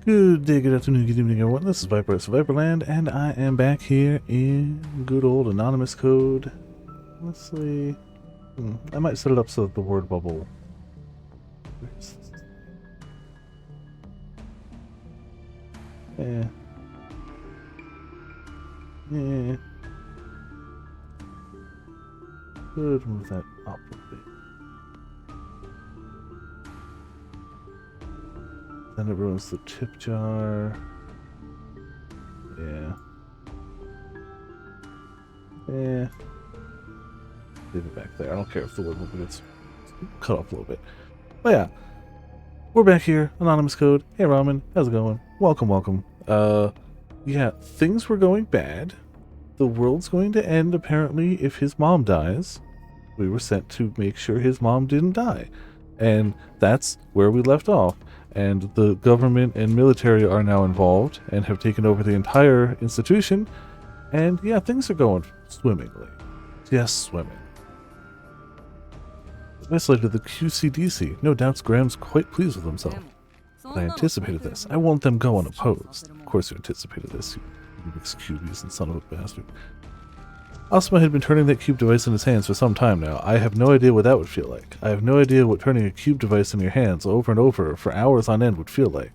Good day, good afternoon, good evening, everyone. This is Viper of Viperland, and I am back here in good old anonymous code. Let's see. I might set it up so that the word bubble. Yeah. Yeah. Could move that up a bit. Then it ruins the tip jar. Yeah. Yeah. Leave it back there. I don't care if the word movement gets cut off a little bit. But yeah. We're back here. Anonymous Code. Hey Ramen. How's it going? Welcome, welcome. Yeah, things were going bad. The world's going to end apparently if his mom dies. We were sent to make sure his mom didn't die. And that's where we left off. And the government and military are now involved and have taken over the entire institution. And yeah, things are going swimmingly. Just swimming. Isolated the QCDC. No doubts Graham's quite pleased with himself. But I anticipated this. I won't let them go unopposed. Of course you anticipated this, you Rubik's Cubies and son of a bastard. Asuma had been turning that cube device in his hands for some time now. I have no idea what that would feel like. I have no idea what turning a cube device in your hands over and over for hours on end would feel like.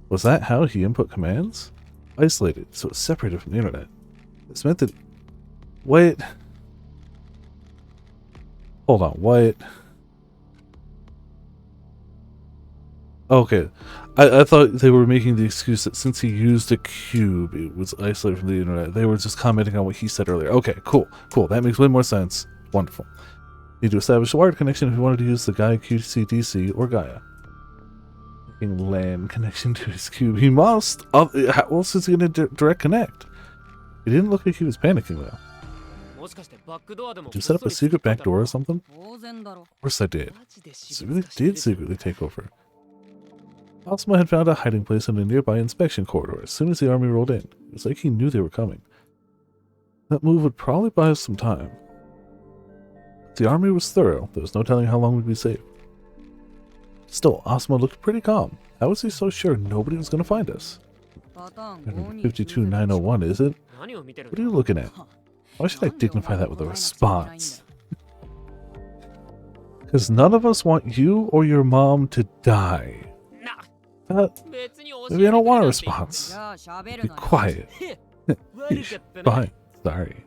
Was that how he input commands? Isolated, so it's separated from the internet. This meant that... Wait... Hold on, what? Okay, I thought they were making the excuse that since he used a cube, it was isolated from the internet. They were just commenting on what he said earlier. Okay, cool. That makes way more sense. Wonderful. Need to establish a wired connection if you wanted to use the Gaia QCDC or Gaia. Making LAN connection to his cube. He must! How else is he going to direct connect? He didn't look like he was panicking, though. Did you set up a secret back door or something? Of course I did. So really did secretly take over. Asuma had found a hiding place in a nearby inspection corridor as soon as the army rolled in. It was like he knew they were coming. That move would probably buy us some time. The army was thorough. There was no telling how long we'd be safe. Still, Asuma looked pretty calm. How was he so sure nobody was going to find us? 52901, is it? What are you looking at? Why should I dignify that with a response? Because none of us want you or your mom to die. Maybe I don't want a response. Be quiet. Fine. Sorry.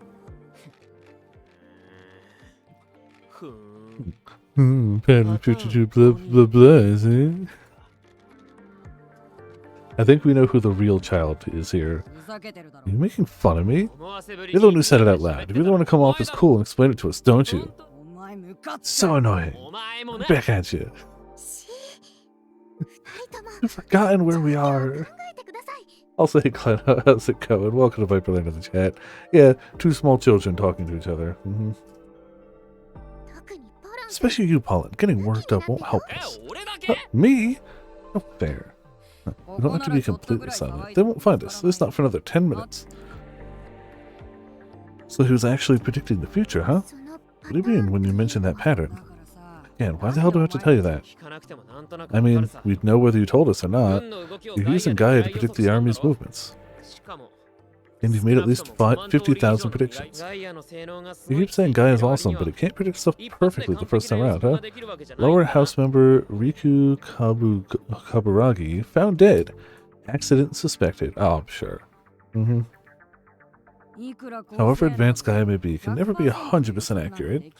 Pattern 52 blah blah blah, see? I think we know who the real child is here. Are you making fun of me? You're the one who said it out loud. You really want to come off as cool and explain it to us, don't you? So annoying. Back at you. You've forgotten where we are. I'll say, Glenn, how's it going? Welcome to Viperland in the chat. Yeah, two small children talking to each other. Especially you, Pollen. Getting worked up won't help us. Me? No fair. We don't have to be completely silent. They won't find us. At least not for another 10 minutes. So he was actually predicting the future, huh? What do you mean when you mention that pattern? Again, why the hell do I have to tell you that? I mean, we'd know whether you told us or not. You're using Gaia to predict the army's movements. And you've made at least 50,000 predictions. You keep saying Gaia is awesome, but it can't predict stuff perfectly the first time around, huh? Lower House member Riku Kaburagi found dead. Accident suspected. Oh, I'm sure. However advanced Gaia may be, it can never be 100% accurate.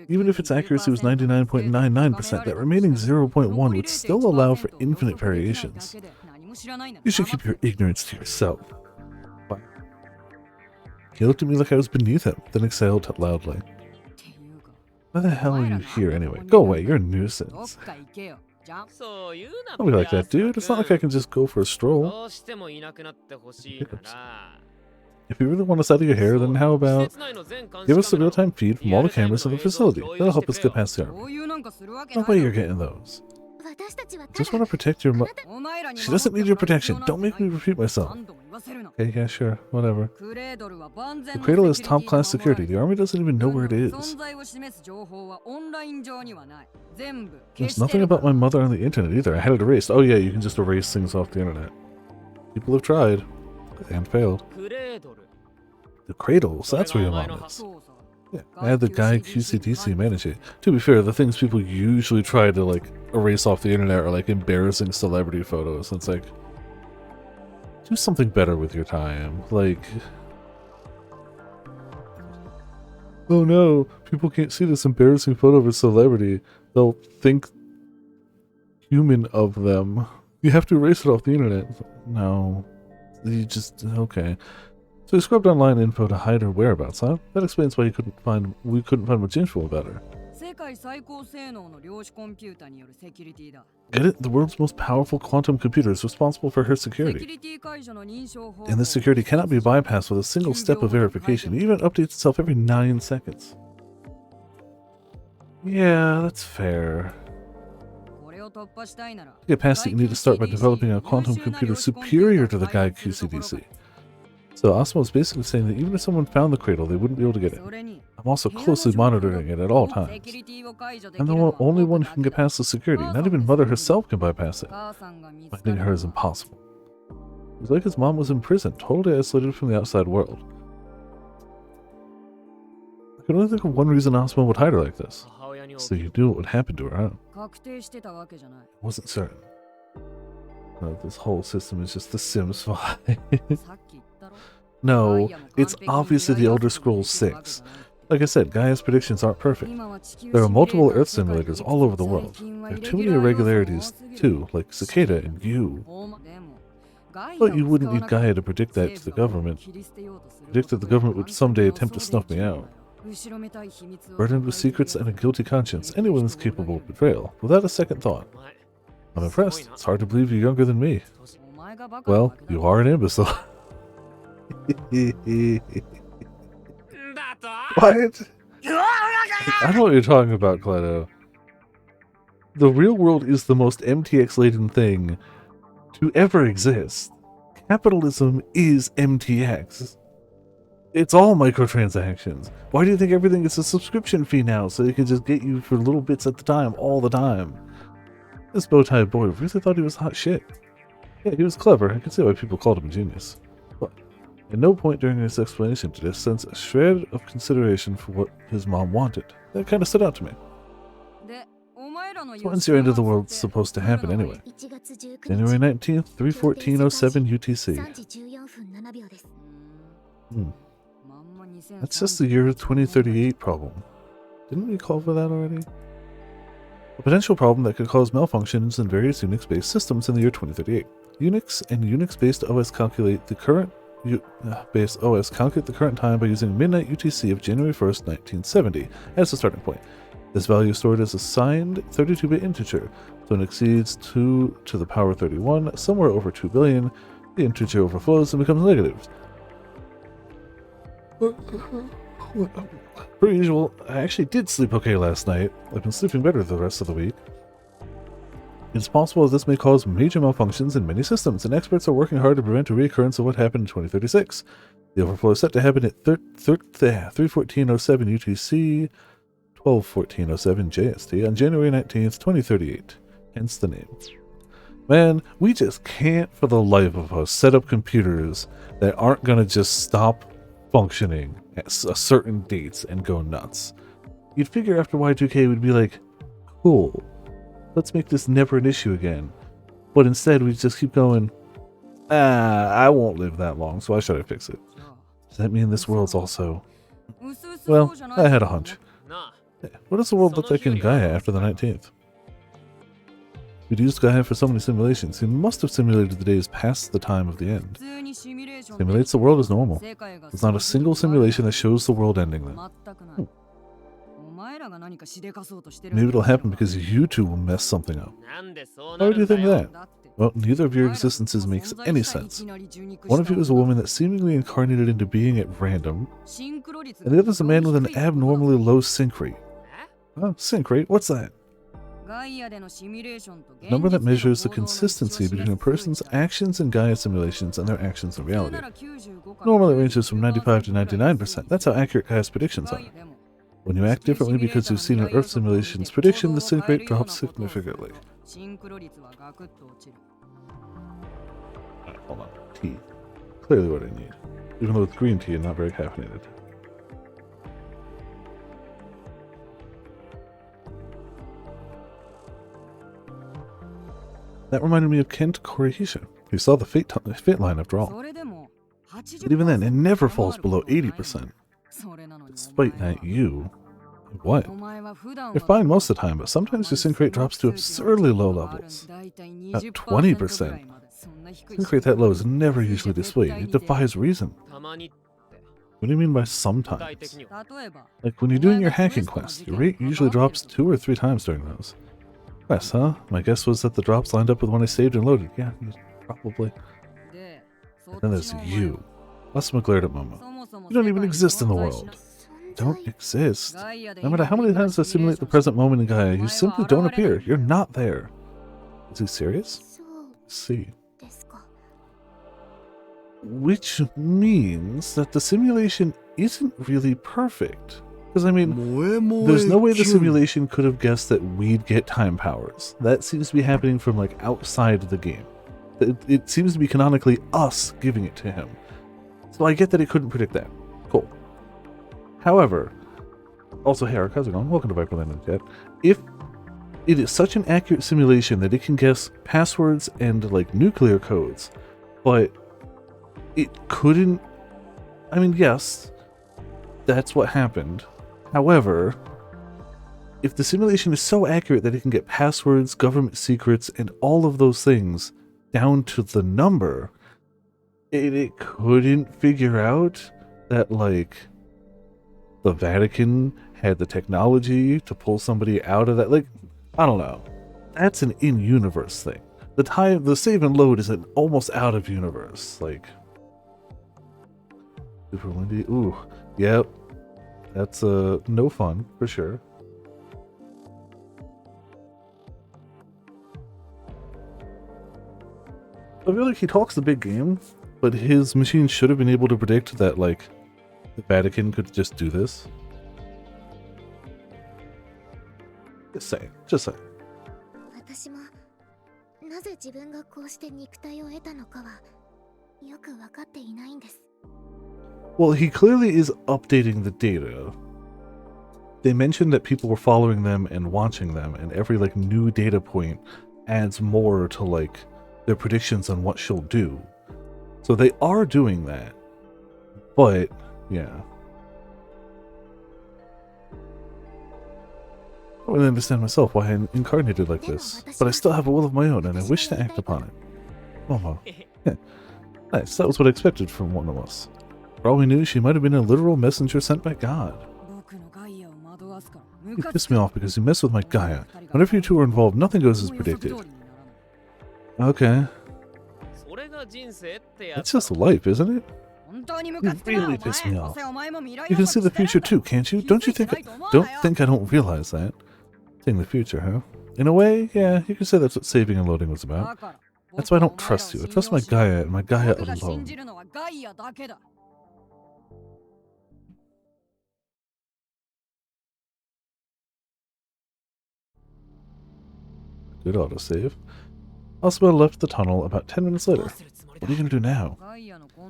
Even if its accuracy was 99.99%, that remaining 0.1 would still allow for infinite variations. You should keep your ignorance to yourself. He looked at me like I was beneath him, then exhaled loudly. Why the hell are you here anyway? Go away, you're a nuisance. Don't be like that, dude. It's not like I can just go for a stroll. If you really want us out of your hair, then how about give us a real-time feed from all the cameras in the facility. That'll help us get past the army. No way you're getting those. Just want to protect your She doesn't need your protection. Don't make me repeat myself. Okay, yeah, sure. Whatever. The cradle is top-class security. The army doesn't even know where it is. There's nothing about my mother on the internet either. I had it erased. Oh yeah, you can just erase things off the internet. People have tried. And failed. The cradles, that's where your mom is. Yeah, I had the guy QCDC manage it. To be fair, the things people usually try to like erase off the internet are like embarrassing celebrity photos. It's like, do something better with your time. Like, oh no, people can't see this embarrassing photo of a celebrity. They'll think human of them. You have to erase it off the internet. No. You just, okay. So he scrubbed online info to hide her whereabouts, huh? That explains why we couldn't find much info about her. Get it? The world's most powerful quantum computer is responsible for her security. And this security cannot be bypassed with a single step of verification. It even updates itself every 9 seconds. Yeah, that's fair. To get past it, you need to start by developing a quantum computer superior to the Gaia QCDC. So Asmo is basically saying that even if someone found the cradle, they wouldn't be able to get it. I'm also closely monitoring it at all times. I'm the only one who can get past the security. Not even Mother herself can bypass it. Finding her is impossible. It was like his mom was in prison, totally isolated from the outside world. I can only think of one reason Asmo would hide her like this. So you knew what would happen to her, huh? Wasn't certain. No, this whole system is just The Sims 5. No, it's obviously the Elder Scrolls 6. Like I said, Gaia's predictions aren't perfect. There are multiple Earth simulators all over the world. There are too many irregularities, too, like Cicada and you. But you wouldn't need Gaia to predict that to the government. Predict that the government would someday attempt to snuff me out. Burdened with secrets and a guilty conscience, anyone is capable of betrayal, without a second thought. I'm impressed. It's hard to believe you're younger than me. Well, you are an imbecile. What? I know what you're talking about, Cleto. The real world is the most MTX-laden thing to ever exist. Capitalism is MTX. It's all microtransactions. Why do you think everything is a subscription fee now, so they can just get you for little bits at the time, all the time? This bow-tie boy really thought he was hot shit. Yeah, he was clever. I can see why people called him a genius. But at no point during his explanation did he sense a shred of consideration for what his mom wanted. That kind of stood out to me. So when's your end of the world supposed to happen anyway? January 19th, 3:14:07 UTC. That's just the year 2038 problem. Didn't we call for that already? A potential problem that could cause malfunctions in various Unix-based systems in the year 2038. Unix and Unix-based OS calculate the current time by using midnight UTC of January 1st, 1970 as the starting point. This value is stored as a signed 32-bit integer, so when it exceeds 2 to the power 31, somewhere over 2 billion, the integer overflows and becomes negative. Per usual, I actually did sleep okay last night. I've been sleeping better the rest of the week. It's possible that this may cause major malfunctions in many systems, and experts are working hard to prevent a reoccurrence of what happened in 2036. The overflow is set to happen at 3:14:07 UTC, 12:14:07 JST on January 19th, 2038. Hence the name. Man, we just can't for the life of us set up computers that aren't going to just stop functioning at certain dates and go nuts. You'd figure after Y2K would be like, cool, let's make this never an issue again. But instead we just keep going, I won't live that long, so why should I fix it? Does that mean this world's also... Well, I had a hunch. What does the world look like in Gaia after the 19th? We'd used Gaia for so many simulations. He must have simulated the days past the time of the end. Simulates the world as normal. There's not a single simulation that shows the world ending then. Maybe it'll happen because you two will mess something up. Why do you think that? Well, neither of your existences makes any sense. One of you is a woman that seemingly incarnated into being at random, and the other is a man with an abnormally low sync rate. Sync rate? What's that? Number that measures the consistency between a person's actions in Gaia simulations and their actions in reality. Normally it ranges from 95 to 99%. That's how accurate Gaia's predictions are. When you act differently because you've seen an Earth simulation's prediction, the sync rate drops significantly. Alright, hold on. Tea. Clearly what I need. Even though it's green tea and not very caffeinated. That reminded me of Kent Korehisha. He saw the fate line after all. But even then, it never falls below 80%. Despite that, you... What? You're fine most of the time, but sometimes your sync rate drops to absurdly low levels. At 20%. Sync rate that low is never usually displayed. It defies reason. What do you mean by sometimes? Like when you're doing your hacking quest, your rate usually drops 2 or 3 times during those. Quest, huh? My guess was that the drops lined up with when I saved and loaded. Yeah, probably. And then there's you. Asuma glared at Momo. You don't even exist in the world. Don't exist. No matter how many times I simulate the present moment in Gaia, you simply don't appear. You're not there. Is he serious? See. Which means that the simulation isn't really perfect. Because, I mean, there's no way the simulation could have guessed that we'd get time powers. That seems to be happening from, like, outside the game. It seems to be canonically us giving it to him. So I get that it couldn't predict that. Cool. However, also, hey, how's it going? Welcome to Viperland in the chat. If it is such an accurate simulation that it can guess passwords and, like, nuclear codes, but it couldn't... I mean, yes, that's what happened. However, if the simulation is so accurate that it can get passwords, government secrets, and all of those things down to the number, it couldn't figure out that, like, the Vatican had the technology to pull somebody out of that. Like, I don't know. That's an in-universe thing. The save and load is an almost out-of-universe. Like, super windy. Ooh, yep. That's no fun for sure. I feel like he talks the big game, but his machine should have been able to predict that, like, the Vatican could just do this. Just saying. Just saying. Well, he clearly is updating the data. They mentioned that people were following them and watching them, and every, like, new data point adds more to, like, their predictions on what she'll do. So they are doing that. But, yeah. I don't really understand myself why I'm incarnated like this, but I still have a will of my own and I wish to act upon it. Momo. Yeah. Nice, that was what I expected from one of us. For all we knew, she might have been a literal messenger sent by God. You pissed me off because you messed with my Gaia. Whenever you two are involved, nothing goes as predicted. Okay. That's just life, isn't it? You really piss me off. You can see the future too, can't you? Don't think I don't realize that. Seeing the future, huh? In a way, yeah, you can say that's what saving and loading was about. That's why I don't trust you. I trust my Gaia and my Gaia alone. Good autosave. Asuma left the tunnel about 10 minutes later. What are you going to do now?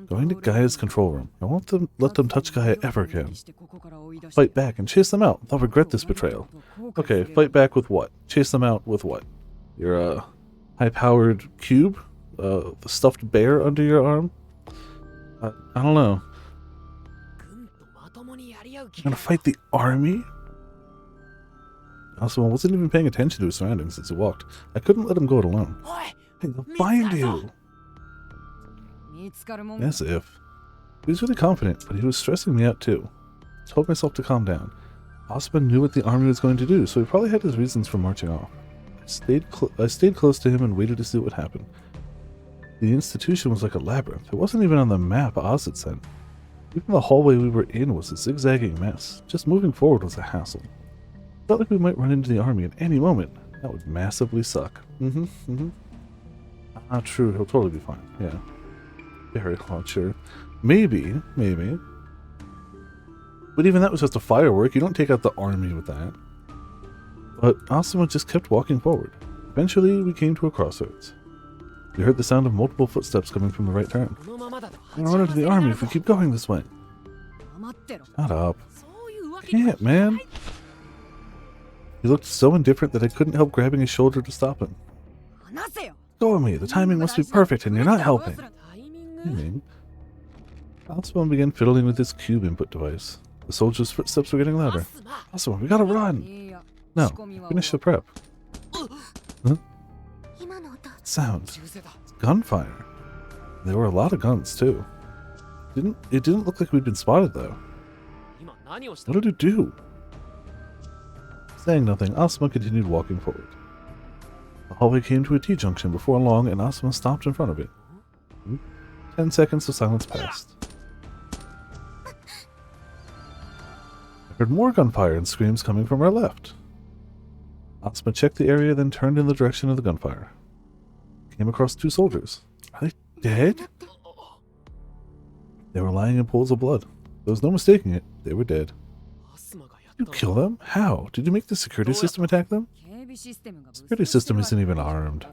Going to Gaia's control room. I won't let them touch Gaia ever again. Fight back and chase them out. They'll regret this betrayal. Okay, fight back with what? Chase them out with what? Your high-powered cube? The stuffed bear under your arm? I don't know. You're gonna fight the army? Asuma wasn't even paying attention to his surroundings as he walked. I couldn't let him go it alone. Hey, they'll find you! As if. He was really confident, but he was stressing me out too. I told myself to calm down. Asuma knew what the army was going to do, so he probably had his reasons for marching off. I stayed close to him and waited to see what would happen. The institution was like a labyrinth. It wasn't even on the map Oz had sent. Even the hallway we were in was a zigzagging mess. Just moving forward was a hassle. Felt like we might run into the army at any moment. That would massively suck. Ah, true. He'll totally be fine. Yeah. Very launcher. Maybe. But even that was just a firework. You don't take out the army with that. But Asuma just kept walking forward. Eventually, we came to a crossroads. We heard the sound of multiple footsteps coming from the right turn. We'll run into the army if we keep going this way. Shut up. Can't, man. He looked so indifferent that I couldn't help grabbing his shoulder to stop him. Go with me. The timing must be perfect, and you're not helping. Asuma began fiddling with his cube input device. The soldiers' footsteps were getting louder. Asuma, we gotta run! No, finish the prep. Huh? Sound. Gunfire. There were a lot of guns, too. It didn't look like we'd been spotted, though. What did it do? Saying nothing, Asuma continued walking forward. The hallway came to a T-junction before long, and Asuma stopped in front of it. 10 seconds of silence passed. I heard more gunfire and screams coming from our left. Asuma checked the area, then turned in the direction of the gunfire. Came across 2 soldiers. Are they dead? They were lying in pools of blood. There was no mistaking it. They were dead. Did you kill them? How? Did you make the security system attack them? The security system isn't even armed.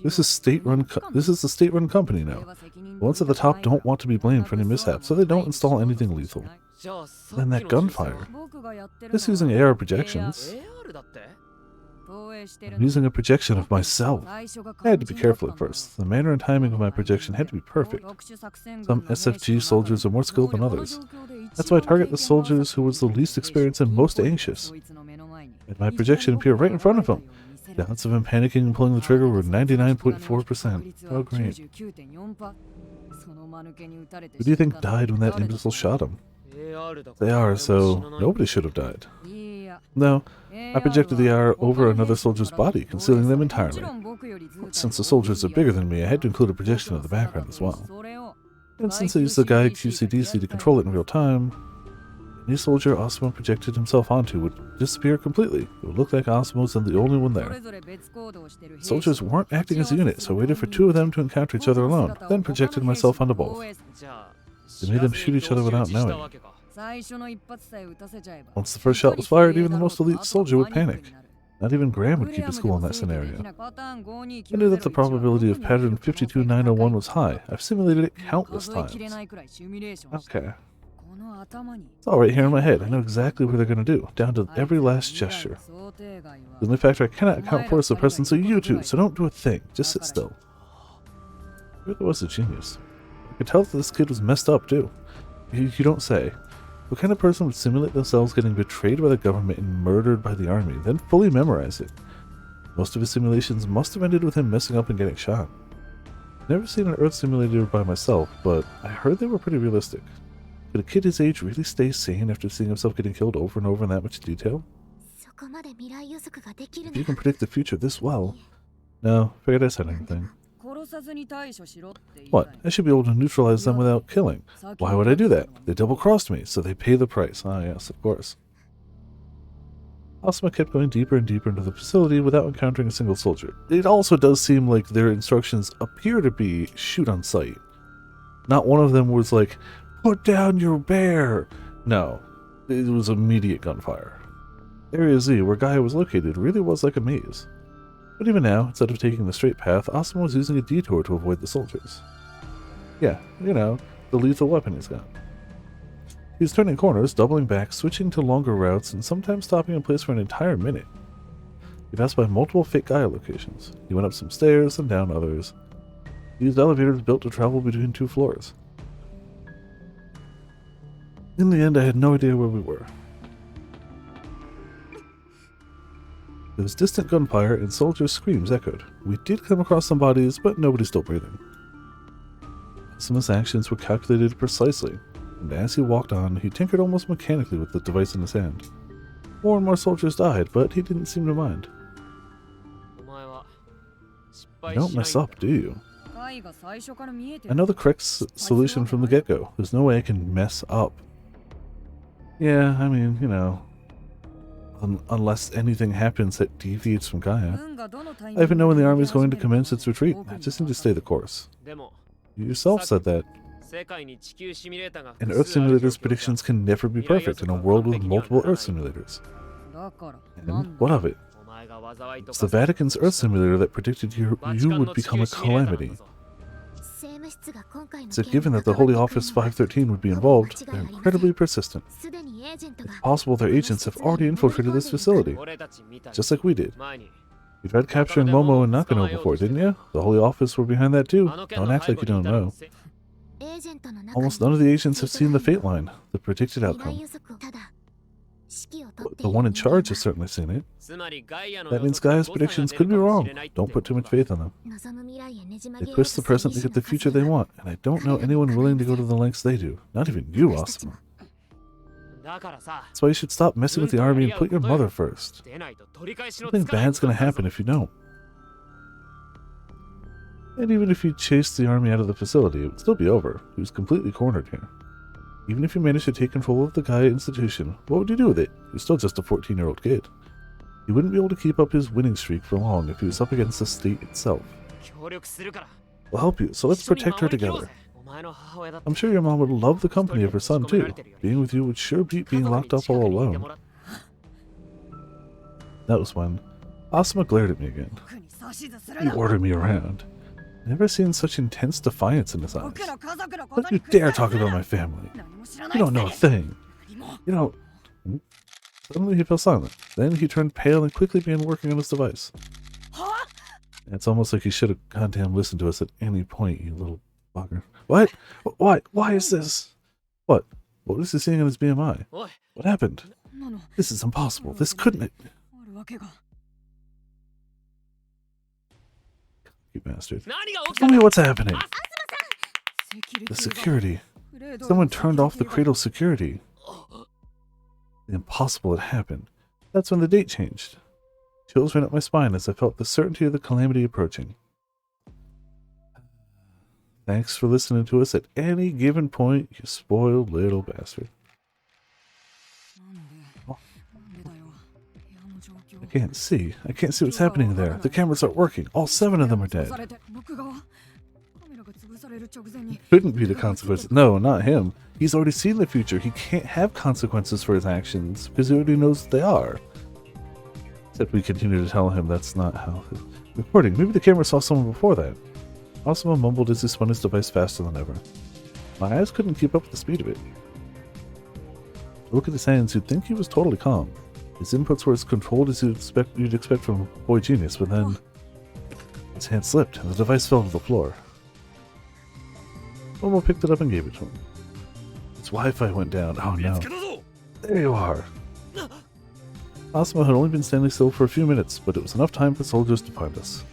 This is the state-run company now. The ones at the top don't want to be blamed for any mishap, so they don't install anything lethal. Then that gunfire. Just using AR projections. I'm using a projection of myself. I had to be careful at first. The manner and timing of my projection had to be perfect. Some SFG soldiers are more skilled than others. That's why I target the soldiers who was the least experienced and most anxious. And my projection appeared right in front of him. The odds of him panicking and pulling the trigger were 99.4%. Oh great. Who do you think died when that imbecile shot him? They are, so nobody should have died. No, I projected the AR over another soldier's body, concealing them entirely. Since the soldiers are bigger than me, I had to include a projection of the background as well. And since I used the guide QCDC to control it in real time, any soldier Asuma projected himself onto would disappear completely. It would look like Asuma was the only one there. Soldiers weren't acting as a unit, so I waited for 2 of them to encounter each other alone, then projected myself onto both. They made them shoot each other without knowing. Once the first shot was fired, even the most elite soldier would panic. Not even Graham would keep his cool in that scenario. I knew that the probability of pattern 52901 was high. I've simulated it countless times. Okay. It's all right here in my head. I know exactly what they're going to do, down to every last gesture. The only factor I cannot account for is the presence of you two, so don't do a thing. Just sit still. He really was a genius. I could tell that this kid was messed up, too. You don't say. What kind of person would simulate themselves getting betrayed by the government and murdered by the army, then fully memorize it? Most of his simulations must have ended with him messing up and getting shot. Never seen an Earth simulator by myself, but I heard they were pretty realistic. Could a kid his age really stay sane after seeing himself getting killed over and over in that much detail? If you can predict the future this well... No, figured I said anything. What? I should be able to neutralize them without killing. Why would I do that? They double-crossed me, so they pay the price. Ah, yes, of course. Asuma kept going deeper and deeper into the facility without encountering a single soldier. It also does seem like their instructions appear to be shoot on sight. Not one of them was like, put down your bear! No, it was immediate gunfire. Area Z, where Gaia was located, really was like a maze. But even now, instead of taking the straight path, Asuma was using a detour to avoid the soldiers. Yeah, you know, the lethal weapon he's got. He was turning corners, doubling back, switching to longer routes, and sometimes stopping in place for an entire minute. He passed by multiple fake Gaia locations. He went up some stairs and down others. He used elevators built to travel between 2 floors. In the end, I had no idea where we were. There was distant gunfire and soldiers' screams echoed. We did come across some bodies, but nobody still breathing. Asuma's actions were calculated precisely, and as he walked on, he tinkered almost mechanically with the device in his hand. More and more soldiers died, but he didn't seem to mind. You don't mess up, do you? I know the correct solution from the get-go. There's no way I can mess up. Yeah, I mean, you know. unless anything happens that deviates from Gaia. I even know when the army is going to commence its retreat. I just need to stay the course. You yourself said that. An Earth simulator's predictions can never be perfect in a world with multiple Earth simulators. And what of it? It's the Vatican's Earth simulator that predicted you would become a calamity. So given that the Holy Office 513 would be involved, they're incredibly persistent. It's possible their agents have already infiltrated this facility, just like we did. You tried capturing Momo and Nakano before, didn't you? The Holy Office were behind that too. Don't act like you don't know. Almost none of the agents have seen the fate line, the predicted outcome. The one in charge has certainly seen it. That means Gaia's predictions could be wrong. Don't put too much faith in them. They twist the present to get the future they want, and I don't know anyone willing to go to the lengths they do. Not even you, Asuma. That's why you should stop messing with the army and put your mother first. Something bad's gonna happen if you don't. And even if you chased the army out of the facility, it would still be over. He was completely cornered here. Even if you managed to take control of the Gaia institution, what would you do with it? He was still just a 14-year-old kid. He wouldn't be able to keep up his winning streak for long if he was up against the state itself. We'll help you, so let's protect her together. I'm sure your mom would love the company of her son too. Being with you would sure beat being locked up all alone. That was when Asuma glared at me again. You ordered me around. Never seen such intense defiance in his eyes. Don't you dare talk about my family. You don't know a thing. You don't... Suddenly he fell silent. Then he turned pale and quickly began working on his device. It's almost like he should have goddamn listened to us at any point, you little bugger. What? Why? Why is this? What? What is he seeing in his BMI? What happened? This is impossible. This couldn't... You bastard. Tell me what's happening. The security. Someone turned off the cradle security. The impossible had happened. That's when the date changed. Chills ran up my spine as I felt the certainty of the calamity approaching. Thanks for listening to us at any given point, you spoiled little bastard. Oh. I can't see what's happening there. The cameras aren't working. All 7 of them are dead. Couldn't be the consequences. No, not him. He's already seen the future. He can't have consequences for his actions because he already knows what they are. Except we continue to tell him that's not how... Recording. Maybe the camera saw someone before that. Asuma mumbled as he spun his device faster than ever. My eyes couldn't keep up with the speed of it. Look at his hands, you'd think he was totally calm. His inputs were as controlled as you'd expect from a boy genius, but then his hand slipped and the device fell to the floor. Momo picked it up and gave it to him. His Wi-Fi went down. Oh no. There you are. Asuma had only been standing still for a few minutes, but it was enough time for soldiers to find us.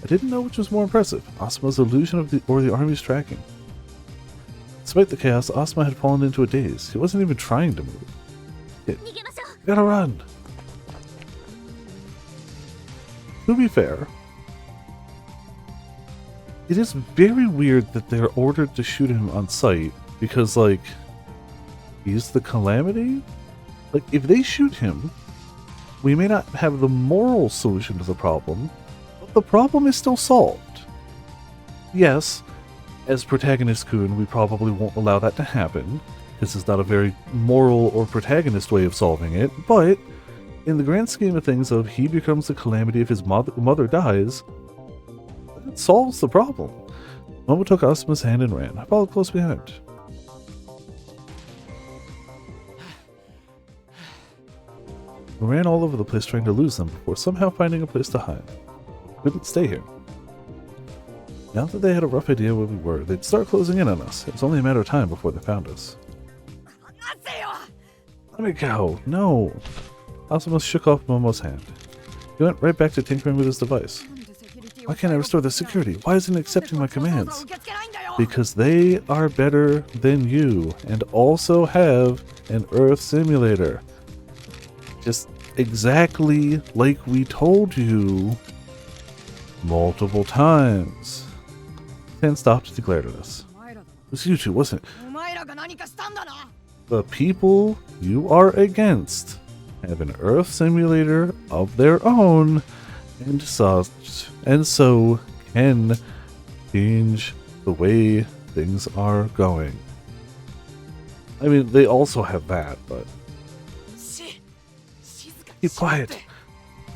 I didn't know which was more impressive, Asuma's illusion or the army's tracking. Despite the chaos, Asuma had fallen into a daze. He wasn't even trying to move. We gotta run! To be fair, it is very weird that they're ordered to shoot him on sight because, like, he's the calamity? Like, if they shoot him, we may not have the moral solution to the problem, but the problem is still solved. Yes, as protagonist Kun, we probably won't allow that to happen, because it's not a very moral or protagonist way of solving it, but in the grand scheme of things of he becomes the calamity if his mother dies, it solves the problem. Momo took Asuma's hand and ran. I followed close behind. We ran all over the place trying to lose them before somehow finding a place to hide. We couldn't stay here. Now that they had a rough idea where we were, they'd start closing in on us. It was only a matter of time before they found us. Let me go! No! Asuma shook off Momo's hand. He went right back to tinkering with his device. Why can't I restore the security? Why isn't it accepting my commands? Because they are better than you, and also have an Earth simulator. Just exactly like we told you multiple times. Ten stopped and glared at us. It was you two, wasn't it? The people you are against have an Earth simulator of their own, and so can change the way things are going. I mean, they also have that, but keep quiet.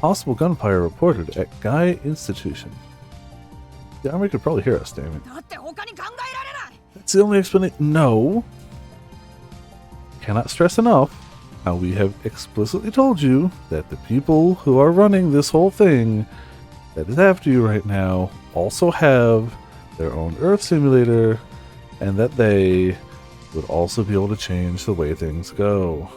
Possible gunfire reported at Guy Institution. The army could probably hear us, damn it. That's the only explanation. No. Cannot stress enough how we have explicitly told you that the people who are running this whole thing that is after you right now also have their own Earth simulator, and that they would also be able to change the way things go.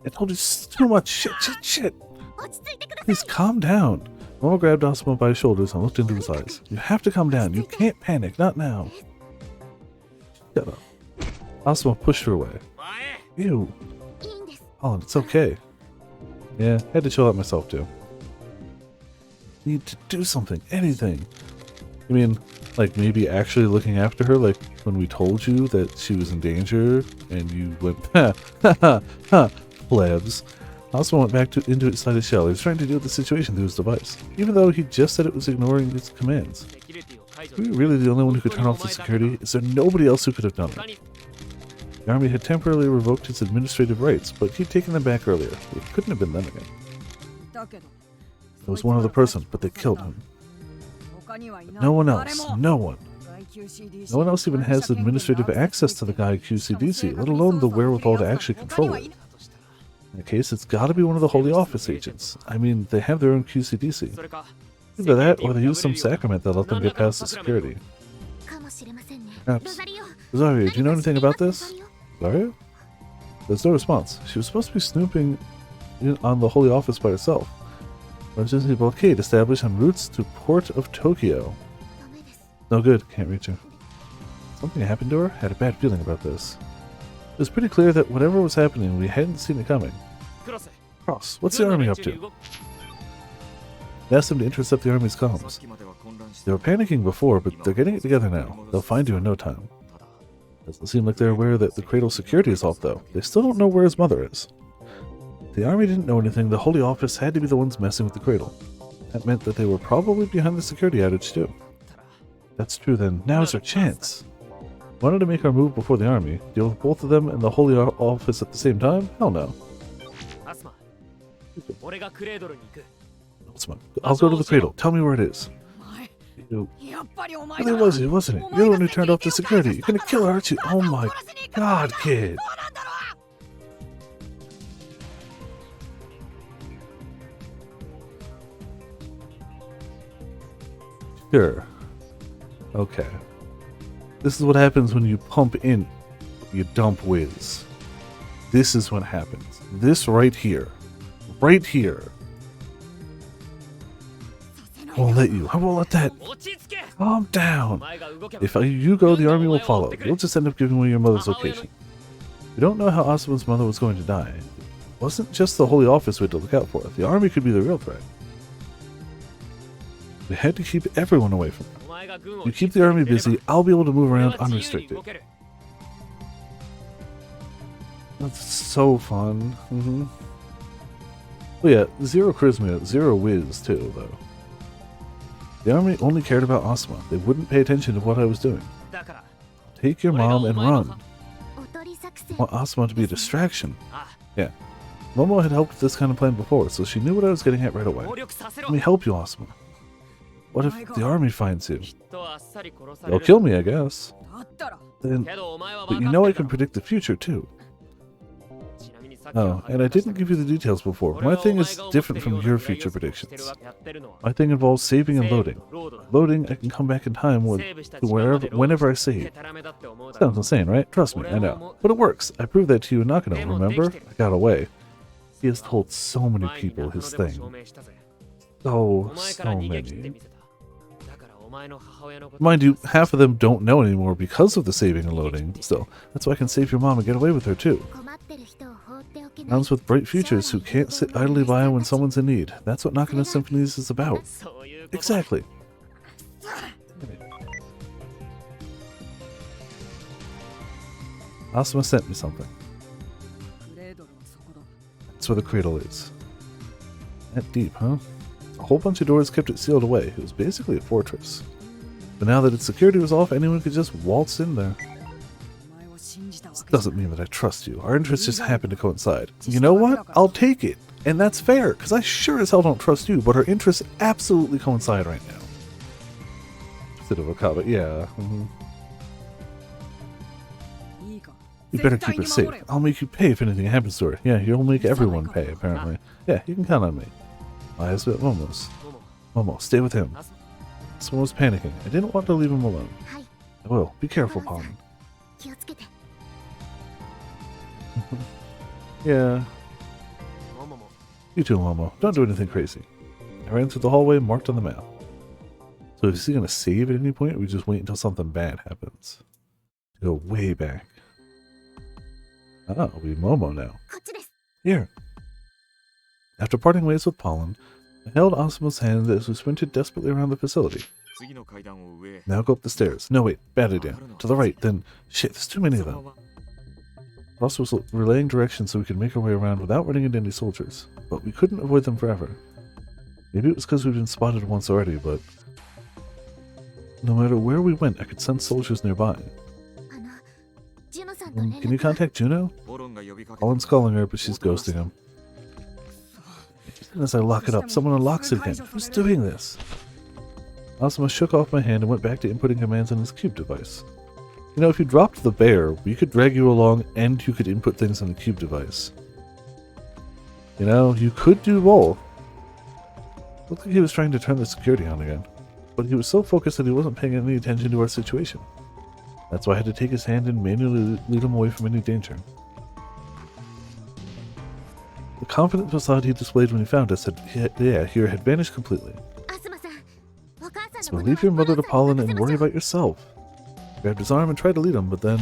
I told you too much shit. Please calm down. Momo grabbed Asuma by his shoulders and looked into his eyes. You have to calm down. You can't panic. Not now. Shut up. Asuma pushed her away. Ew. Oh, it's okay. Yeah, I had to chill out myself too. Need to do something. Anything. I mean, like maybe actually looking after her, like when we told you that she was in danger and you went, ha, ha, ha, ha, plebs. Asuma went back into inside his shell. He was trying to deal with the situation through his device, even though he just said it was ignoring its commands. Were you really the only one who could turn off the security? Is there nobody else who could have done it? The army had temporarily revoked its administrative rights, but he'd taken them back earlier. It couldn't have been them again. It was one other person, but they killed him. No one else. No one. No one else even has administrative access to the guy QCDC, let alone the wherewithal to actually control it. In that case, it's gotta be one of the Holy Office agents. I mean, they have their own QCDC. Either that, or they use some sacrament that let them get past the security. Perhaps. Rosario, do you know anything about this? Rosario? There's no response. She was supposed to be snooping on the Holy Office by herself. Emergency blockade established on routes to Port of Tokyo. No good. Can't reach her. Something happened to her? Had a bad feeling about this. It was pretty clear that whatever was happening, we hadn't seen it coming. Cross, what's the army up to? I asked them to intercept the army's comms. They were panicking before, but they're getting it together now. They'll find you in no time. Doesn't seem like they're aware that the Cradle's security is off, though. They still don't know where his mother is. If the army didn't know anything, the Holy Office had to be the ones messing with the Cradle. That meant that they were probably behind the security outage, too. That's true, then. Now's our chance. Wanted to make our move before the army? Deal with both of them and the Holy Office at the same time? Hell no. I'll go to the Cradle. Tell me where it is. Really was it, wasn't it? You're the one who turned off the security. You're gonna kill her, aren't you? Oh my god, kid. Sure. Okay. This is what happens when you pump in, you dump Wiz. This is what happens. This right here. Right here. I won't let you. I won't let that. Calm down. If you go, the army will follow. You'll just end up giving away your mother's location. We don't know how Asuma's mother was going to die. It wasn't just the Holy Office we had to look out for. The army could be the real threat. We had to keep everyone away from her. You keep the army busy, I'll be able to move around unrestricted. That's so fun. Oh yeah, zero charisma, zero whiz too, though. The army only cared about Asuma. They wouldn't pay attention to what I was doing. Take your mom and run. I want Asuma to be a distraction. Yeah. Momo had helped with this kind of plan before, so she knew what I was getting at right away. Let me help you, Asuma. What if the army finds you? They'll kill me, I guess. Then, but you know I can predict the future, too. Oh, and I didn't give you the details before. My thing is different from your future predictions. My thing involves saving and loading. Loading, I can come back in time whenever I save. Sounds insane, right? Trust me, I know. But it works. I proved that to you in Nakano, remember? I got away. He has told so many people his thing. So many. Mind you, half of them don't know anymore because of the saving and loading. Still, that's why I can save your mom and get away with her too. Moms with bright futures who can't sit idly by when someone's in need. That's what Nakano Symphonies is about. Exactly. Asuma sent me something. That's where the cradle is. That deep, huh? A whole bunch of doors kept it sealed away. It was basically a fortress. But now that its security was off, anyone could just waltz in there. This doesn't mean that I trust you. Our interests just happen to coincide. You know what? I'll take it. And that's fair, because I sure as hell don't trust you, but our interests absolutely coincide right now. Bit of a comment, yeah. You better keep her safe. I'll make you pay if anything happens to her. Yeah, you'll make everyone pay, apparently. Yeah, you can count on me. Eyes at Momo's. Momo, stay with him. Someone was panicking. I didn't want to leave him alone. I will. Be careful, Pollen. Yeah. You too, Momo. Don't do anything crazy. I ran through the hallway marked on the map. So is he going to save at any point, or we just wait until something bad happens? Go way back. Ah, we Momo now. Here. After parting ways with Pollen, I held Asuma's hand as we sprinted desperately around the facility. Now go up the stairs. No, wait, bad idea. To the right, then... Shit, there's too many of them. Ross was relaying directions so we could make our way around without running into any soldiers, but we couldn't avoid them forever. Maybe it was because we'd been spotted once already, but... No matter where we went, I could sense soldiers nearby. Can you contact Juno? Pollen's calling her, but she's ghosting him. As I lock it up, someone unlocks it again. Who's doing this? Asuma shook off my hand and went back to inputting commands on his cube device. You know, if you dropped the bear, we could drag you along and you could input things on the cube device. You know, you could do both. Looked like he was trying to turn the security on again, but he was so focused that he wasn't paying any attention to our situation. That's why I had to take his hand and manually lead him away from any danger. The confident facade he displayed when he found us had vanished completely. So leave your mother to Pollen and worry about yourself. I grabbed his arm and tried to lead him, but then...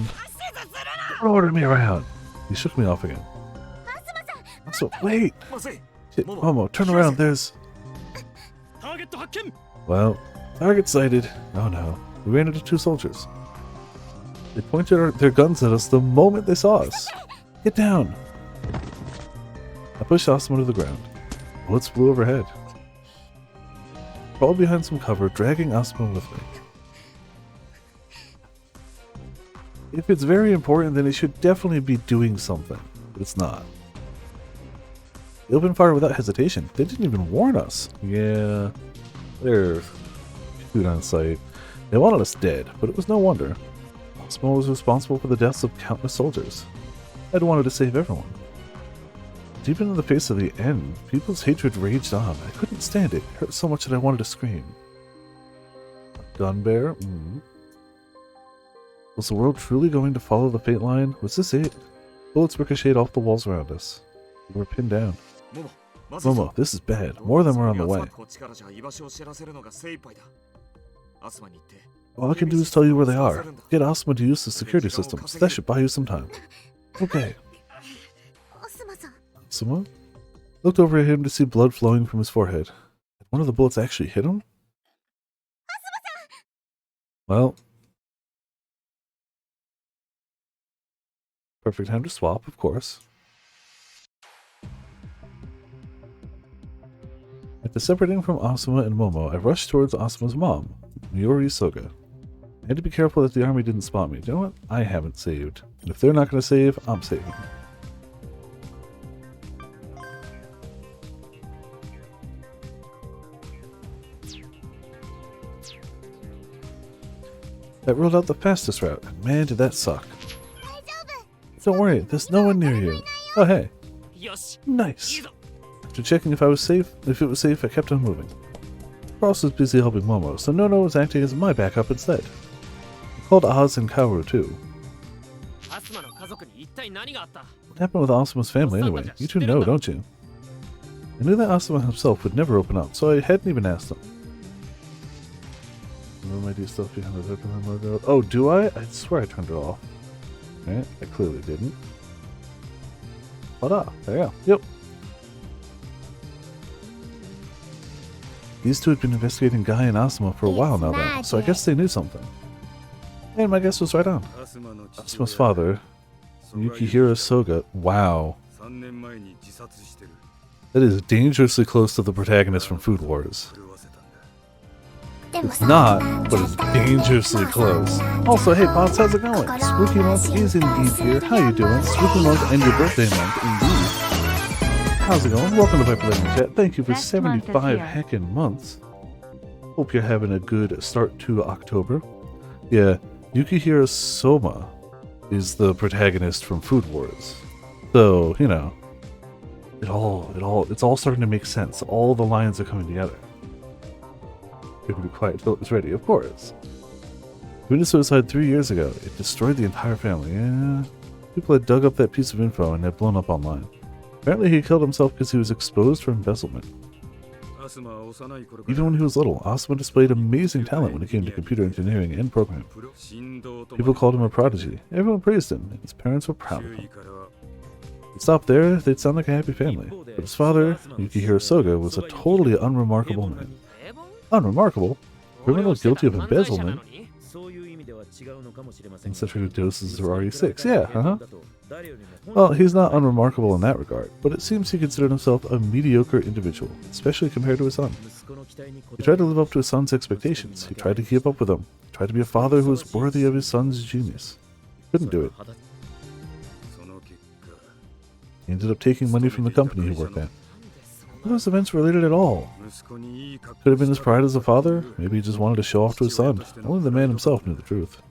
Don't order me around! He shook me off again. So, wait! Shit, Momo, turn around, there's... Well, target sighted. Oh no. We ran into two soldiers. They pointed their guns at us the moment they saw us. Get down! I pushed Asuma to the ground. Bullets flew overhead. I crawled behind some cover, dragging Asuma with me. If it's very important, then it should definitely be doing something, but it's not. They opened fire without hesitation. They didn't even warn us. Yeah, they're food on sight. They wanted us dead, but it was no wonder. Asuma was responsible for the deaths of countless soldiers. I'd wanted to save everyone. But even in the face of the end, people's hatred raged on. I couldn't stand it. It hurt so much that I wanted to scream. Gun bear? Was the world truly going to follow the fate line? Was this it? Bullets ricocheted off the walls around us. We were pinned down. Momo, this is bad. More of them are on the way. All I can do is tell you where they are. Get Asuma to use the security systems. That should buy you some time. Okay. Asuma? Looked over at him to see blood flowing from his forehead. Did one of the bullets actually hit him? Well... Perfect time to swap, of course. After separating from Asuma and Momo, I rushed towards Asuma's mom, Miori Soga. I had to be careful that the army didn't spot me. Do you know what? I haven't saved. And if they're not going to save, I'm saving. That ruled out the fastest route, and man did that suck. Don't worry, there's no one near you. Oh hey. Nice. After checking if it was safe, I kept on moving. Ross was busy helping Momo, so Nono was acting as my backup instead. I called Oz and Kaoru too. What happened with Asuma's family anyway? You two know, don't you? I knew that Asuma himself would never open up, so I hadn't even asked him. Remember my stuff behind the Pokemon logo? Oh, do I? I swear I turned it off. Alright, I clearly didn't. Voila, there you go. Yep. These two had been investigating Guy and Asuma for a while now, then, so I guess they knew something. And my guess was right on. Asuma's father, Yukihiro Soga, wow. That is dangerously close to the protagonist from Food Wars. It's not, but it's dangerously close. Also, hey Pops, how's it going? Spooky month is indeed here. How you doing? Spooky month and your birthday month, indeed. How's it going? Welcome to Viper Living Chat. Thank you for 75 heckin' months. Hope you're having a good start to October. Yeah, Yukihiro Soma is the protagonist from Food Wars. So, you know, it's all starting to make sense. All the lines are coming together. You can be quiet till it's ready, of course. He committed suicide 3 years ago. It destroyed the entire family. Yeah, people had dug up that piece of info and had blown up online. Apparently he killed himself because he was exposed for embezzlement. Even when he was little, Asuma displayed amazing talent when it came to computer engineering and programming. People called him a prodigy. Everyone praised him, and his parents were proud of him. If it stopped there, they'd sound like a happy family. But his father, Yukihiro Soga, was a totally unremarkable man. Unremarkable? Criminal guilty of embezzlement? Concentrated doses of RE6, yeah, Well, he's not unremarkable in that regard, but it seems he considered himself a mediocre individual, especially compared to his son. He tried to live up to his son's expectations. He tried to keep up with them. He tried to be a father who was worthy of his son's genius. He couldn't do it. He ended up taking money from the company he worked at. Were those events related at all? Could have been his pride as a father. Maybe he just wanted to show off to his son. Only the man himself knew the truth.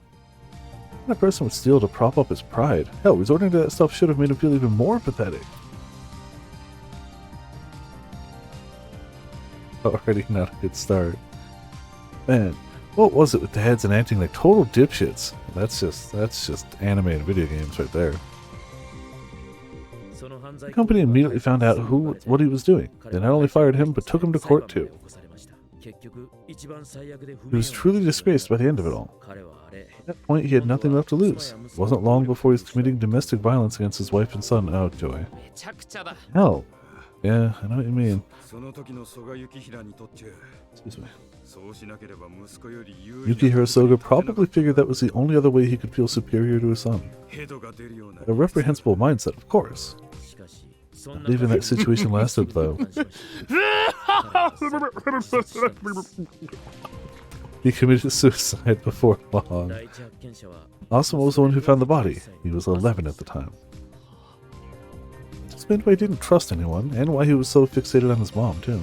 That person would steal to prop up his pride. Hell, resorting to that stuff should have made him feel even more pathetic. Already not a good start. Man, what was it with dads and acting like total dipshits? That's just anime and video games right there. The company immediately found out what he was doing. They not only fired him, but took him to court too. He was truly disgraced by the end of it all. At that point, he had nothing left to lose. It wasn't long before he was committing domestic violence against his wife and son. Oh, joy. Hell. Yeah, I know what you mean. Excuse me. Yukihiro Soga probably figured that was the only other way he could feel superior to his son. A reprehensible mindset, of course. Not leaving that situation lasted, though. He committed suicide before long. Asuma was the one who found the body. He was 11 at the time. This explained why he didn't trust anyone, and why he was so fixated on his mom, too.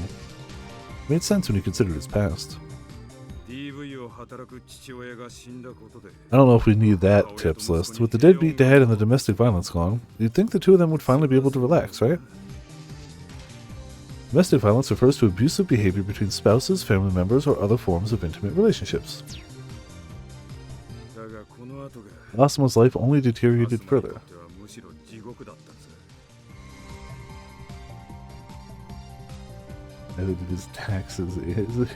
It made sense when he considered his past. I don't know if we need that tips list. With the deadbeat dad and the domestic violence gone, you'd think the two of them would finally be able to relax, right? Domestic violence refers to abusive behavior between spouses, family members, or other forms of intimate relationships. Asuma's life only deteriorated further. I think his taxes is.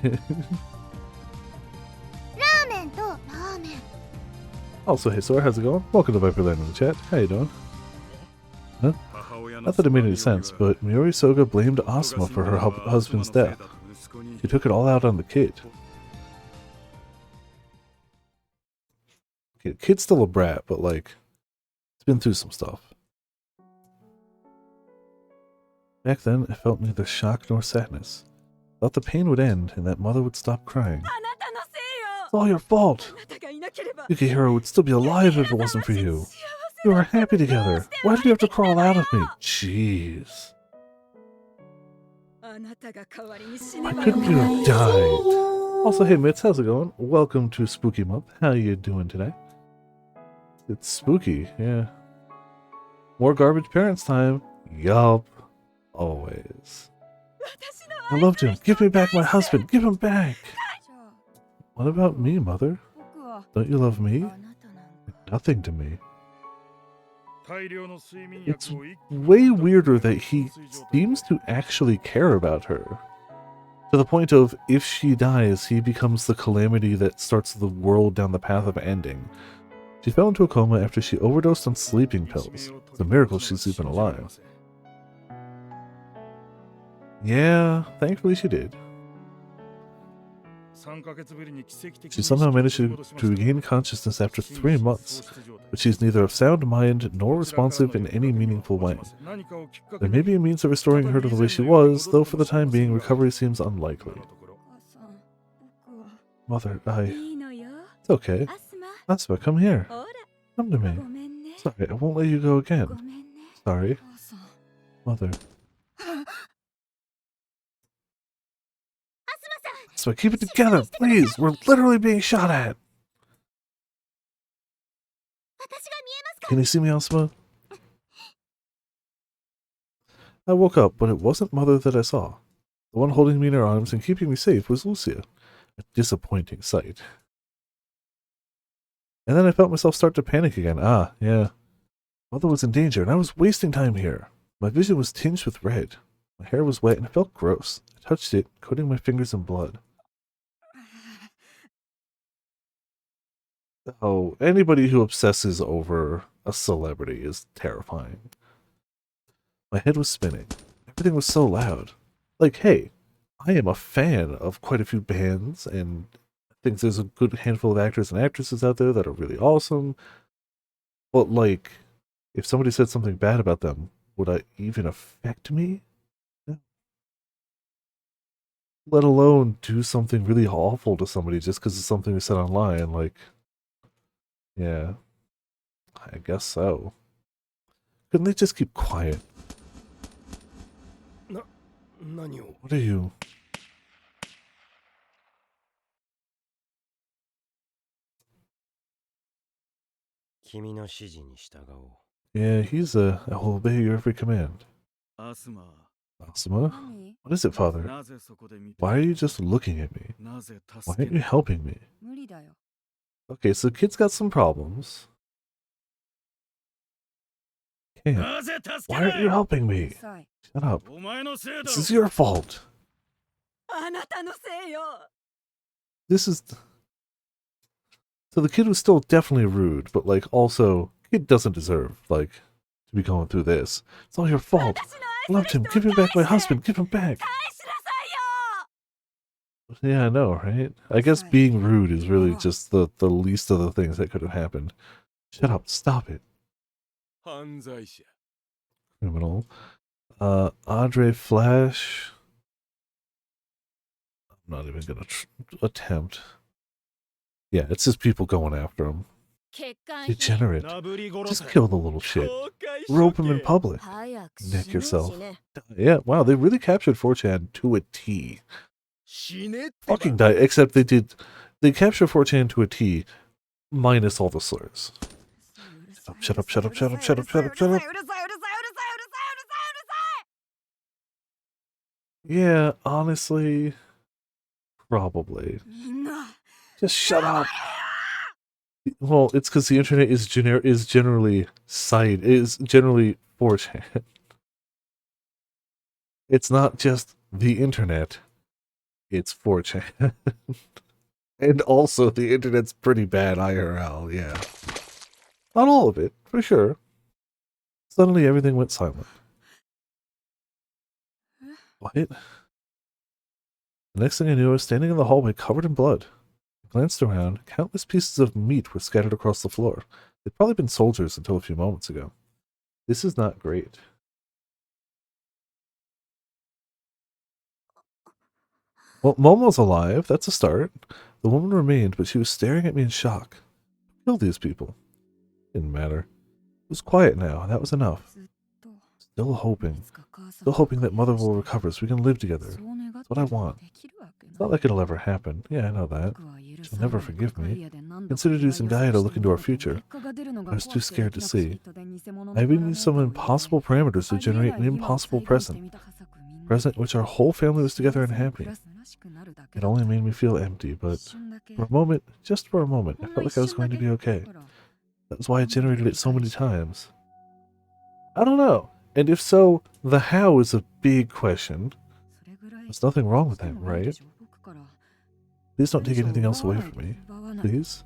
Also, hey Sora, how's it going? Welcome to Viper Land in the chat. How you doing? Huh? Not that it made any sense, but Miori Soga blamed Asuma for her husband's death. She took it all out on the kid. Okay, the kid's still a brat, but like, it's been through some stuff. Back then, I felt neither shock nor sadness. I thought the pain would end and that mother would stop crying. It's all your fault. Yukihiro would still be alive if it wasn't for you. We were happy together. Why did you have to crawl out of me? Jeez. Why couldn't you have died? Also, hey Mitz, how's it going? Welcome to Spooky Month. How you doing today? It's spooky, yeah. More garbage parents time. Yup. Always. I loved him. Give me back my husband. Give him back. What about me, Mother? Don't you love me? Nothing to me. It's way weirder that he seems to actually care about her. To the point of, if she dies, he becomes the calamity that starts the world down the path of ending. She fell into a coma after she overdosed on sleeping pills. It's a miracle she's even alive. Yeah, thankfully she did. She somehow managed to regain consciousness after 3 months, but she's neither of sound mind nor responsive in any meaningful way. There may be a means of restoring her to the way she was, though for the time being, recovery seems unlikely. Mother, It's okay. Asuma, come here. Come to me. Sorry, I won't let you go again. Sorry. Mother. Asuma, keep it together, please! We're literally being shot at! Can you see me, Asuma? I woke up, but it wasn't Mother that I saw. The one holding me in her arms and keeping me safe was Lucia. A disappointing sight. And then I felt myself start to panic again. Ah, yeah. Mother was in danger, and I was wasting time here. My vision was tinged with red. My hair was wet, and it felt gross. I touched it, coating my fingers in blood. Oh, anybody who obsesses over a celebrity is terrifying. My head was spinning. Everything was so loud. Like, hey, I am a fan of quite a few bands, and I think there's a good handful of actors and actresses out there that are really awesome. But, like, if somebody said something bad about them, would it even affect me? No. Let alone do something really awful to somebody just because of something we said online. Like, yeah, I guess so. Couldn't they just keep quiet? What are you? Yeah, I will obey your every command. Asuma? What is it, Father? Why are you just looking at me? Why aren't you helping me? Okay, so the kid's got some problems. Can't. Why aren't you helping me? Shut up. This is your fault. This is... So the kid was still definitely rude, but, like, also, kid doesn't deserve, like, to be going through this. It's all your fault. I loved him. Give him back my husband. Give him back. Yeah, I know, right? I guess being rude is really just the least of the things that could have happened. Shut up. Stop it. Criminal. Andre Flash. I'm not even gonna attempt. Yeah, it's just people going after him. Degenerate. Just kill the little shit. Rope him in public. Nick yourself. Yeah, wow, they really captured 4chan to a T. Fucking die. Except they captured 4chan to a T, minus all the slurs. Shut up, shut up, shut up, shut up, shut up, shut up. Yeah, honestly, probably. Just shut up. Well, it's because the internet is generally 4chan. It's not just the internet. It's 4chan. And also, the internet's pretty bad IRL, yeah. Not all of it, for sure. Suddenly, everything went silent. What? The next thing I knew, I was standing in the hallway covered in blood. I glanced around. Countless pieces of meat were scattered across the floor. They'd probably been soldiers until a few moments ago. This is not great. Well, Momo's alive. That's a start. The woman remained, but she was staring at me in shock. Kill these people. Didn't matter. It was quiet now. That was enough. Still hoping that Mother will recover so we can live together. That's what I want. It's not like it'll ever happen. Yeah, I know that. She'll never forgive me. Considered using Gaia to look into our future. I was too scared to see. I even used some impossible parameters to generate an impossible present. Present in which our whole family was together and happy. It only made me feel empty, but for a moment, just for a moment, I felt like I was going to be okay. That was why I generated it so many times. I don't know. And if so, the how is a big question. There's nothing wrong with that, right? Please don't take anything else away from me. Please?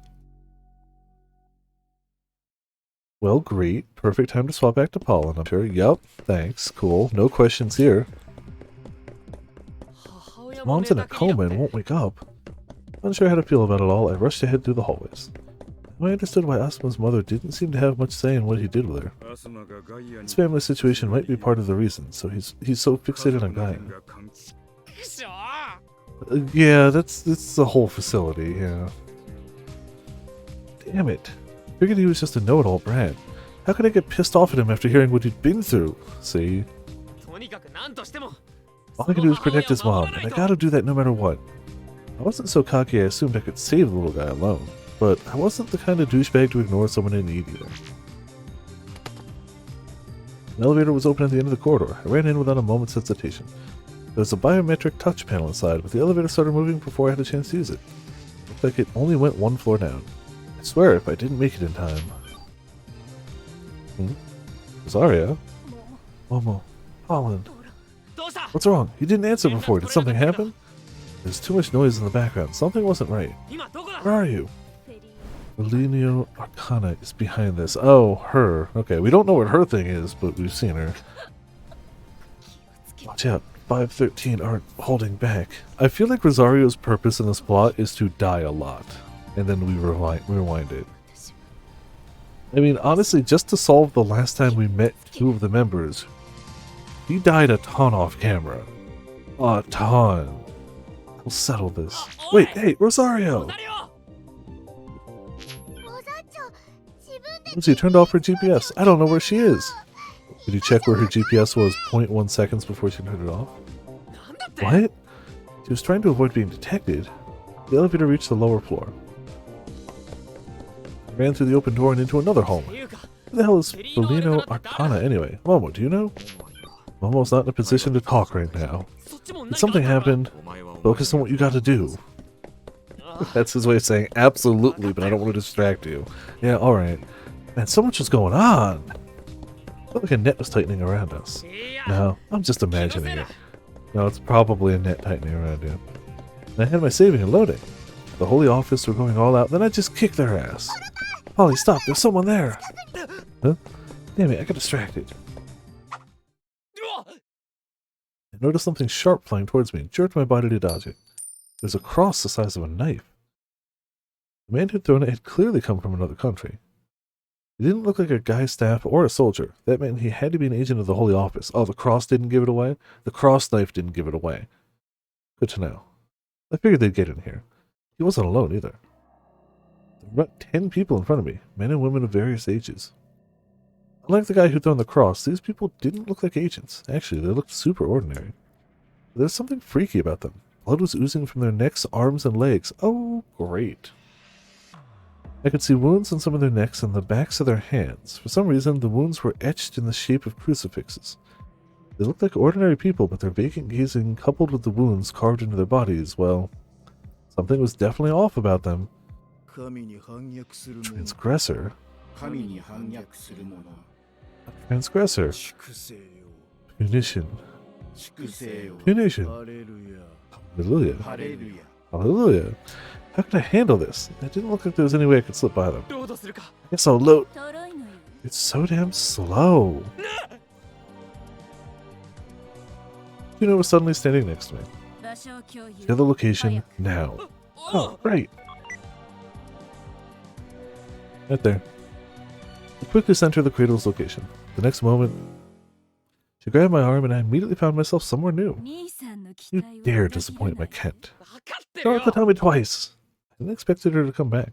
Well, great. Perfect time to swap back to Pollen, I'm sure. Yup. Thanks. Cool. No questions here. Mom's in a coma and won't wake up. Unsure how to feel about it all, I rushed ahead through the hallways. I understood why Asuma's mother didn't seem to have much say in what he did with her. His family situation might be part of the reason, so he's so fixated on Gaia. Yeah, that's the whole facility, yeah. Damn it. Figured he was just a know-it-all brat. How could I get pissed off at him after hearing what he'd been through? See? All I can do is protect his mom, and I gotta do that no matter what. I wasn't so cocky I assumed I could save the little guy alone, but I wasn't the kind of douchebag to ignore someone in need either. An elevator was open at the end of the corridor. I ran in without a moment's hesitation. There was a biometric touch panel inside, but the elevator started moving before I had a chance to use it. It looked like it only went one floor down. I swear if I didn't make it in time. Rosario? Momo. Holland. What's wrong? You didn't answer before. Did something happen? There's too much noise in the background. Something wasn't right. Where are you? Felinio Arcana is behind this. Oh, her. Okay, we don't know what her thing is, but we've seen her. Watch out. 513 aren't holding back. I feel like Rosario's purpose in this plot is to die a lot. And then we rewind it. I mean, honestly, just to solve the last time we met two of the members, he died a ton off camera. A ton. We'll settle this. Wait, hey, Rosario! She turned off her GPS. I don't know where she is. Did you check where her GPS was 0.1 seconds before she turned it off? What? She was trying to avoid being detected. The elevator reached the lower floor. I ran through the open door and into another hallway. Who the hell is Felinio Arcana anyway? Momo, do you know? Momo's not in a position to talk right now. Did something happen? Focus on what you gotta do. That's his way of saying absolutely, but I don't want to distract you. Yeah, alright. Man, so much was going on. I felt like a net was tightening around us. No, I'm just imagining it. No, it's probably a net tightening around you. And I had my saving and loading. The Holy Office were going all out, then I just kicked their ass. Polly, stop, there's someone there! Huh? Damn it, I got distracted. I noticed something sharp flying towards me and jerked my body to dodge it. It was a cross the size of a knife. The man who'd thrown it had clearly come from another country. He didn't look like a guy staff or a soldier. That meant he had to be an agent of the Holy Office. Oh, the cross didn't give it away? The cross knife didn't give it away. Good to know. I figured they'd get in here. He wasn't alone either. There were about 10 people in front of me, men and women of various ages. Unlike the guy who'd thrown the cross, these people didn't look like agents. Actually, they looked super ordinary. But there was something freaky about them. Blood was oozing from their necks, arms, and legs. Oh, great. I could see wounds on some of their necks and the backs of their hands. For some reason, the wounds were etched in the shape of crucifixes. They looked like ordinary people, but their vacant gazing, coupled with the wounds carved into their bodies, well, something was definitely off about them. Transgressor? Transgressor. Punition. Punition. Hallelujah. Hallelujah. How can I handle this? It didn't look like there was any way I could slip by them. I guess I'll load. It's so damn slow. Juno was suddenly standing next to me. Share the location now. Oh, great. Right there. I quickly sent her the cradle's location. The next moment, she grabbed my arm and I immediately found myself somewhere new. You dare disappoint my Kent. You don't have to tell me twice. I didn't expect her to come back.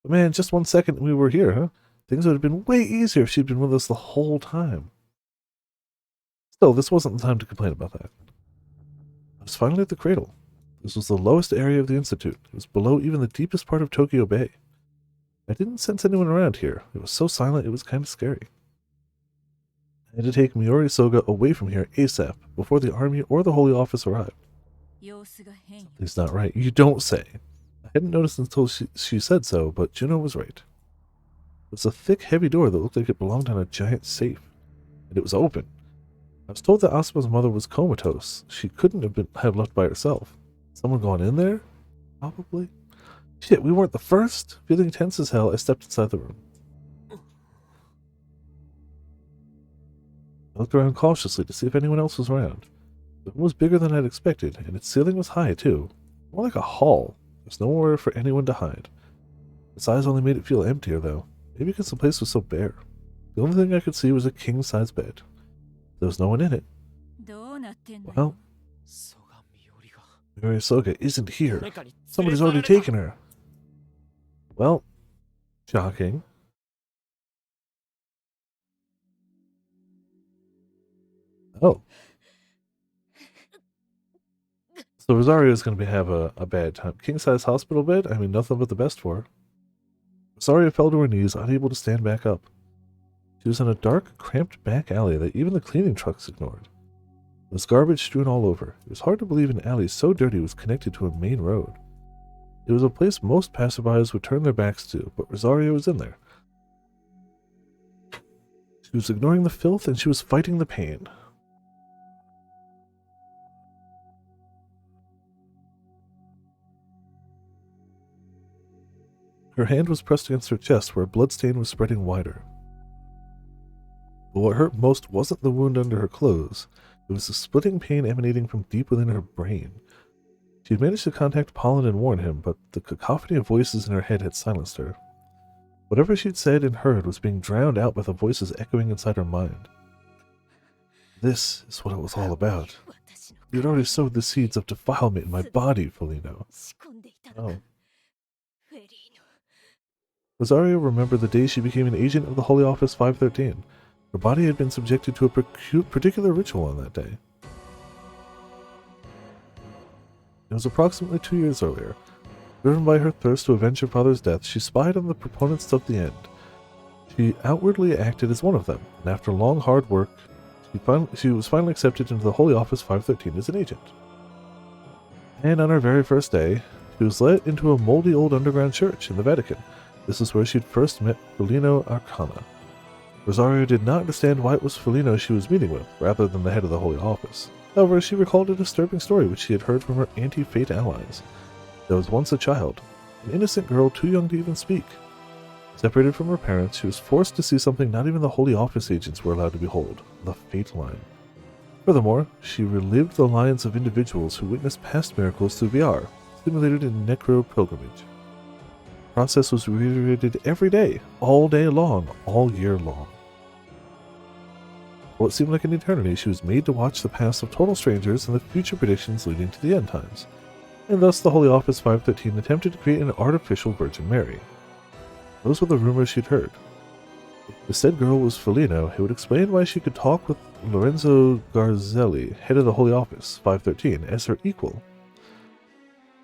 But man, just 1 second we were here, huh? Things would have been way easier if she'd been with us the whole time. Still, this wasn't the time to complain about that. I was finally at the cradle. This was the lowest area of the Institute. It was below even the deepest part of Tokyo Bay. I didn't sense anyone around here. It was so silent it was kind of scary. I had to take Miori Soga away from here ASAP, before the army or the Holy Office arrived. Something's not right. You don't say. I hadn't noticed until she said so, but Juno was right. It was a thick, heavy door that looked like it belonged on a giant safe. And it was open. I was told that Asuma's mother was comatose. She couldn't have left by herself. Someone gone in there? Probably. Shit, we weren't the first? Feeling tense as hell, I stepped inside the room. I looked around cautiously to see if anyone else was around. The room was bigger than I'd expected, and its ceiling was high, too. More like a hall. There's nowhere for anyone to hide. The size only made it feel emptier, though. Maybe because the place was so bare. The only thing I could see was a king-size bed. There was no one in it. Well, Miori Soga isn't here. Somebody's already taken her. Well, shocking. Oh. So Rosario's going to have a bad time. King-size hospital bed? I mean, nothing but the best for her. Rosario fell to her knees, unable to stand back up. She was in a dark, cramped back alley that even the cleaning trucks ignored. There was garbage strewn all over. It was hard to believe an alley so dirty was connected to a main road. It was a place most passerbys would turn their backs to, but Rosario was in there. She was ignoring the filth and she was fighting the pain. Her hand was pressed against her chest where a bloodstain was spreading wider. But what hurt most wasn't the wound under her clothes. It was the splitting pain emanating from deep within her brain. She had managed to contact Pollen and warn him, but the cacophony of voices in her head had silenced her. Whatever she'd said and heard was being drowned out by the voices echoing inside her mind. This is what it was all about. You had already sowed the seeds of defilement in my body, Felino. Oh. Rosario remembered the day she became an agent of the Holy Office 513. Her body had been subjected to a particular ritual on that day. It was approximately 2 years earlier. Driven by her thirst to avenge her father's death, she spied on the proponents of the end. She outwardly acted as one of them, and after long hard work, she was finally accepted into the Holy Office 513 as an agent. And on her very first day, she was led into a moldy old underground church in the Vatican. This is where she'd first met Felino Arcana. Rosario did not understand why it was Felino she was meeting with, rather than the head of the Holy Office. However, she recalled a disturbing story which she had heard from her anti-fate allies. There was once a child, an innocent girl too young to even speak. Separated from her parents, she was forced to see something not even the Holy Office agents were allowed to behold, the Fate Line. Furthermore, she relived the lines of individuals who witnessed past miracles through VR, simulated in necro pilgrimage. The process was reiterated every day, all day long, all year long. For what seemed like an eternity, she was made to watch the past of total strangers and the future predictions leading to the end times. And thus the Holy Office 513 attempted to create an artificial Virgin Mary. Those were the rumors she'd heard. If the said girl was Felino, it would explain why she could talk with Lorenzo Garzelli, head of the Holy Office 513, as her equal.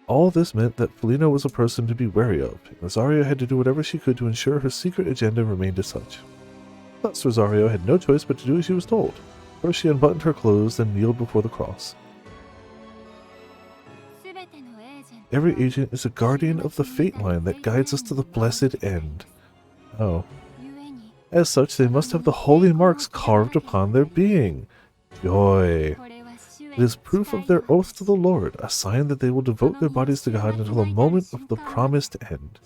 All this meant that Felino was a person to be wary of, and Rosario had to do whatever she could to ensure her secret agenda remained as such. Thus Rosario had no choice but to do as she was told. First she unbuttoned her clothes, then kneeled before the cross. Every agent is a guardian of the fate line that guides us to the blessed end. Oh. As such, they must have the holy marks carved upon their being. Joy. It is proof of their oath to the Lord, a sign that they will devote their bodies to God until the moment of the promised end.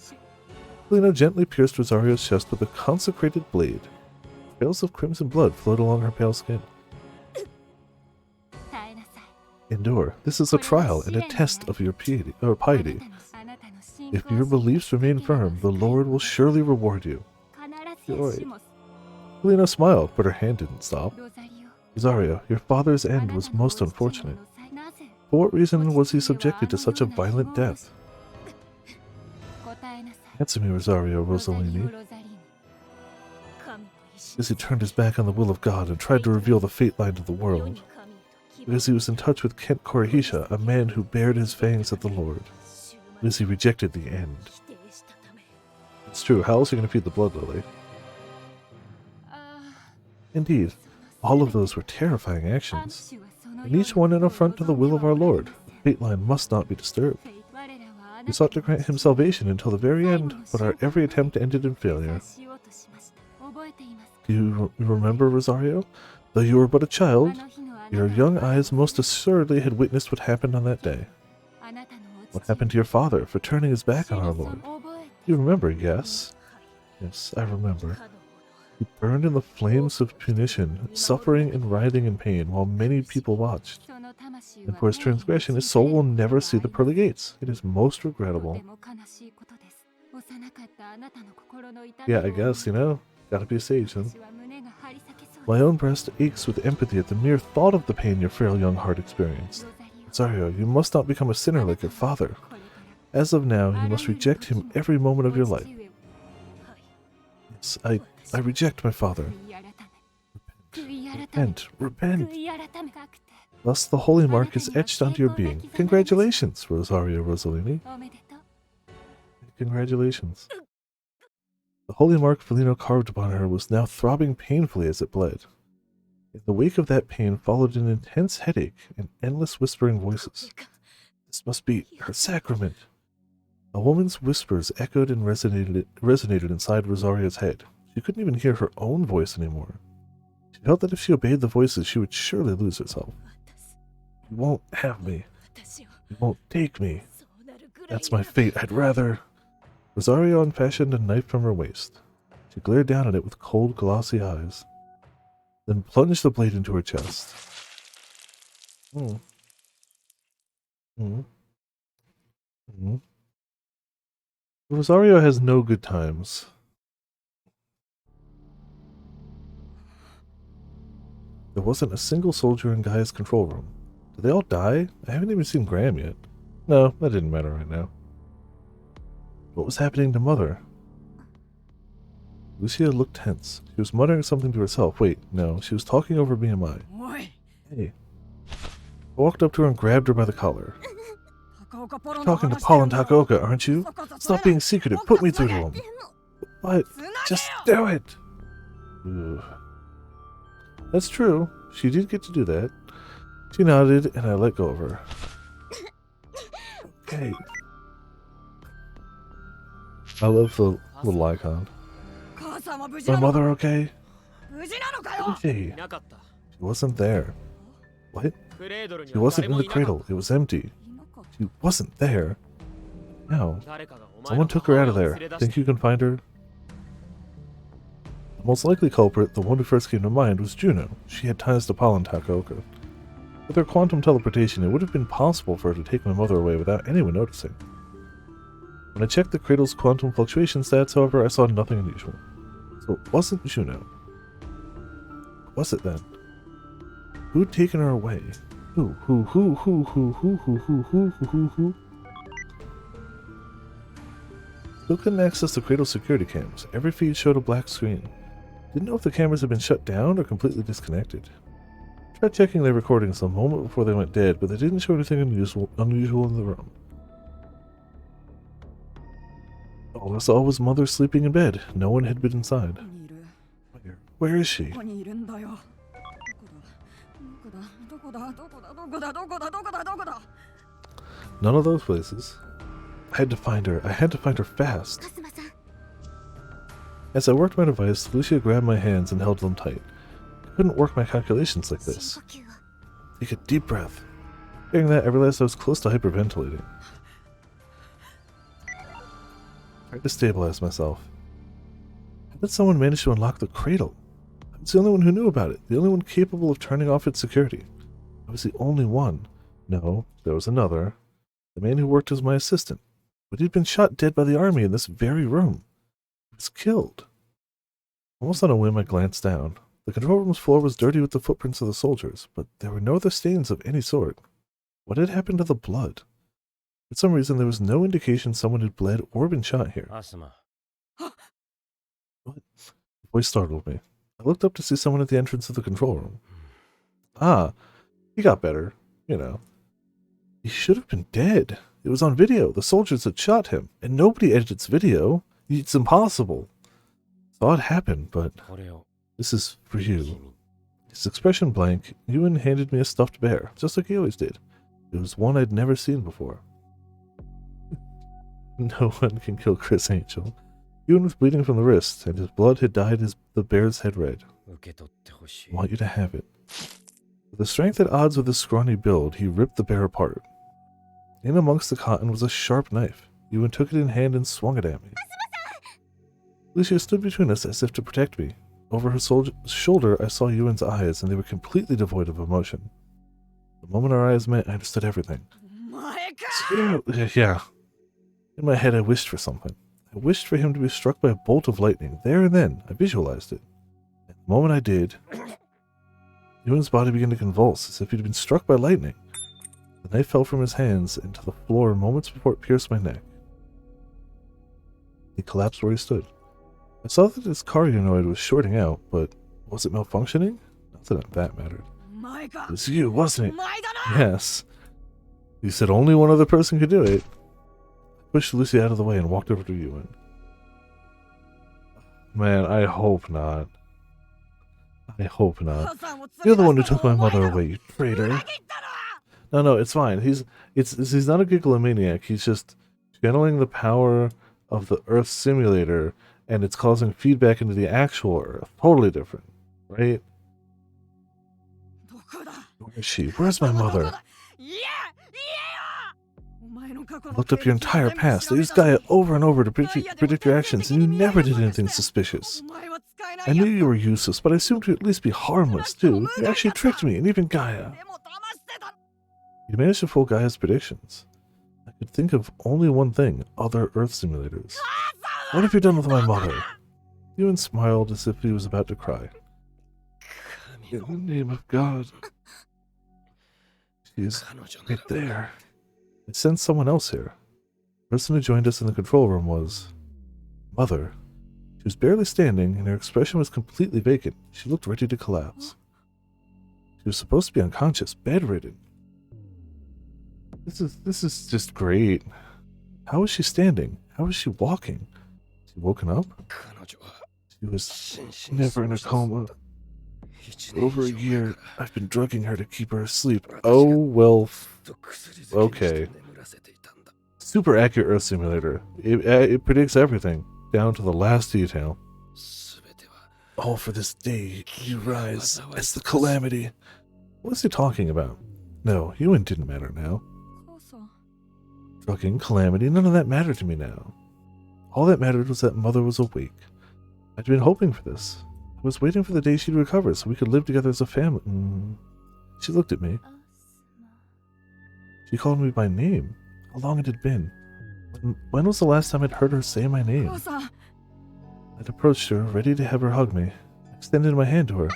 Felino gently pierced Rosario's chest with a consecrated blade. Trails of crimson blood flowed along her pale skin. Endure. This is a trial and a test of your piety. If your beliefs remain firm, the Lord will surely reward you. Joy. Felino smiled, but her hand didn't stop. Rosario, your father's end was most unfortunate. For what reason was he subjected to such a violent death? Answer me, Rosario Rossellini. Because he turned his back on the will of God and tried to reveal the fate line to the world. Because he was in touch with Kent Korihisha, a man who bared his fangs at the Lord. Because he rejected the end. It's true, how else are you going to feed the blood lily? Indeed, all of those were terrifying actions, and each one an affront to the will of our Lord. The fate line must not be disturbed. We sought to grant him salvation until the very end, but our every attempt ended in failure. Do you remember, Rosario? Though you were but a child, your young eyes most assuredly had witnessed what happened on that day. What happened to your father for turning his back on our Lord? You remember, yes? Yes, I remember. He burned in the flames of punition, suffering and writhing in pain while many people watched. And for his transgression, his soul will never see the pearly gates. It is most regrettable. Yeah, I guess, you know, gotta be a sage then. My own breast aches with empathy at the mere thought of the pain your frail young heart experienced. Rosario, you must not become a sinner like your father. As of now, you must reject him every moment of your life. Yes, I reject my father. Repent, repent. Thus the holy mark is etched onto your being. Congratulations, Rosario Rossellini. Congratulations. The holy mark Felino carved upon her was now throbbing painfully as it bled. In the wake of that pain followed an intense headache and endless whispering voices. This must be her sacrament. A woman's whispers echoed and resonated inside Rosario's head. She couldn't even hear her own voice anymore. She felt that if she obeyed the voices, she would surely lose herself. You won't have me. You won't take me. That's my fate. I'd rather... Rosario unfastened a knife from her waist. She glared down at it with cold, glossy eyes, then plunged the blade into her chest. Rosario has no good times. There wasn't a single soldier in Gaia's control room. Did they all die? I haven't even seen Graham yet. No, that didn't matter right now. What was happening to Mother? Lucia looked tense. She was muttering something to herself. Wait, no, she was talking over BMI. Hey. I walked up to her and grabbed her by the collar. You're talking to Paul and Takaoka, aren't you? Stop being secretive. Put me through to him. What? Just do it! Ugh. That's true. She did get to do that. She nodded, and I let go of her. Okay. I love the little icon. Is my mother okay? She wasn't there. What? She wasn't in the cradle. It was empty. She wasn't there. No. Someone took her out of there. Think you can find her? The most likely culprit, the one who first came to mind, was Juno. She had ties to Paul and Takaoka. With her quantum teleportation, it would have been possible for her to take my mother away without anyone noticing. When I checked the cradle's quantum fluctuation stats, however, I saw nothing unusual. So it wasn't Juno. What was it then? Who'd taken her away? Who? Still couldn't access the cradle security cams. Every feed showed a black screen. Didn't know if the cameras had been shut down or completely disconnected. Tried checking their recordings a moment before they went dead, but they didn't show anything unusual in the room. All I saw was Mother sleeping in bed. No one had been inside. Where is she? None of those places. I had to find her. I had to find her fast. As I worked my device, Lucia grabbed my hands and held them tight. I couldn't work my calculations like this. Take a deep breath. Hearing that, I realized I was close to hyperventilating. I tried to stabilize myself. How did someone manage to unlock the cradle? I was the only one who knew about it, the only one capable of turning off its security. I was the only one. No, there was another. The man who worked as my assistant. But he'd been shot dead by the army in this very room. He was killed. Almost on a whim, I glanced down. The control room's floor was dirty with the footprints of the soldiers, but there were no other stains of any sort. What had happened to the blood? For some reason, there was no indication someone had bled or been shot here. Asuma. What? The voice startled me. I looked up to see someone at the entrance of the control room. Ah, he got better, you know. He should have been dead. It was on video. The soldiers had shot him, and nobody edits video. It's impossible. Saw it happen, but this is for you. His expression blank, Ewan handed me a stuffed bear, just like he always did. It was one I'd never seen before. No one can kill Chris Angel. Ewan was bleeding from the wrist, and his blood had dyed the bear's head red. I want you to have it. With a strength at odds with his scrawny build, he ripped the bear apart. In amongst the cotton was a sharp knife. Ewan took it in hand and swung it at me. Lucia stood between us as if to protect me. Over her shoulder, I saw Ewan's eyes, and they were completely devoid of emotion. The moment our eyes met, I understood everything. Yeah. In my head, I wished for something. I wished for him to be struck by a bolt of lightning. There and then, I visualized it. And the moment I did, Yuan's body began to convulse as if he'd been struck by lightning. The knife fell from his hands into the floor moments before it pierced my neck. He collapsed where he stood. I saw that his car unit was shorting out, but was it malfunctioning? Not that that mattered. It was you, wasn't it? Yes. You said only one other person could do it. I pushed Lucy out of the way and walked over to Yuan. Man, I hope not. I hope not. You're the one who took my mother away, you traitor. No, it's fine. He's not a gigalomaniac. He's just channeling the power of the Earth simulator, and it's causing feedback into the actual Earth. Totally different, right? Where is she? Where's my mother? I looked up your entire past. I used Gaia over and over to predict your actions, and you never did anything suspicious. I knew you were useless, but I assumed you'd at least be harmless, too. You actually tricked me, and even Gaia. You managed to fool Gaia's predictions. I could think of only one thing, other Earth simulators. What have you done with my mother? Yuan smiled as if he was about to cry. In the name of God. She's right there. I sensed someone else here. The person who joined us in the control room was... Mother. She was barely standing, and her expression was completely vacant. She looked ready to collapse. She was supposed to be unconscious, bedridden. This is just great. How is she standing? How is she walking? Has she woken up? She was never in a coma. For over a year, I've been drugging her to keep her asleep. Oh, well, okay. Super accurate Earth simulator. It predicts everything, down to the last detail. All for this day, you rise as the calamity. What is he talking about? No, Yuan didn't matter now. Drugging, calamity, none of that mattered to me now. All that mattered was that Mother was awake. I'd been hoping for this. I was waiting for the day she'd recover so we could live together as a family. She looked at me. She called me by name. How long it had been. When was the last time I'd heard her say my name? I'd approached her, ready to have her hug me. I extended my hand to her.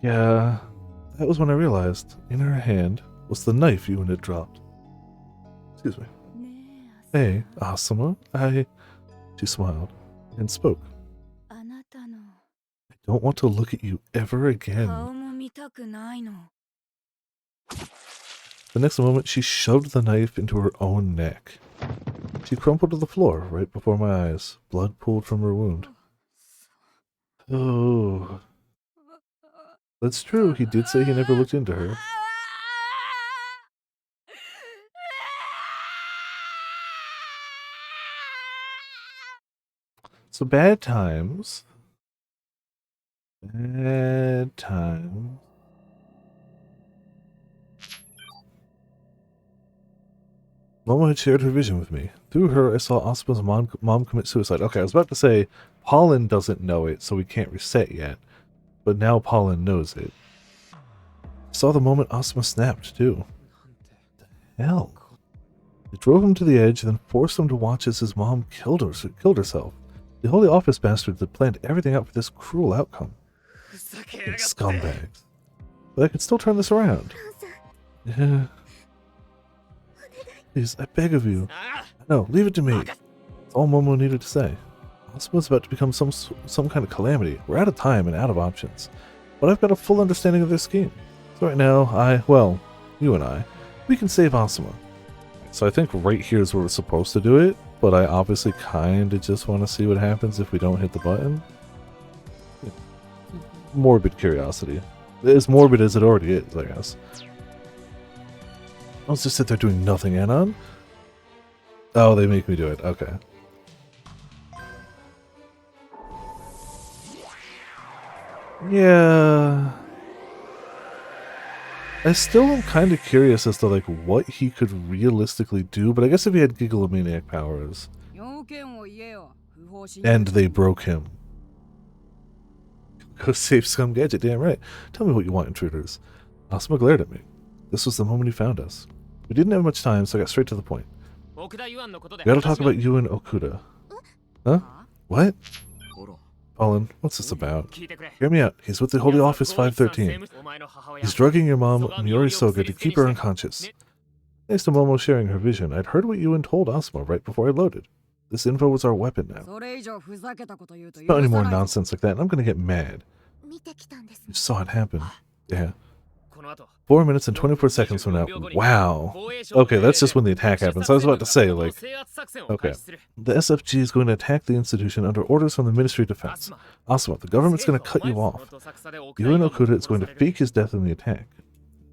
Yeah, that was when I realized, in her hand, was the knife Yuan had dropped. Excuse me. Hey, Asuma, She smiled and spoke. I don't want to look at you ever again. The next moment, she shoved the knife into her own neck. She crumpled to the floor right before my eyes. Blood pooled from her wound. Oh. That's true, he did say he never looked into her. So bad times. Bad times. Momo had shared her vision with me. Through her, I saw Asuma's mom commit suicide. Okay, I was about to say, Pollen doesn't know it, so we can't reset yet. But now Pollen knows it. I saw the moment Asuma snapped, too. What the hell? It drove him to the edge, then forced him to watch as his mom killed herself. The holy office bastards had planned everything out for this cruel outcome. And scumbags. But I could still turn this around. Yeah. Please, I beg of you. No, leave it to me. That's all Momo needed to say. Asuma's about to become some kind of calamity. We're out of time and out of options. But I've got a full understanding of their scheme. So right now, you and I, we can save Asuma. So I think right here is where we're supposed to do it, but I obviously kind of just want to see what happens if we don't hit the button. Morbid curiosity. As morbid as it already is, I guess. I'll just sit there doing nothing, Anon. Oh, they make me do it. Okay. Yeah. I still am kind of curious as to like what he could realistically do, but I guess if he had Gigalomaniac powers. And they broke him. Go save Scum Gadget, damn right. Tell me what you want, intruders. Asuma glared at me. This was the moment he found us. We didn't have much time, so I got straight to the point. We gotta talk about you and Okuda. Huh? What? Colin, what's this about? Hear me out. He's with the Holy Office 513. He's drugging your mom, Miori Soga, to keep her unconscious. Thanks to Momo sharing her vision, I'd heard what Yuen told Asuma right before I loaded. This info was our weapon now. Not any more nonsense like that, and I'm gonna get mad. You saw it happen. Yeah. 4 minutes and 24 seconds from now. Wow. Okay, that's just when the attack happens. I was about to say, like... Okay. The SFG is going to attack the institution under orders from the Ministry of Defense. Asuma, the government's going to cut you off. Yuen Okuda is going to fake his death in the attack.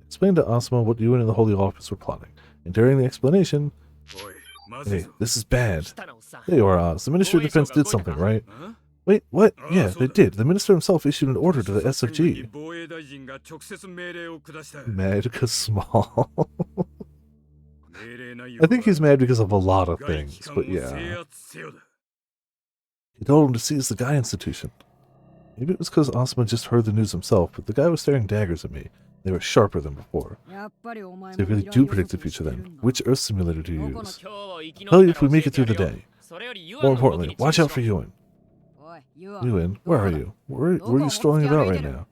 Explain to Asuma what Yuen and the Holy Office were plotting. And during the explanation... Hey, this is bad. There you are, Oz. The Ministry of Defense did something, right? Wait, what? Yeah, they did. The minister himself issued an order to the SFG. Mad because small. I think he's mad because of a lot of things, but yeah. He told him to seize the Gaia Institution. Maybe it was because Asuma just heard the news himself, but the guy was staring daggers at me. They were sharper than before. They really do predict the future then. Which Earth simulator do you use? Tell you if we make it through the day. More importantly, watch out for Yuen. Yuen, where are you? Where are you strolling about right now?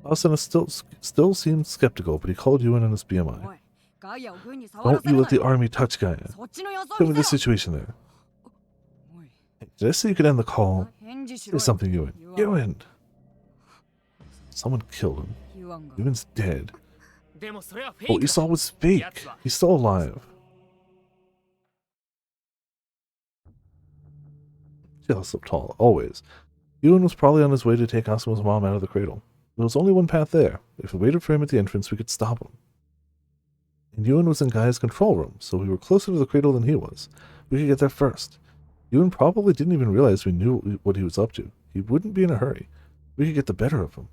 Asuna still seemed skeptical, but he called Yuen on his BMI. Don't you let the army touch Gaia. Tell me the situation there. Hey, did I say you could end the call? Say something, Yuen. Yuen! Someone killed him. Yuen's dead. What you saw was fake. He's still alive. Jealous up tall, always. Yuen was probably on his way to take Asuma's mom out of the cradle. There was only one path there. If we waited for him at the entrance, we could stop him. And Yuen was in Gaia's control room, so we were closer to the cradle than he was. We could get there first. Yuen probably didn't even realize we knew what he was up to. He wouldn't be in a hurry. We could get the better of him.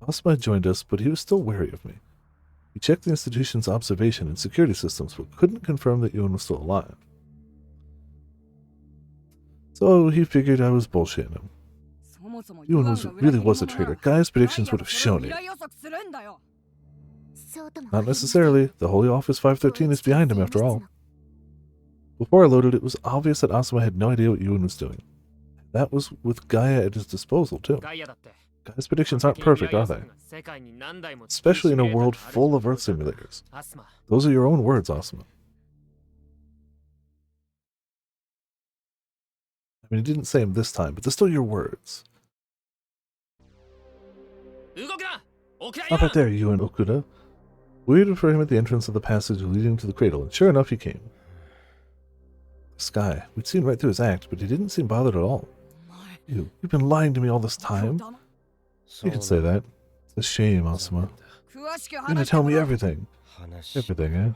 Asuma had joined us, but he was still wary of me. He checked the institution's observation and security systems, but couldn't confirm that Yuen was still alive. So he figured I was bullshitting him. Yuen really was a traitor. Gaia's predictions would have shown it. Not necessarily. The Holy Office 513 is behind him after all. Before I loaded, it was obvious that Asuma had no idea what Yuen was doing. That was with Gaia at his disposal, too. Gaia's predictions aren't perfect, are they? Especially in a world full of Earth simulators. Those are your own words, Asuma. I mean, it didn't say them this time, but they're still your words. Stop right there, Yuen Okuda. We waited for him at the entrance of the passage leading to the cradle, and sure enough, he came. Sky. We'd seen right through his act, but he didn't seem bothered at all. You've been lying to me all this time? You can say that. It's a shame, Asuma. You're gonna tell me everything. Everything, eh?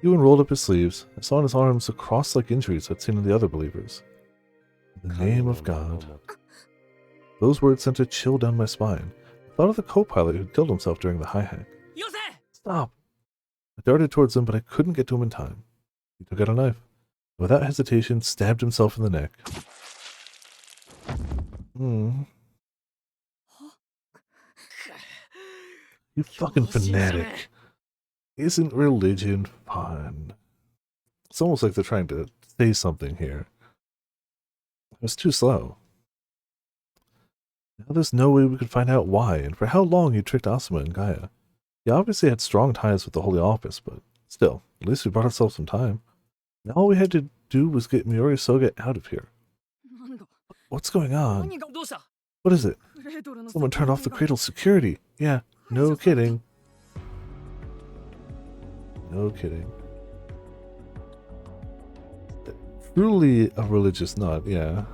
Yuen rolled up his sleeves. I saw on his arms the cross-like injuries I'd seen in the other believers. In the name of God. Those words sent a chill down my spine. I thought of the co-pilot who'd killed himself during the high hack. Stop! I darted towards him, but I couldn't get to him in time. He took out a knife. Without hesitation, stabbed himself in the neck. You fucking fanatic. Isn't religion fun? It's almost like they're trying to say something here. It was too slow. Now there's no way we could find out why and for how long he tricked Asuma and Gaia. He obviously had strong ties with the Holy Office, but still, at least we bought ourselves some time. Now all we had to do was get Miori Soga out of here. What's going on? What is it? Someone turned off the cradle's security. Yeah, no kidding. No kidding. Truly a religious nut, yeah.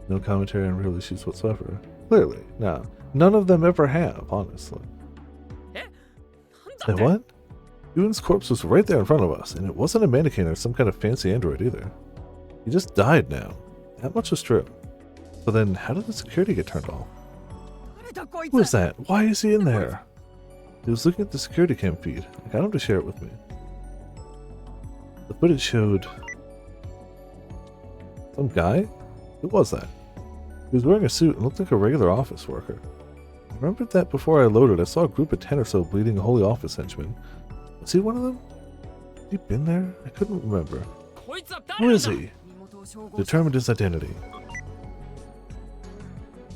No commentary on real issues whatsoever. Clearly, no. None of them ever have, honestly. Say what? Yuen's corpse was right there in front of us, and it wasn't a mannequin or some kind of fancy android either. He just died now. That much was true. So then, how did the security get turned off? Who is that? Why is he in there? He was looking at the security cam feed. I got him to share it with me. The footage showed... some guy? Who was that? He was wearing a suit and looked like a regular office worker. remembered that before I loaded, I saw a group of 10 or so bleeding Holy Office henchmen. Was he one of them? Had he been there? I couldn't remember. Who is he? Determined his identity.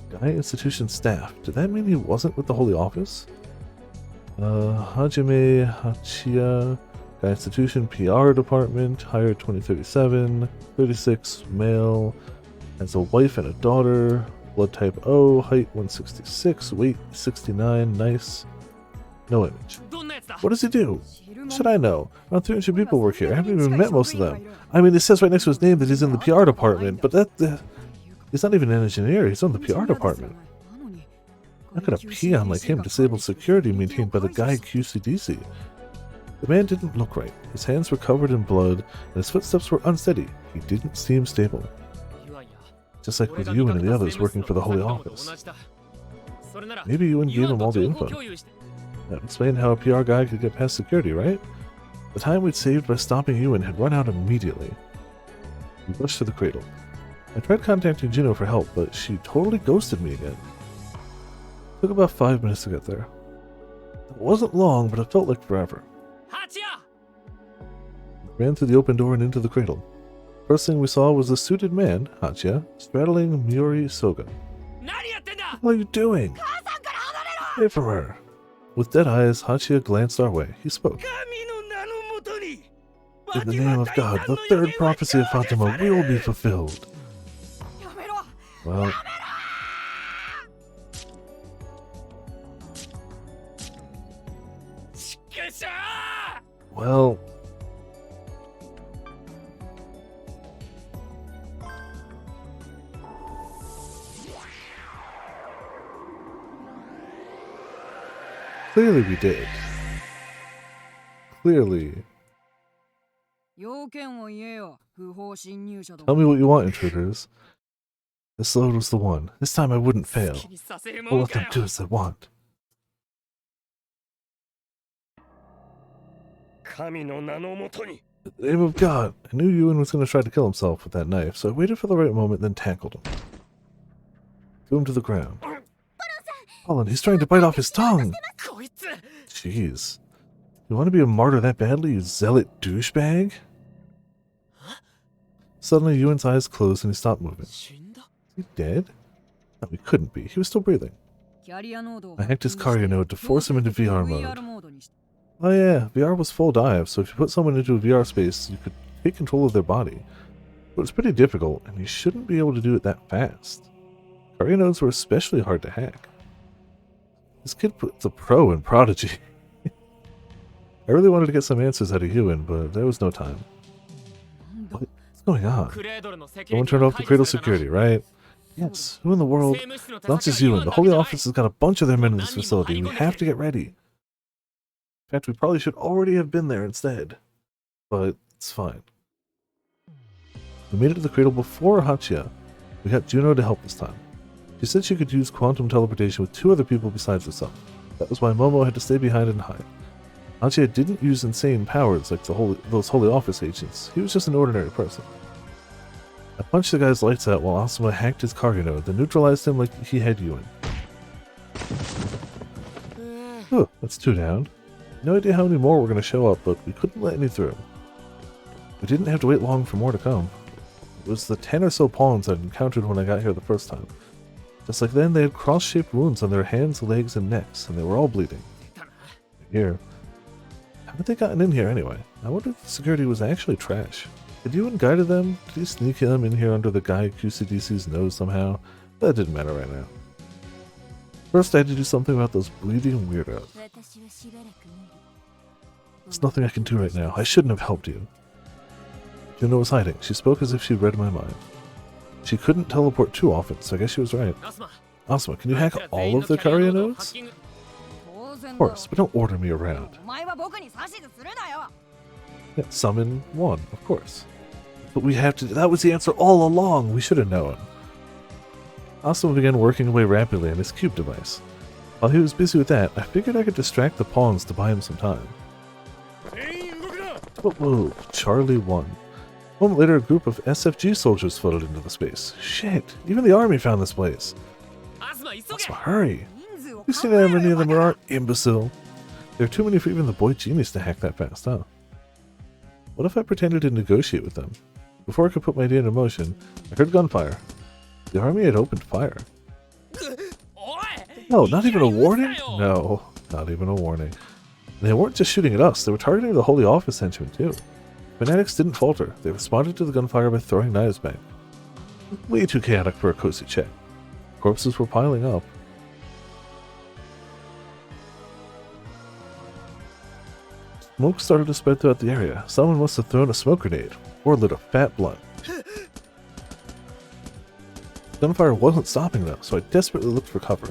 Guy Institution staff. Did that mean he wasn't with the Holy Office? Hajime Hachiya, Guy Institution PR Department, hired 2037, 36, male, has a wife and a daughter, blood type O, height 166, weight 69, nice. No image. What does he do? Should I know? Around 300 people work here. I haven't even met most of them. I mean, it says right next to his name that he's in the PR department, but he's not even an engineer. He's on the PR department. How could a peon like him disable security maintained by the Guy QCDC? The man didn't look right. His hands were covered in blood, and his footsteps were unsteady. He didn't seem stable. Just like with Yuan and the others working for the Holy Office. Maybe Yuan gave him all the info. That explained how a PR guy could get past security, right? The time we'd saved by stopping Yuan had run out immediately. We rushed to the cradle. I tried contacting Juno for help, but she totally ghosted me again. It took about 5 minutes to get there. It wasn't long, but it felt like forever. We ran through the open door and into the cradle. First thing we saw was a suited man, Hachiya, straddling Miori Soga. What are you doing? Away from her. With dead eyes, Hachiya glanced our way. He spoke. In the name of God, the third prophecy of Fatima will be fulfilled. Well... Well... Clearly we did. Clearly. Tell me what you want, intruders. This load was the one. This time I wouldn't fail. We'll let them do as they want. In the name of God, I knew Yuan was going to try to kill himself with that knife, so I waited for the right moment, then tackled him. Threw him to the ground. Colin, he's trying to bite off his tongue! Jeez. You want to be a martyr that badly, you zealot douchebag? Suddenly, Yuan's eyes closed and he stopped moving. Is he dead? No, he couldn't be. He was still breathing. I hacked his cardio node to force him into VR mode. Oh yeah, VR was full dive, so if you put someone into a VR space, you could take control of their body. But it's pretty difficult, and you shouldn't be able to do it that fast. Cardio nodes were especially hard to hack. This kid was a pro in Prodigy. I really wanted to get some answers out of Yuan, but there was no time. What's going on? No one turned off the cradle security, right? Yes, who in the world? Not just Yuan. The Holy Office has got a bunch of their men in this facility. We have to get ready. In fact, we probably should already have been there instead. But it's fine. We made it to the cradle before Hachiya. We got Juno to help this time. She said she could use quantum teleportation with 2 other people besides herself. That was why Momo had to stay behind and hide. Hachiya didn't use insane powers like those Holy Office agents. He was just an ordinary person. I punched the guy's lights out while Asuma hacked his cargo node, then neutralized him like he had Yuan. Oh, that's 2 down. No idea how many more were going to show up, but we couldn't let any through. We didn't have to wait long for more to come. It was the 10 or so pawns I'd encountered when I got here the first time. Just like then, they had cross-shaped wounds on their hands, legs, and necks, and they were all bleeding. Here. How had they gotten in here anyway? I wonder if the security was actually trash. Had Yuan guided them? Did he sneak them in here under the Guy QCDC's nose somehow? That didn't matter right now. First, I had to do something about those bleeding weirdos. There's nothing I can do right now. I shouldn't have helped you. Juno was hiding. She spoke as if she'd read my mind. She couldn't teleport too often, so I guess she was right. Asuma, can you hack all of the cardio nodes? Of course, but don't order me around. Yeah, summon 1, of course. But we have to... That was the answer all along! We should have known. Asuma began working away rapidly on his cube device. While he was busy with that, I figured I could distract the pawns to buy him some time. Whoa, Charlie 1. A moment later, a group of SFG soldiers floated into the space. Shit, even the army found this place. Asuma, hurry! You seen how many of them are, imbecile? There are too many for even the boy genius to hack that fast, huh? What if I pretended to negotiate with them? Before I could put my idea into motion, I heard gunfire. The army had opened fire. No, not even a warning? No, not even a warning. And they weren't just shooting at us, they were targeting the Holy Office henchmen too. Fanatics didn't falter. They responded to the gunfire by throwing knives back. Way too chaotic for a cozy check. Corpses were piling up. Smoke started to spread throughout the area. Someone must have thrown a smoke grenade, or lit a fat blunt. Gunfire wasn't stopping though, so I desperately looked for cover.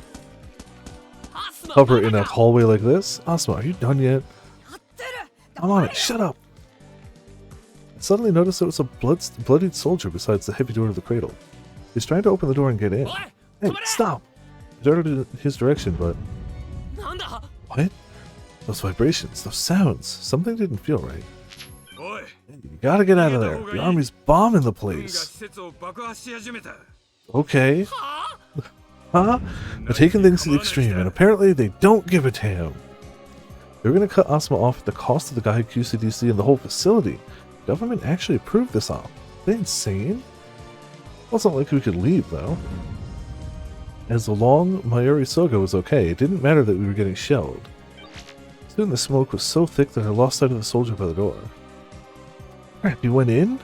Cover in a hallway like this? Asuma, are you done yet? I'm on it, shut up! I suddenly noticed there was a bloodied soldier besides the heavy door of the cradle. He's trying to open the door and get in. Hey, stop! I darted in his direction, but... What? Those vibrations, those sounds, something didn't feel right. Hey, you gotta get out of there. The army's bombing the place. Okay. Huh? They're taking things to the extreme, and apparently they don't give a damn. They're gonna cut Asuma off at the cost of the guy QCDC and the whole facility. The government actually approved this op. Are they insane? Wasn't like we could leave, though. As long Mayuri Soga was okay, it didn't matter that we were getting shelled. Soon the smoke was so thick that I lost sight of the soldier by the door. Crap, he went in?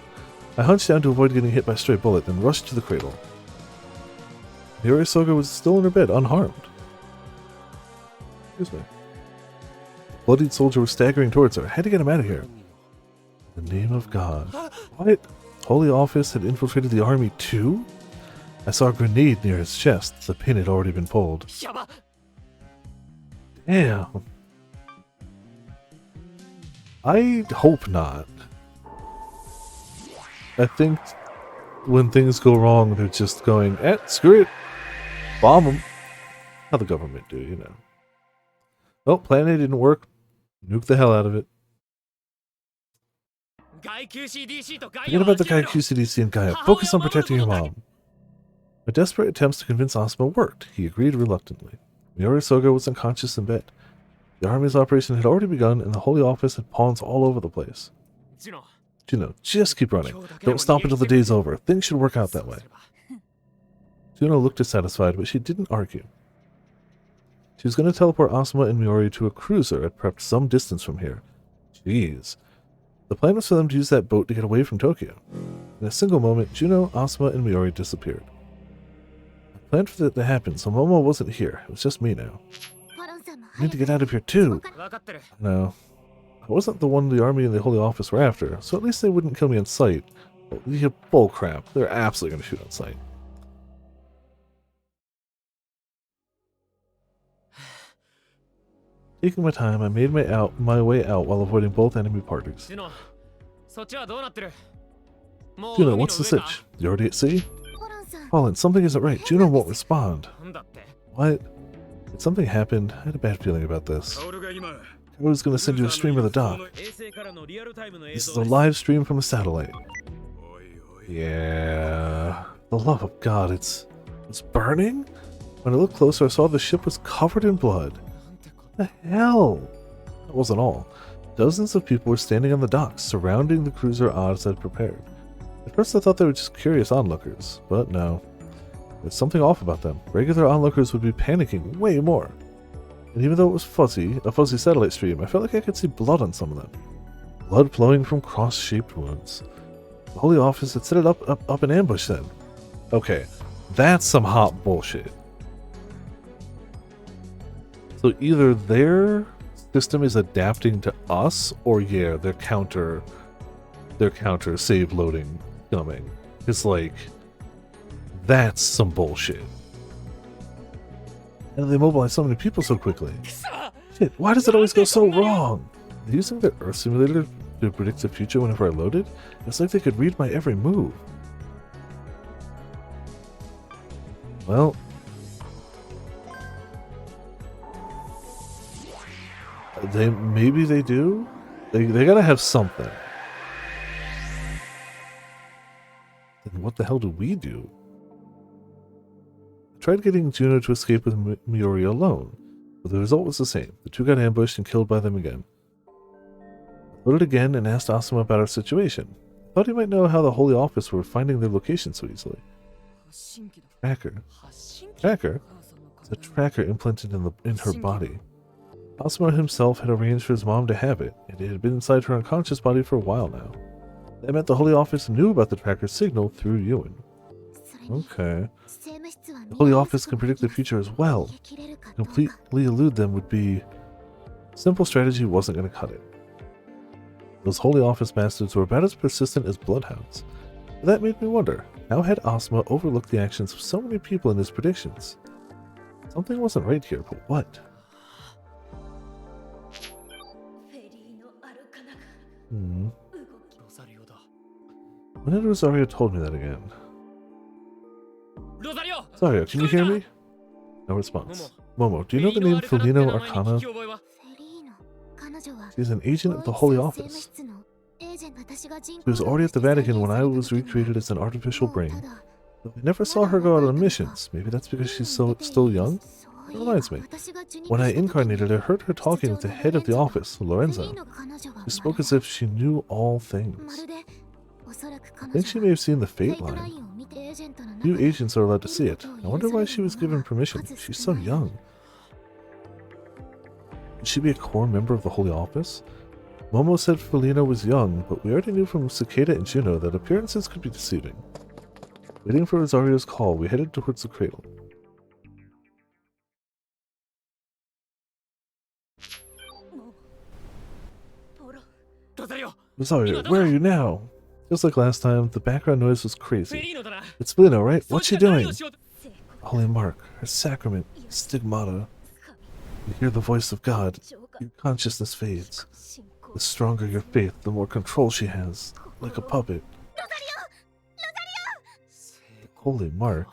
I hunched down to avoid getting hit by a stray bullet, then rushed to the cradle. Mayuri Soga was still in her bed, unharmed. Excuse me. The bloodied soldier was staggering towards her. I had to get him out of here. In the name of God. What? Holy Office had infiltrated the army too? I saw a grenade near his chest. The pin had already been pulled. Damn. I hope not. I think when things go wrong, they're just going, screw it. Bomb them. How the government do, you know. Oh, plan A didn't work. Nuke the hell out of it. Forget about the Gaiku CDC and Gaia. Focus on protecting your mom. My desperate attempts to convince Asuma worked. He agreed reluctantly. Mayuri Soga was unconscious in bed. The army's operation had already begun, and the Holy Office had pawns all over the place. Juno, just keep running. Don't stop until the day's over. Things should work out that way. Juno looked dissatisfied, but she didn't argue. She was going to teleport Asuma and Mayuri to a cruiser at perhaps some distance from here. Jeez. The plan was for them to use that boat to get away from Tokyo. In a single moment, Juno, Asuma, and Mayuri disappeared. I planned for that to happen, so Momo wasn't here. It was just me now. I need to get out of here too. No. I wasn't the one the army and the Holy Office were after, so at least they wouldn't kill me on sight. Bull crap. They're absolutely going to shoot on sight. Taking my time, I made my way out while avoiding both enemy parties. Juno, what's the sitch? You already at sea? Colin, something isn't right. Juno won't respond. What? Did something happen? I had a bad feeling about this. I was going to send you a stream of the dock. This is a live stream from a satellite. Yeah. The love of God, it's burning? When I looked closer, I saw the ship was covered in blood. What the hell? That wasn't all. Dozens of people were standing on the docks, surrounding the cruiser Oz had prepared. At first I thought they were just curious onlookers, but no. There's something off about them. Regular onlookers would be panicking way more. And even though it was a fuzzy satellite stream, I felt like I could see blood on some of them. Blood flowing from cross-shaped wounds. The Holy Office had set it up in ambush then. Okay, that's some hot bullshit. So either their system is adapting to us, or yeah, their counter save loading coming. It's like, that's some bullshit. And they mobilize so many people so quickly. Shit, why does it always go so wrong? They're using their Earth simulator to predict the future whenever I loaded? It's like they could read my every move. Well, maybe they do? They gotta have something. Then what the hell do we do? I tried getting Juno to escape with Mayuri alone. But the result was the same. The two got ambushed and killed by them again. I loaded again and asked Asuma about our situation. Thought he might know how the Holy Office were finding their location so easily. Tracker. Tracker? It's a tracker implanted in her body. Asuma himself had arranged for his mom to have it, and it had been inside her unconscious body for a while now. That meant the Holy Office knew about the tracker's signal through Ewan. Okay. The Holy Office can predict the future as well. To completely elude them would be... Simple strategy wasn't going to cut it. Those Holy Office bastards were about as persistent as bloodhounds. But that made me wonder, how had Asuma overlooked the actions of so many people in his predictions? Something wasn't right here, but what? When had Rosario told me that again? Rosario, can you hear me? No response. Momo, do you know the name Felino Arcana? She's an agent of the Holy Office. She was already at the Vatican when I was recreated as an artificial brain. I never saw her go out on missions. Maybe that's because she's still young? It reminds me. When I incarnated, I heard her talking with the head of the office, Lorenzo. She spoke as if she knew all things. I think she may have seen the Fate line. Few agents are allowed to see it. I wonder why she was given permission. She's so young. Could she be a core member of the Holy Office? Momo said Felino was young, but we already knew from Cicada and Juno that appearances could be deceiving. Waiting for Rosario's call, we headed towards the cradle. Rosario, where are you now? Just like last time, the background noise was crazy. It's Felino, right? What's she doing? Holy Mark, her sacrament, stigmata. You hear the voice of God, your consciousness fades. The stronger your faith, the more control she has, like a puppet. Holy Mark.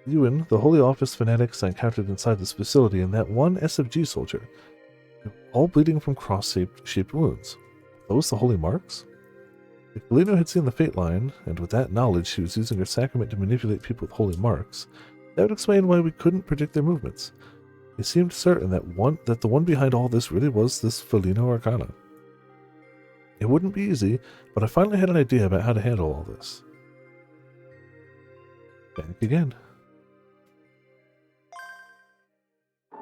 Ewan, the Holy Office fanatics I encountered inside this facility, and that one SFG soldier. They were all bleeding from cross-shaped wounds. Those the Holy Marks? If Felino had seen the Fate line, and with that knowledge she was using her sacrament to manipulate people with Holy Marks, that would explain why we couldn't predict their movements. It seemed certain that the one behind all this really was this Felino Arcana. It wouldn't be easy, but I finally had an idea about how to handle all this. Back again. I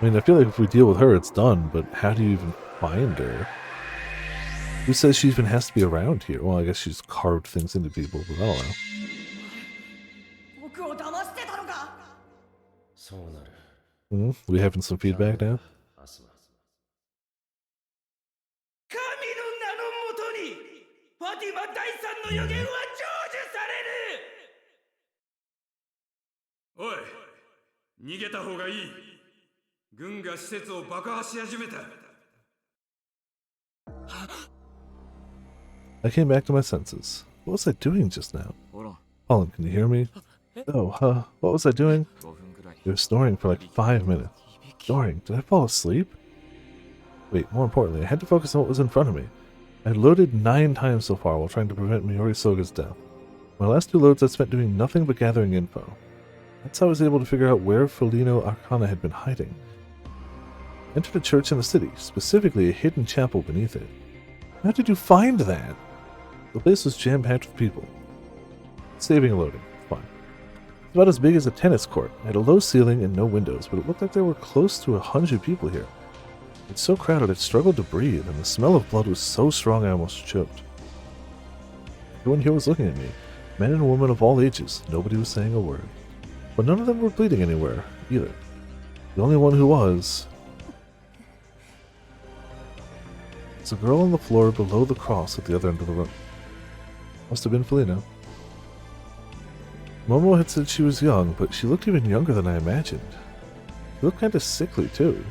mean, I feel like if we deal with her, it's done, but how do you even find her? Who says she even has to be around here? Well, I guess she's carved things into people, but I don't know. We having some feedback now? I came back to my senses. What was I doing just now? Colin, can you hear me? Oh, what was I doing? You were snoring for like 5 minutes. Snoring? Did I fall asleep? Wait, more importantly, I had to focus on what was in front of me. I loaded 9 times so far while trying to prevent Miori Soga's death. My last 2 loads I spent doing nothing but gathering info. That's how I was able to figure out where Felino Arcana had been hiding. I entered a church in the city, specifically a hidden chapel beneath it. How did you find that? The place was jam-packed with people. Saving and loading. Fine. It's about as big as a tennis court. It had a low ceiling and no windows, but it looked like there were close to 100 people here. It's so crowded I struggled to breathe, and the smell of blood was so strong I almost choked. Everyone here was looking at me. Men and women of all ages. Nobody was saying a word. But none of them were bleeding anywhere, either. The only one who was... a girl on the floor below the cross at the other end of the room. Must have been Felino. Momo had said she was young, but she looked even younger than I imagined. She looked kind of sickly, too.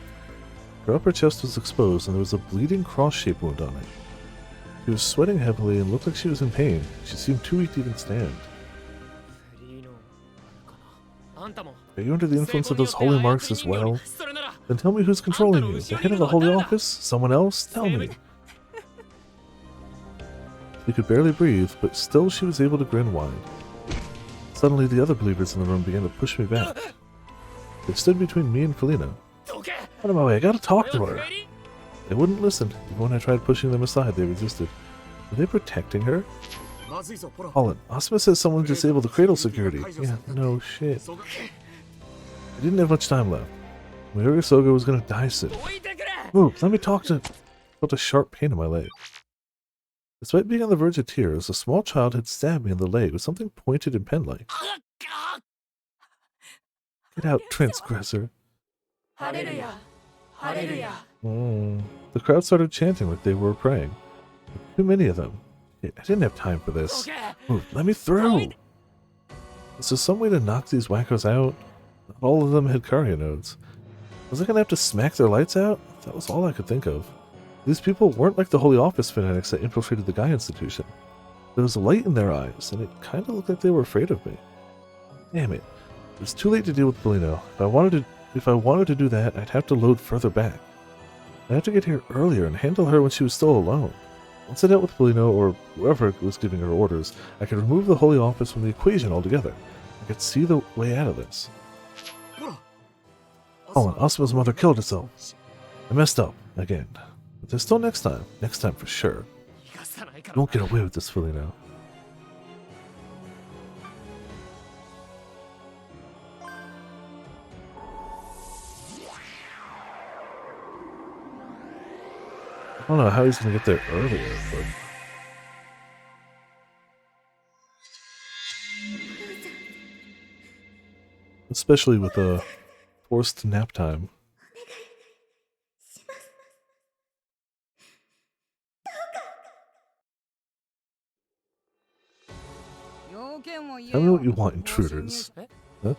Her upper chest was exposed, and there was a bleeding cross-shaped wound on it. She was sweating heavily and looked like she was in pain. She seemed too weak to even stand. Are you under the influence of those holy marks as well? Then tell me who's controlling you. The head of the Holy Office? Someone else? Tell me. She could barely breathe, but still she was able to grin wide. Suddenly the other believers in the room began to push me back. They stood between me and Felina. Out of my way, I gotta talk to her. They wouldn't listen. Even when I tried pushing them aside, they resisted. Were they protecting her? Holland, Asuma says someone disabled the cradle security. Yeah, no shit. I didn't have much time left. Mayuri Soga was gonna die soon. Move, let me talk to... I felt a sharp pain in my leg. Despite being on the verge of tears, a small child had stabbed me in the leg with something pointed and pen-like. Get out, transgressor. Hallelujah. Hallelujah. The crowd started chanting like they were praying. Too many of them. I didn't have time for this. Move, let me through! Is there some way to knock these wackos out? Not all of them had Karya nodes. Was I gonna have to smack their lights out? That was all I could think of. These people weren't like the Holy Office fanatics that infiltrated the Guy Institution. There was a light in their eyes, and it kinda looked like they were afraid of me. Damn it. It was too late to deal with Polino. If I wanted to do that, I'd have to load further back. I'd have to get here earlier and handle her when she was still alone. Once I dealt with Polino, or whoever was giving her orders, I could remove the Holy Office from the equation altogether. I could see the way out of this. Oh, and Asuma's mother killed herself. I messed up, again. But there's still next time. Next time for sure. You won't get away with this fully now. I don't know how he's gonna get there earlier, but... especially with a forced nap time. Tell me what you want, intruders. Huh?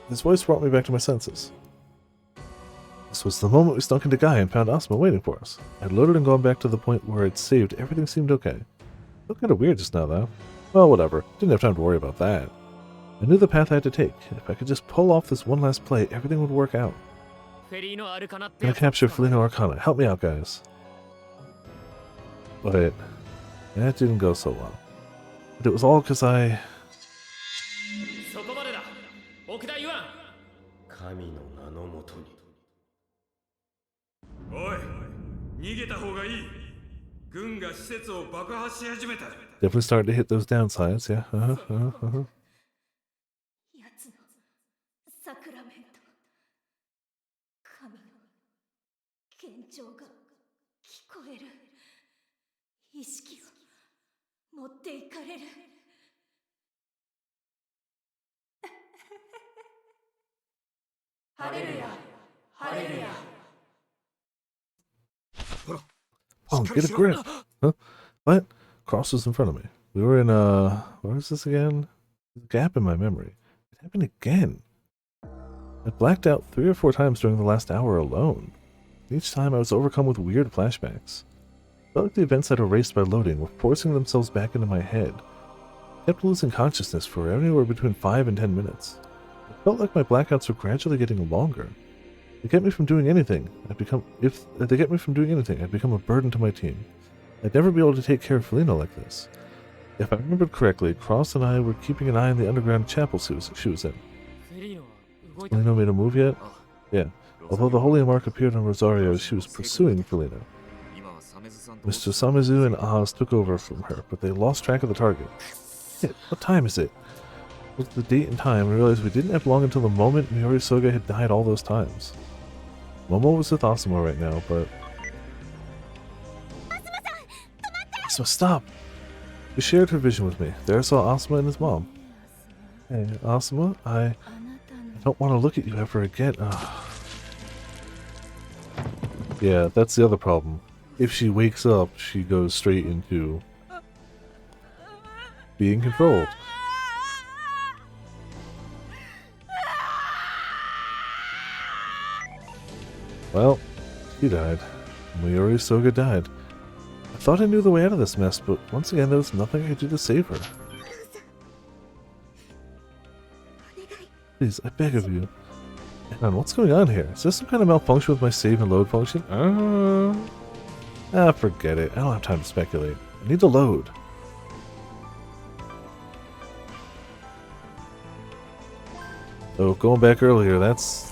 His voice brought me back to my senses. This was the moment we snuck into Guy and found Asuma waiting for us. I'd loaded and gone back to the point where I'd saved. Everything seemed okay. Felt kind of weird just now, though. Well, whatever. Didn't have time to worry about that. I knew the path I had to take. If I could just pull off this one last play, everything would work out. Gonna capture Felino Arcana. Help me out, guys. But that didn't go so well. But it was all because I... definitely starting to hit those downsides, yeah. Hallelujah. Hallelujah. Oh, get a grip! Huh? What? Cross was in front of me. We were in, where is this again? There's a gap in my memory. It happened again. I blacked out 3 or 4 times during the last hour alone. Each time I was overcome with weird flashbacks. I felt like the events I'd erased by loading were forcing themselves back into my head. I kept losing consciousness for anywhere between 5 and 10 minutes. It felt like my blackouts were gradually getting longer. They kept me from doing anything. If they kept me from doing anything, I'd become a burden to my team. I'd never be able to take care of Felino like this. If I remembered correctly, Cross and I were keeping an eye on the underground chapel she was in. Felino made a move yet? Yeah. Although the holy mark appeared on Rosario, she was pursuing Felino. Mr. Samizu and Oz took over from her, but they lost track of the target. Shit, what time is it? Looked at the date and time and realized we didn't have long until the moment Mayuri Soga had died all those times. Momo was with Asuma right now, but... Asuma, stop! She shared her vision with me. There I saw Asuma and his mom. Hey, Asuma, I don't want to look at you ever again. Ugh. Yeah, that's the other problem. If she wakes up, she goes straight into being controlled. Well, she died. Mayuri Soga died. I thought I knew the way out of this mess, but once again there was nothing I could do to save her. Please, I beg of you. Hang on, what's going on here? Is there some kind of malfunction with my save and load function? Forget it. I don't have time to speculate. I need to load. Oh, going back earlier, that's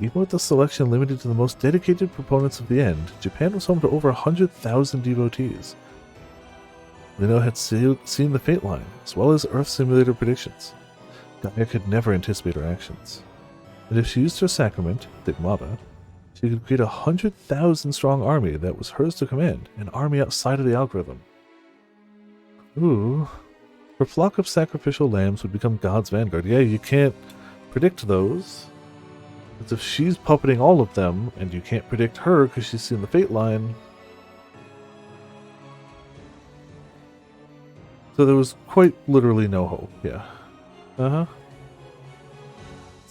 Even with the selection limited to the most dedicated proponents of the end, Japan was home to over 100,000 devotees. Lino had seen the fate line, as well as Earth simulator predictions. Gaia could never anticipate her actions. And if she used her sacrament, Stigmata, she could create a 100,000 strong army that was hers to command, an army outside of the algorithm. Ooh. Her flock of sacrificial lambs would become God's vanguard. Yeah, you can't predict those. Because if she's puppeting all of them, and you can't predict her because she's seen the fate line. So there was quite literally no hope, yeah.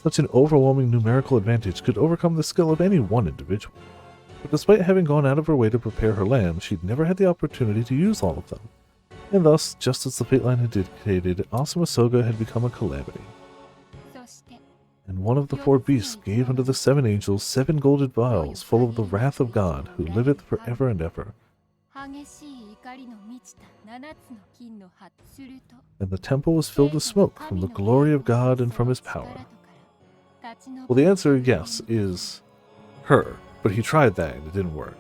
Such an overwhelming numerical advantage could overcome the skill of any one individual. But despite having gone out of her way to prepare her lambs, she'd never had the opportunity to use all of them. And thus, just as the fate line had dictated, Asuma Soga had become a calamity. And one of the four beasts gave unto the 7 angels 7 golden vials full of the wrath of God, who liveth forever and ever. And the temple was filled with smoke from the glory of God and from his power. Well, the answer, yes, is her, but he tried that and it didn't work.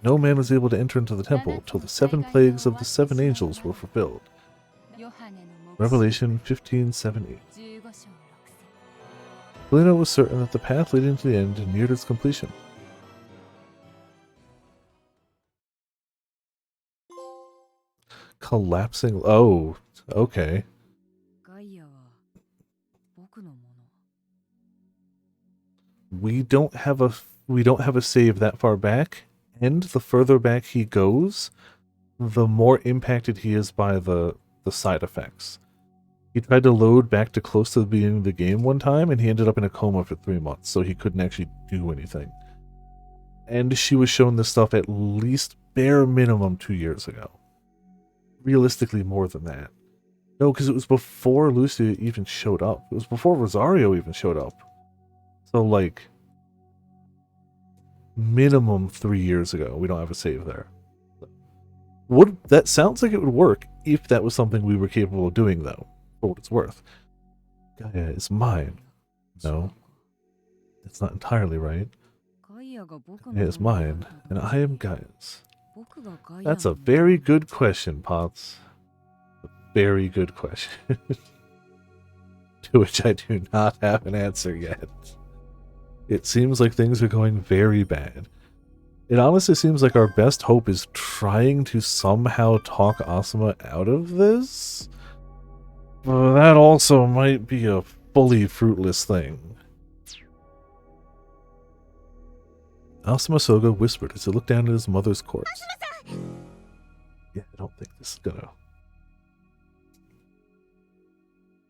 No man was able to enter into the temple till the 7 plagues of the 7 angels were fulfilled. Revelation 15:7-8. Helena was certain that the path leading to the end neared its completion. Collapsing. Oh, okay. We don't have a save that far back, and the further back he goes, the more impacted he is by the side effects. He tried to load back to close to the beginning of the game one time, and he ended up in a coma for 3 months, so he couldn't actually do anything. And she was shown this stuff at least bare minimum 2 years ago. Realistically, more than that. No, because it was before Lucia even showed up. It was before Rosario even showed up. So, like, minimum 3 years ago. We don't have a save there. That sounds like it would work if that was something we were capable of doing, though. For what it's worth. Gaia is mine. No. That's not entirely right. Gaia is mine, and I am Gaia's. That's a very good question, Potts. A very good question. To which I do not have an answer yet. It seems like things are going very bad. It honestly seems like our best hope is trying to somehow talk Asuma out of this. But that also might be a fully fruitless thing. Asuma Soga whispered as he looked down at his mother's corpse. Yeah, I don't think this is gonna...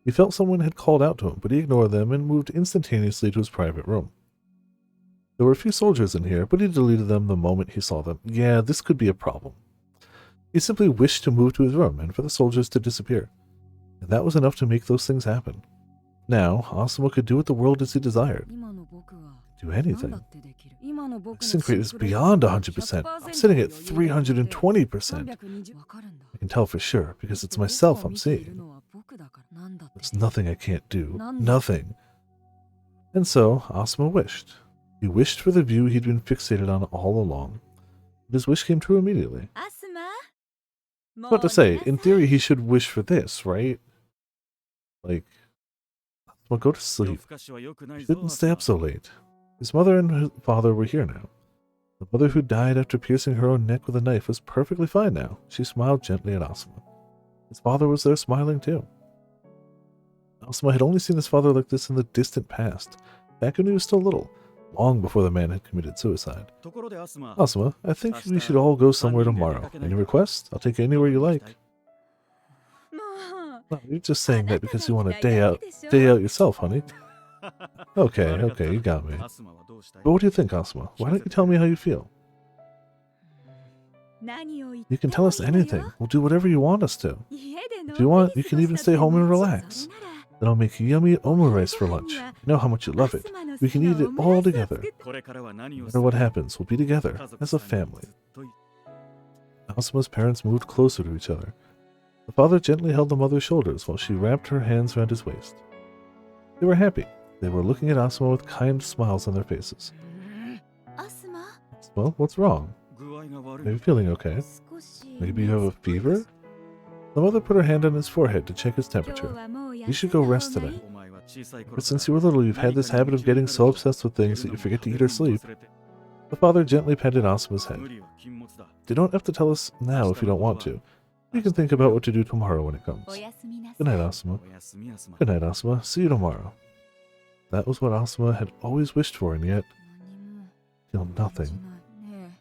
He felt someone had called out to him, but he ignored them and moved instantaneously to his private room. There were a few soldiers in here, but he deleted them the moment he saw them. Yeah, this could be a problem. He simply wished to move to his room and for the soldiers to disappear. And that was enough to make those things happen. Now, Asuma could do with the world as he desired. Do anything. Sync rate is beyond 100%. I'm sitting at 320%. I can tell for sure, because it's myself I'm seeing. There's nothing I can't do. Nothing. And so, Asuma wished. He wished for the view he'd been fixated on all along. But his wish came true immediately. What to say, in theory he should wish for this, right? Like, well, go to sleep. She didn't stay up so late. His mother and his father were here now. The mother who died after piercing her own neck with a knife was perfectly fine now. She smiled gently at Asuma. His father was there smiling too. Asuma had only seen his father like this in the distant past, back when he was still little, long before the man had committed suicide. Asuma, I think we should all go somewhere tomorrow. Any requests? I'll take you anywhere you like. No, you're just saying that because you want a day out yourself, honey. Okay, you got me. But what do you think, Asuma? Why don't you tell me how you feel? You can tell us anything. We'll do whatever you want us to. If you want, you can even stay home and relax. Then I'll make yummy omurice for lunch. You know how much you love it. We can eat it all together. No matter what happens, we'll be together, as a family. Asuma's parents moved closer to each other. The father gently held the mother's shoulders while she wrapped her hands around his waist. They were happy. They were looking at Asuma with kind smiles on their faces. アスマ Well, what's wrong? 具合が悪 Are い you feeling okay? 少し Maybe you have a fever? The mother put her hand on his forehead to check his 今日 temperature. はもう You should go rest 休んだ方がいい today. お前は小さい頃 But since you were little, you've had this habit of getting so obsessed with things that you forget to eat or sleep. The father gently petted Asuma's head. 無理は禁物だ You don't have to tell us now if you don't want to. You can think about what to do tomorrow when it comes. おやすみなさ Good い night, Asuma. おやすみやすま Good night, Asuma. See you tomorrow. That was what Asuma had always wished for, and yet 何も feel 感じ nothing. ないね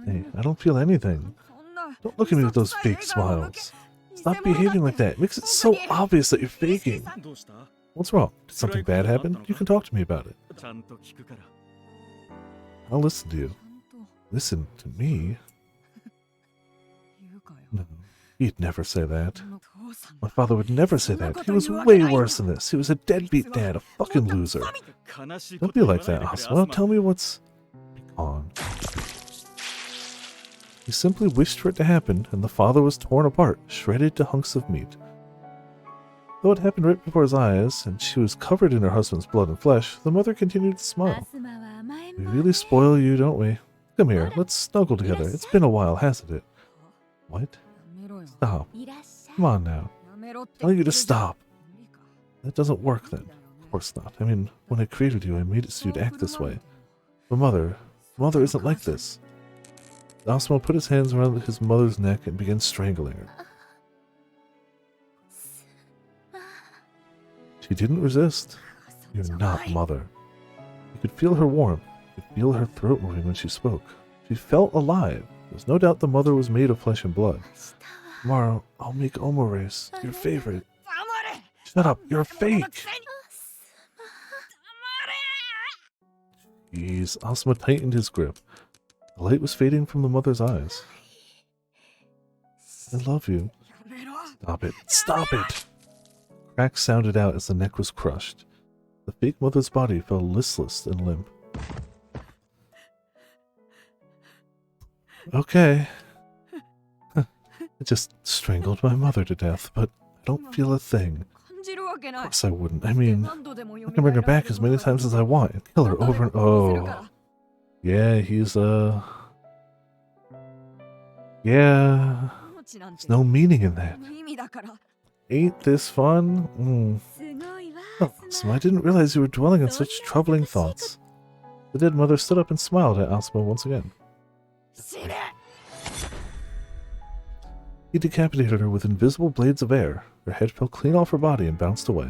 え Hey, 何も I don't feel anything. そんな Don't look at me with those 嘘くさい fake 笑顔の smiles. 偽 Stop 物だって behaving like that. It makes it so obvious that you're faking. どうした What's wrong? Did something bad happen? You can talk to me about it. ちゃんと聞くから I'll listen to you. ちゃんと Listen to me? 言うかよ No. He'd never say that. この父さん My father would never say that. He was way worse than this. He was a deadbeat dad, a fucking loser. 悲しいこ Don't と be 言わ like ない that, でくれ Asuma. アスマ Tell me what's on. He simply wished for it to happen, and the father was torn apart, shredded to hunks of meat. Though it happened right before his eyes, and she was covered in her husband's blood and flesh, the mother continued to ア smile. スマは甘えん We 坊 really ね spoil you, don't we? Come here, let's snuggle together. It's been a while, hasn't it? What? やめろよ Stop. いらっしゃい Come on now. やめろって Telling you to 言ってるじゃん stop. 無理か That doesn't work 無 then. 理だろう Of ね course not. I mean, when I created you, I made it so you'd act this way. But mother isn't like this. Asuma put his hands around his mother's neck and began strangling her. She didn't resist. You're not mother. You could feel her warmth. You could feel her throat moving when she spoke. She felt alive. There's no doubt the mother was made of flesh and blood. 明日は Tomorrow, I'll make omores, your favorite. 黙れ Shut up, you're 子供の fake! くせに Jeez, Asuma tightened his grip. The light was fading from the mother's eyes. I love you. やめろ Stop it. Stop it! Cracks sounded out as the neck was crushed. The fake mother's body fell listless and limp. Okay. I just strangled my mother to death, but I don't feel a thing. 感じるわけ Of ない course I wouldn't. I mean, 何度でも I can bring her back as many times as I want and kill her over and oh. Yeah, he's yeah. 命なんて There's no meaning in that. 無意味だから Ain't this fun? すごいわ Oh, so I didn't realize you were dwelling on such troubling thoughts. The dead mother stood up and smiled at Asuma once again. 死ね He decapitated her with invisible blades of air. Her head fell clean off her body and bounced away.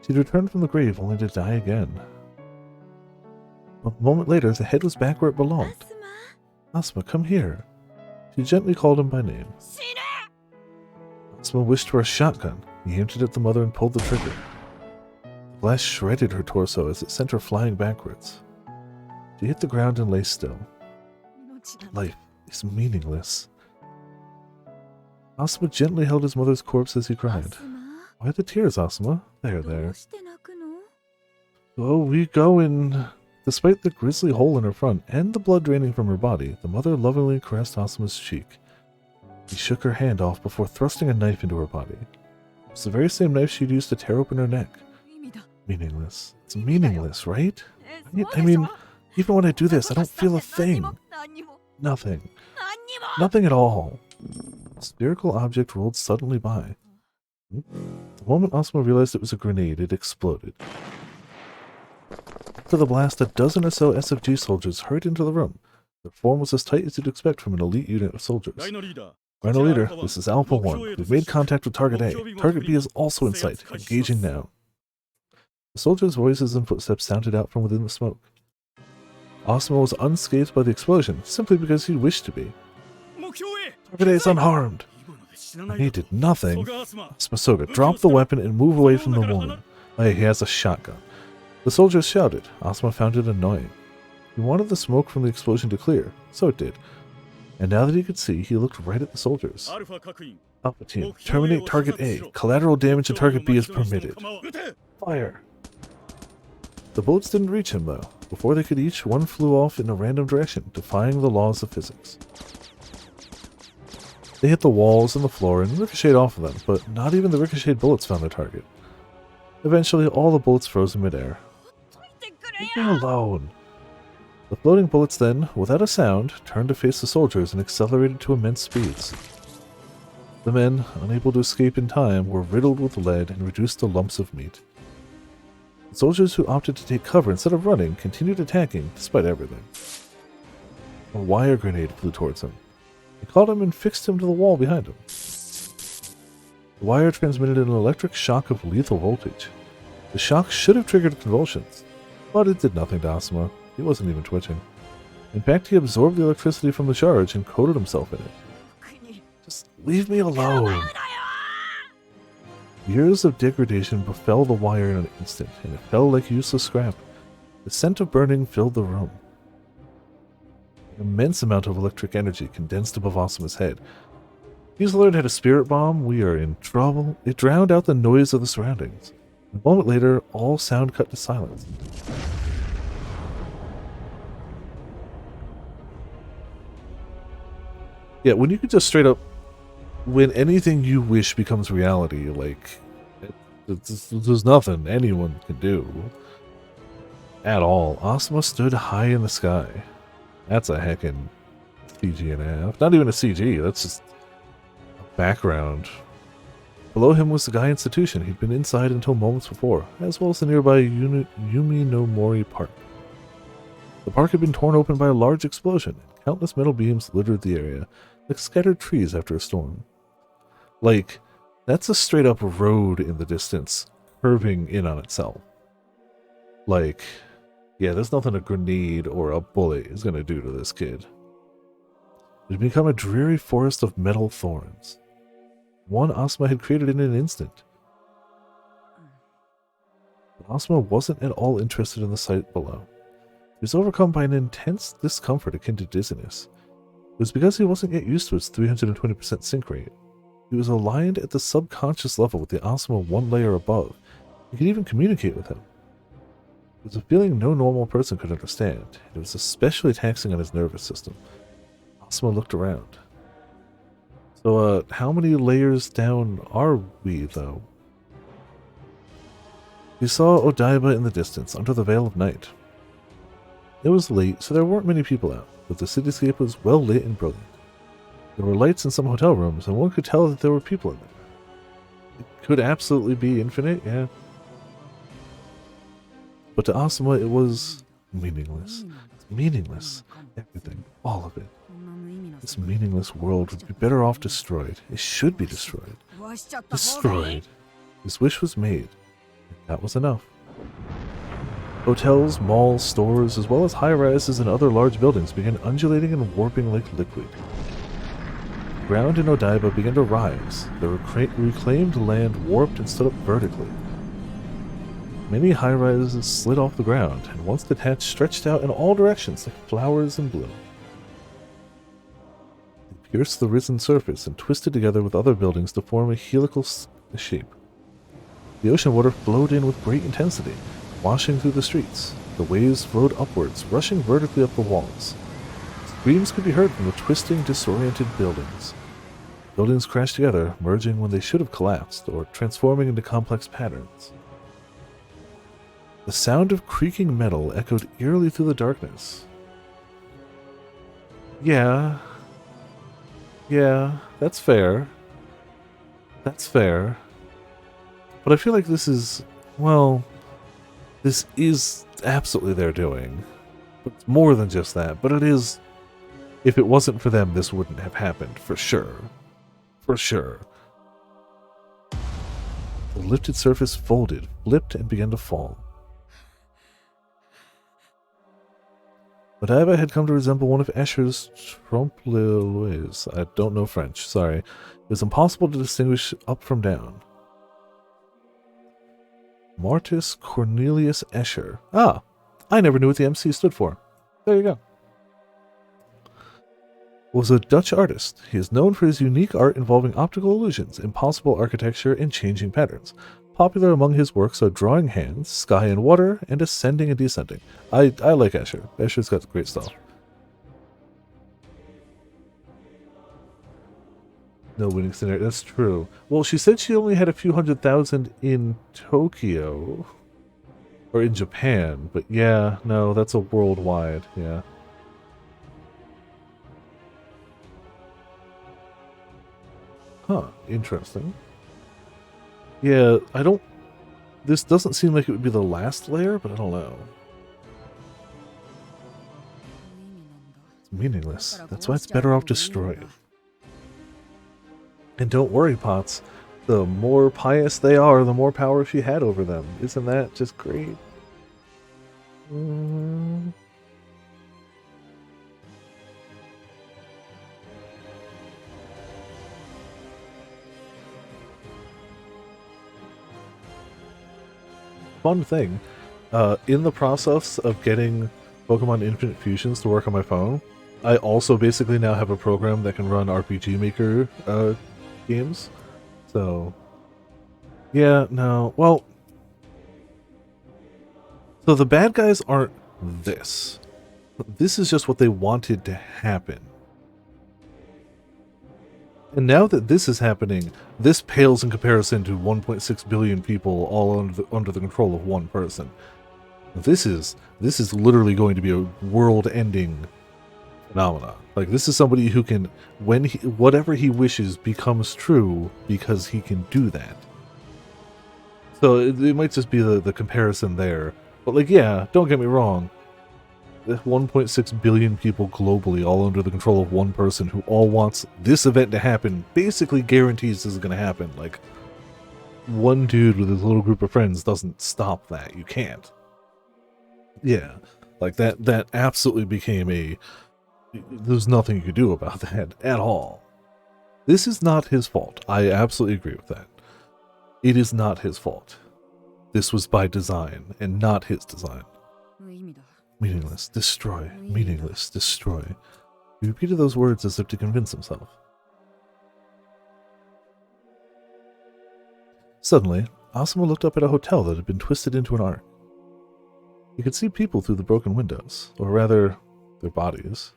She'd returned from the grave only to die again. A moment later, the head was back where it ア belonged. スマ Asuma, come here. She gently called him by name. 死ね Asuma wished for a shotgun. He aimed it at the mother and pulled the trigger. The blast shredded her torso as it sent her flying backwards. She hit the ground and lay still. 命なんて Life is meaningless. Asuma gently held his mother's corpse as he ア cried. スマ Why the tears, Asuma? There, どう there. して泣くの Oh, we go in. Despite the grisly hole in her front and the blood draining from her body, the mother lovingly caressed Asuma's cheek. He shook her hand off before thrusting a knife into her body. It was the very same knife she'd used to tear open her neck. 無意味だ Meaningless. It's meaningless, right? え I そうでしょ mean, even when I do this, I don't feel a 何 thing. も何も Nothing. 何にも Nothing at all. A spherical object rolled suddenly by. The moment Asuma realized it was a grenade, it exploded. After the blast, a dozen or so SFG soldiers hurried into the room. Their form was as tight as you'd expect from an elite unit of soldiers. ライノリーダー Rhino Leader, this is Alpha 1. We've made contact with Target A. Target B is also in sight. Engaging now. The soldiers' voices and footsteps sounded out from within the smoke. Asuma was unscathed by the explosion, simply because he wished to be. 目標へ Target A is unharmed. 今ので死なな And he いだ did nothing. ソガアスマ Asuma, drop the weapon and move away from the woman. Hey, he has a shotgun. The soldiers shouted. Asuma found it annoying. He wanted the smoke from the explosion to clear, so it did. And now that he could see, he looked right at the soldiers. アルファ各員 Alpha team, terminate Target A. Collateral damage to Target B is permitted. 撃て Fire! The bullets didn't reach him, though. Before they could each, one flew off in a random direction, defying the laws of physics. They hit the walls and the floor and ricocheted off of them, but not even the ricocheted bullets found their target. Eventually, all the bullets froze in midair. どいてくれ Leave よ me alone. The floating bullets then, without a sound, turned to face the soldiers and accelerated to immense speeds. The men, unable to escape in time, were riddled with lead and reduced to lumps of meat. The soldiers who opted to take cover instead of running continued attacking despite everything. A wire grenade flew towards him. It caught him and fixed him to the wall behind him. The wire transmitted an electric shock of lethal voltage. The shock should have triggered convulsions, but it did nothing to Asuma. He wasn't even twitching. In fact, he absorbed the electricity from the charge and coated himself in it. 僕に Just leave me alone. だよ Years of degradation befell the wire in an instant, and it fell like useless scrap. The scent of burning filled the room. An immense amount of electric energy condensed above Asuma's head. He's learned had a spirit bomb. We are in trouble. It drowned out the noise of the surroundings. A moment later, all sound cut to silence. Yeah, when you can just straight up, when anything you wish becomes reality, like, there's nothing anyone can do at all. Asuma stood high in the sky. That's a heckin' CG and a half. Not even a CG, that's just a background. Below him was the Guy Institution he'd been inside until moments before, as well as the nearby Yumi no Mori Park. The park had been torn open by a large explosion, and countless metal beams littered the area, like scattered trees after a storm. Like, that's a straight up road in the distance, curving in on itself. Like, yeah, there's nothing a grenade or a bullet is gonna do to this kid. It had become a dreary forest of metal thorns. One Asuma had created in an instant. But Asuma wasn't at all interested in the sight below. He was overcome by an intense discomfort akin to dizziness. It was because he wasn't yet used to its 320% sync rate. He was aligned at the subconscious level with the Asuma one layer above. He could even communicate with him. It was a feeling no normal person could understand, and it was especially taxing on his nervous system. Asuma looked around. So, how many layers down are we, though? He saw Odaiba in the distance, under the veil of night. It was late, so there weren't many people out, but the cityscape was well lit and brilliant. There were lights in some hotel rooms, and one could tell that there were people in there. It could absolutely be infinite, yeah. But to Asuma, it was meaningless. It's meaningless. Everything. All of it. This meaningless world would be better off destroyed. It should be destroyed. 壊しちゃった方がいい Destroyed. His wish was made. That was enough. Hotels, malls, stores, as well as high-rises and other large buildings began undulating and warping like liquid. The ground in Odaiba began to rise. The reclaimed land warped and stood up vertically. Many high-rises slid off the ground, and once detached, stretched out in all directions like flowers in bloom. They pierced the risen surface and twisted together with other buildings to form a helical shape. The ocean water flowed in with great intensity, washing through the streets. The waves flowed upwards, rushing vertically up the walls. Screams could be heard from the twisting, disoriented buildings. Buildings crashed together, merging when they should have collapsed, or transforming into complex patterns. The sound of creaking metal echoed eerily through the darkness. Yeah, that's fair. That's fair. But I feel like this is, well, this is absolutely their doing. But it's more than just that, but it is, if it wasn't for them, this wouldn't have happened, for sure. For sure. The lifted surface folded, flipped, and began to fall. Odaiba had come to resemble one of Escher's trompe-l'oeils. I don't know French, sorry. It was impossible to distinguish up from down. Martus Cornelius Escher. Ah, I never knew what the MC stood for. There you go. Was a Dutch artist. He is known for his unique art involving optical illusions, impossible architecture, and changing patterns. Popular among his works are Drawing Hands, Sky and Water, and Ascending and Descending. I like Escher. Escher's got great stuff. No winning scenario. That's true. Well, she said she only had a few 100,000 in Tokyo. Or in Japan. But yeah, no, that's a worldwide. Yeah. Huh. Interesting. Yeah, I don't... This doesn't seem like it would be the last layer, but I don't know. It's meaningless. That's why it's better off destroyed. And don't worry, Potts. The more pious they are, the more power she had over them. Isn't that just great? Fun thing. In the process of getting Pokemon Infinite Fusions to work on my phone, I also basically now have a program that can run RPG Maker games. So, yeah, no, well, so the bad guys aren't this. This is just what they wanted to happen. And now that this is happening, this pales in comparison to 1.6 billion people all under the control of one person. This is literally going to be a world-ending phenomena. Like, this is somebody who can, whatever he wishes becomes true because he can do that. So it might just be the comparison there. But like, yeah, don't get me wrong. 1.6 billion people globally all under the control of one person who all wants this event to happen basically guarantees this is going to happen. Like, one dude with his little group of friends doesn't stop that. You can't. Yeah, like that absolutely became a... There's nothing you could do about that at all. This is not his fault. I absolutely agree with that. It is not his fault. This was by design and not his design. Meaningless, destroy, meaningless, destroy. He repeated those words as if to convince himself. Suddenly, Asuma looked up at a hotel that had been twisted into an arc. He could see people through the broken windows, or rather, their bodies.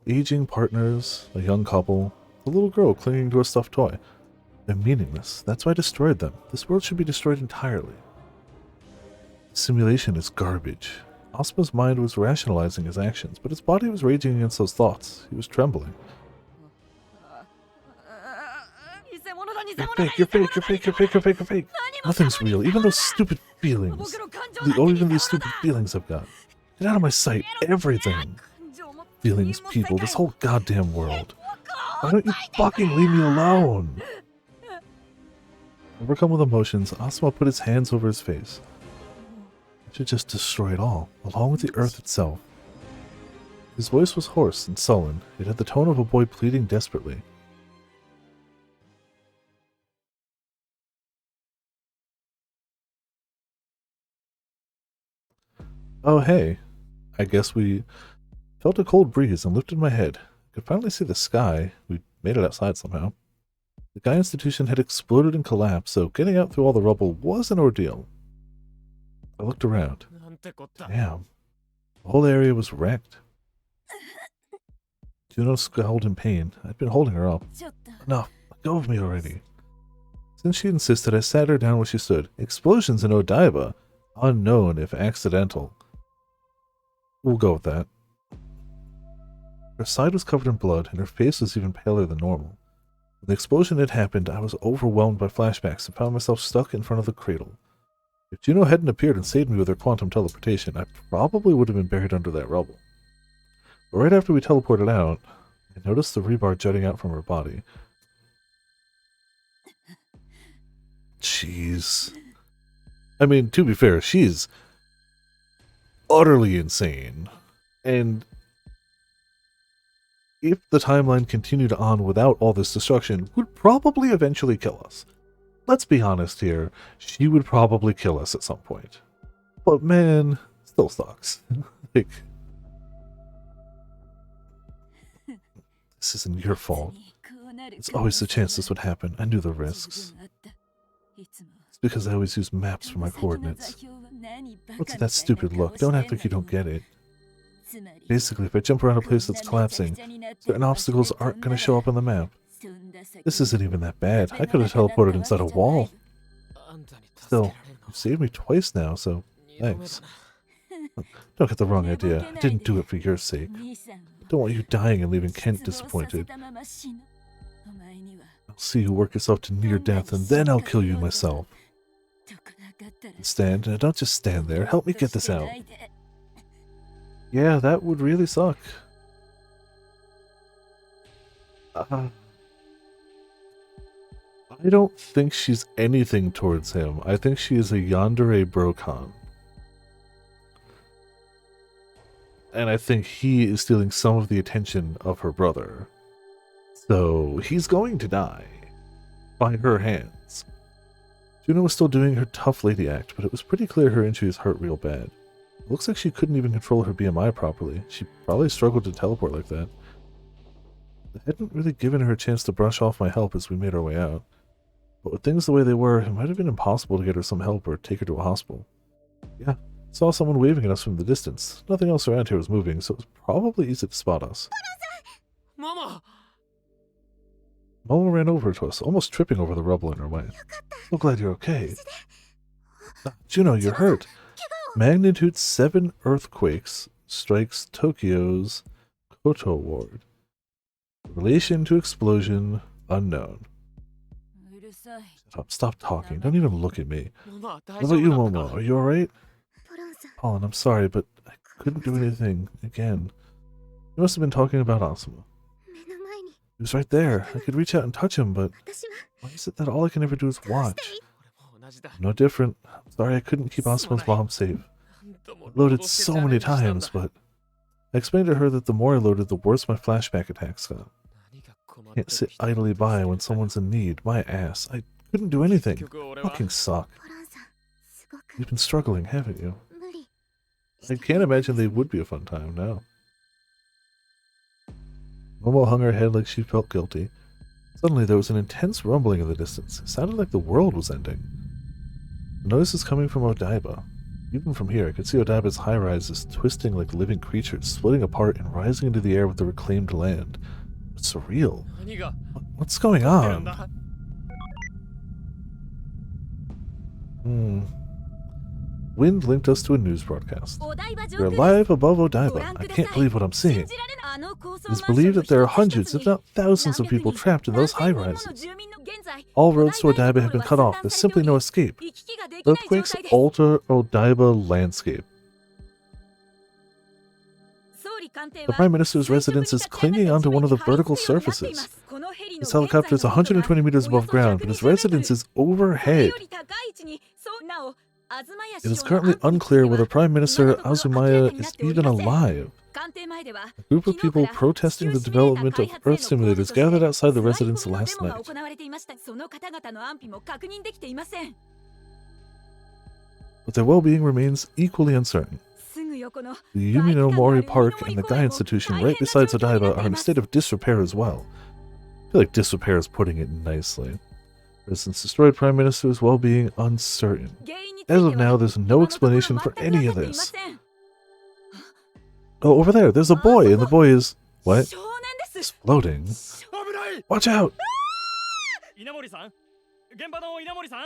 Aging partners, a young couple, a little girl clinging to a stuffed toy. They're meaningless. That's why I destroyed them. This world should be destroyed entirely. The simulation is garbage. Asuma's mind was rationalizing his actions, but his body was raging against those thoughts. He was trembling. You're fake, you're fake, you're fake, you're fake, you're fake, you're fake. Nothing's real, even those stupid feelings. Even these stupid feelings I've got. Get out of my sight, everything. Feelings, people, this whole goddamn world. Why don't you fucking leave me alone? Overcome with emotions, Asuma put his hands over his face. I should just destroy it all, along with the earth itself. His voice was hoarse and sullen. It had the tone of a boy pleading desperately. Oh hey, I guess we... Felt a cold breeze and lifted my head. I could finally see the sky. We made it outside somehow. The Gaia Institution had exploded and collapsed, so getting out through all the rubble was an ordeal. I looked around. Damn. The whole area was wrecked. Juno scowled in pain. I'd been holding her up. Enough. Let go of me already. Since she insisted, I sat her down where she stood. Explosions in Odaiba. Unknown, if accidental. We'll go with that. Her side was covered in blood, and her face was even paler than normal. When the explosion had happened, I was overwhelmed by flashbacks and found myself stuck in front of the cradle. If Juno hadn't appeared and saved me with her quantum teleportation, I probably would have been buried under that rubble. But right after we teleported out, I noticed the rebar jutting out from her body. Jeez. I mean, to be fair, she's utterly insane. And if the timeline continued on without all this destruction, would probably eventually kill us. Let's be honest here, she would probably kill us at some point. But man, still sucks. Like, this isn't your fault. It's always the chance this would happen. I knew the risks. It's because I always use maps for my coordinates. What's that stupid look? Don't act like you don't get it. Basically, if I jump around a place that's collapsing, certain obstacles aren't going to show up on the map. This isn't even that bad. I could have teleported inside a wall. Still, you've saved me twice now, so thanks. Don't get the wrong idea. I didn't do it for your sake. I don't want you dying and leaving Kent disappointed. I'll see you work yourself to near death, and then I'll kill you myself. Stand, and don't just stand there. Help me get this out. Yeah, that would really suck. I don't think she's anything towards him. I think she is a yandere Brokan. And I think he is stealing some of the attention of her brother. So he's going to die by her hands. Juno was still doing her tough lady act, but it was pretty clear her injuries hurt real bad. It looks like she couldn't even control her BMI properly. She probably struggled to teleport like that. I hadn't really given her a chance to brush off my help as we made our way out. But with things the way they were, it might have been impossible to get her some help or take her to a hospital. Yeah, saw someone waving at us from the distance. Nothing else around here was moving, so it was probably easy to spot us. Mama! Momo ran over to us, almost tripping over the rubble in her way. So glad you're okay. Juno, you're hurt. Magnitude 7 earthquakes strikes Tokyo's Koto ward. Relation to explosion unknown. Stop talking. Don't even look at me. What about you, Momo? Are you alright? Colin, I'm sorry, but I couldn't do anything again. You must have been talking about Asuma. He was right there. I could reach out and touch him, but why is it that all I can ever do is watch? No different. Sorry I couldn't keep Asuma's mom safe. I loaded so many times, but I explained to her that the more I loaded, the worse my flashback attacks got. Can't sit idly by when someone's in need. My ass. I couldn't do anything. Fucking suck. You've been struggling, haven't you? I can't imagine they would be a fun time now. Momo hung her head like she felt guilty. Suddenly there was an intense rumbling in the distance. It sounded like the world was ending. The noise is coming from Odaiba. Even from here, I could see Odaiba's high-rises twisting like living creatures, splitting apart and rising into the air with the reclaimed land. It's surreal. What's going on? Wind linked us to a news broadcast. We're live above Odaiba. I can't believe what I'm seeing. It is believed that there are hundreds, if not thousands of people trapped in those high-rises. All roads to Odaiba have been cut off. There's simply no escape. Earthquakes alter Odaiba landscape. The Prime Minister's residence is clinging onto one of the vertical surfaces. His helicopter is 120 meters above ground, but his residence is overhead. It is currently unclear whether Prime Minister Azumaya is even alive. A group of people protesting the development of Earth simulators gathered outside the residence last night. But their well-being remains equally uncertain. The Yumino Mori Park and the Guy Institution right beside Odaiba are in a state of disrepair as well. I feel like disrepair is putting it nicely. Residence destroyed, Prime Minister's well-being uncertain. As of now, there's no explanation for any of this. Oh, over there, there's a boy, and the boy is... what? Exploding. Watch out!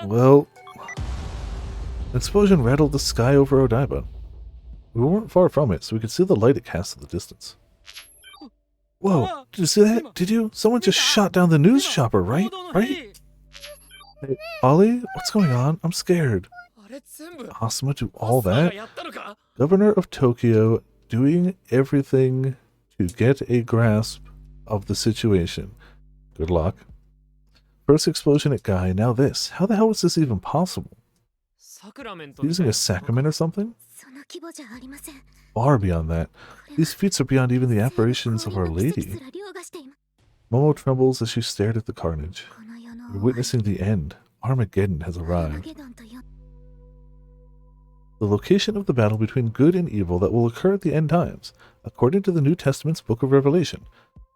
Well... an explosion rattled the sky over Odaiba. We weren't far from it, so we could see the light it cast in the distance. Whoa, did you see that? Did you? Someone just shot down the news shopper, right? Right? Hey, Ollie, what's going on? I'm scared. Did Asuma do all that? Governor of Tokyo doing everything to get a grasp of the situation. Good luck. First explosion at Guy, now this. How the hell was this even possible? Using a sacrament or something? Far beyond that. These feats are beyond even the apparitions of Our Lady. Momo trembles as she stared at the carnage. We're witnessing the end. Armageddon has arrived. The location of the battle between good and evil that will occur at the end times. According to the New Testament's Book of Revelation,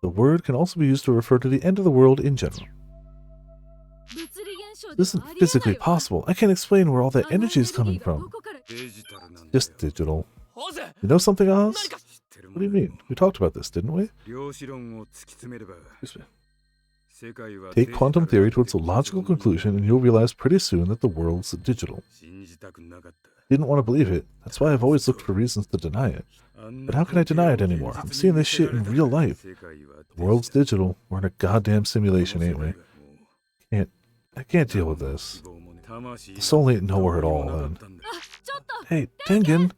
the word can also be used to refer to the end of the world in general. This isn't physically possible. I can't explain where all that energy is coming from. Just digital. You know something, Oz? What do you mean? We talked about this, didn't we? Excuse me. Take quantum theory to its logical conclusion and you'll realize pretty soon that the world's digital. Didn't want to believe it. That's why I've always looked for reasons to deny it. But how can I deny it anymore? I'm seeing this shit in real life. The world's digital. We're in a goddamn simulation, ain't we? I can't deal with this. The soul ain't nowhere at all, then. Hey, Tengen!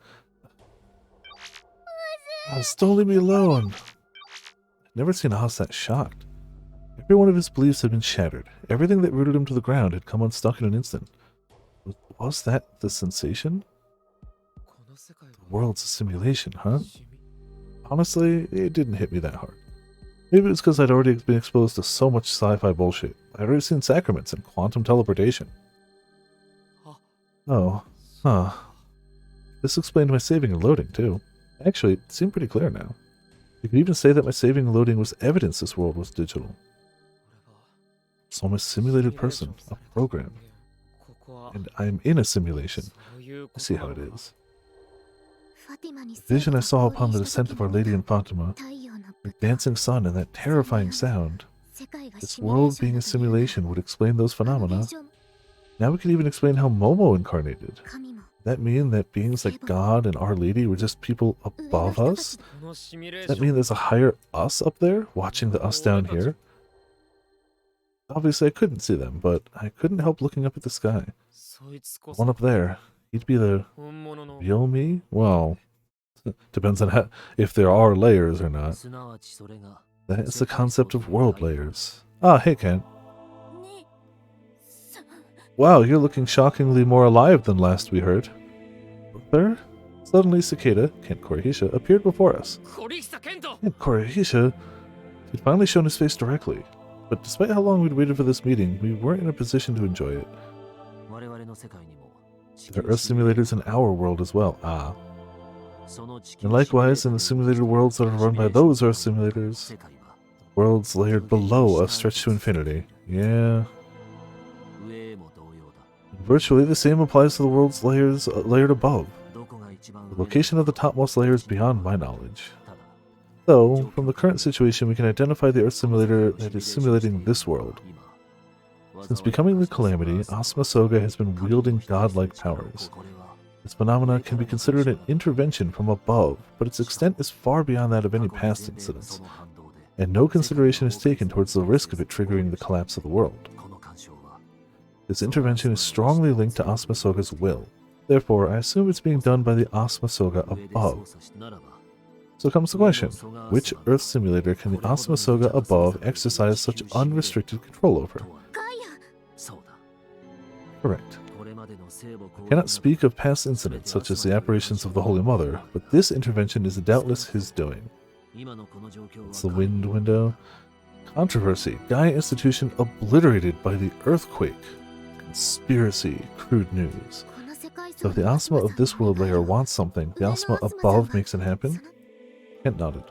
Still leave me alone. I've never seen Haas that shocked. Every one of his beliefs had been shattered. Everything that rooted him to the ground had come unstuck in an instant. Was that the sensation? The world's a simulation, huh? Honestly, it didn't hit me that hard. Maybe it's because I'd already been exposed to so much sci-fi bullshit. I'd already seen sacraments and quantum teleportation. Oh, huh. This explained my saving and loading, too. Actually, it seemed pretty clear now. You could even say that my saving and loading was evidence this world was digital. So I'm a simulated person, a program. And I'm in a simulation. I see how it is. The vision I saw upon the descent of Our Lady in Fatima, the dancing sun and that terrifying sound, this world being a simulation would explain those phenomena. Now we can even explain how Momo incarnated. That mean that beings like God and Our Lady were just people above us? Does that mean there's a higher us up there, watching the us down here? Obviously I couldn't see them, but I couldn't help looking up at the sky. The one up there, he'd be the real me? Well, depends on if there are layers or not. That is the concept of world layers. Ah, hey Ken. Wow, you're looking shockingly more alive than last we heard. Sir? Suddenly Cicada, Kent Korihisha, appeared before us. Kent Korihisha? He'd finally shown his face directly. But despite how long we'd waited for this meeting, we weren't in a position to enjoy it. There are Earth simulators in our world as well. Ah. And likewise, in the simulated worlds that are run by those Earth simulators, worlds layered below us stretch to infinity. Yeah. Virtually the same applies to the world's layers layered above. The location of the topmost layer is beyond my knowledge. Though, from the current situation, we can identify the Earth simulator that is simulating this world. Since becoming the Calamity, Asuma Soga has been wielding godlike powers. This phenomena can be considered an intervention from above, but its extent is far beyond that of any past incidents, and no consideration is taken towards the risk of it triggering the collapse of the world. This intervention is strongly linked to Asuma Soga's will. Therefore, I assume it's being done by the Asuma Soga above. So comes the question, which Earth simulator can the Asuma Soga above exercise such unrestricted control over? Correct. I cannot speak of past incidents such as the apparitions of the Holy Mother, but this intervention is doubtless his doing. It's the wind window. Controversy. Gaia Institution obliterated by the earthquake. Conspiracy. Crude news. So if the Asuma of this world layer wants something, the Asuma above makes it happen? Kent nodded.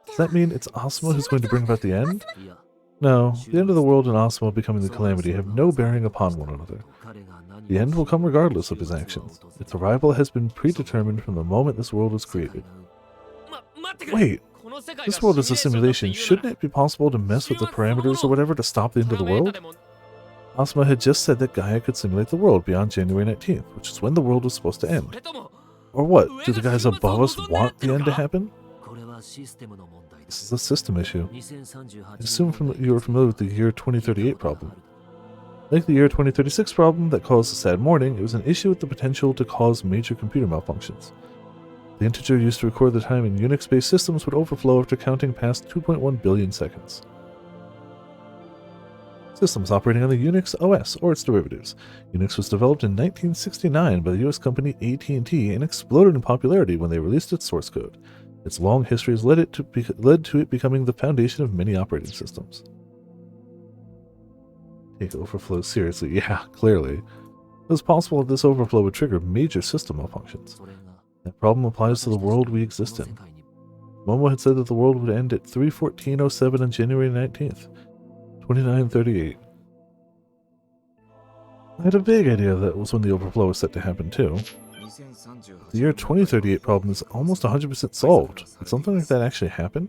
Does that mean it's Asuma who's going to bring about the end? No, the end of the world and Asuma becoming the Calamity have no bearing upon one another. The end will come regardless of his actions. Its arrival has been predetermined from the moment this world was created. Wait, this world is a simulation. Shouldn't it be possible to mess with the parameters or whatever to stop the end of the world? Asuma had just said that Gaia could simulate the world beyond January 19th, which is when the world was supposed to end. Or what? Do the guys above us want the end to happen? This is a system issue. I assume you are familiar with the year 2038 problem. Like the year 2036 problem that caused a sad morning, it was an issue with the potential to cause major computer malfunctions. The integer used to record the time in Unix-based systems would overflow after counting past 2.1 billion seconds. Systems operating on the Unix OS or its derivatives. Unix was developed in 1969 by the US company AT&T and exploded in popularity when they released its source code. Its long history has led to it becoming the foundation of many operating systems. Take overflow seriously. Yeah, clearly. It was possible that this overflow would trigger major system malfunctions. That problem applies to the world we exist in. Momo had said that the world would end at 3:14:07 on January 19th, 2938. I had a vague idea that was when the overflow was set to happen too. The year 2038 problem is almost 100% solved. Did something like that actually happen?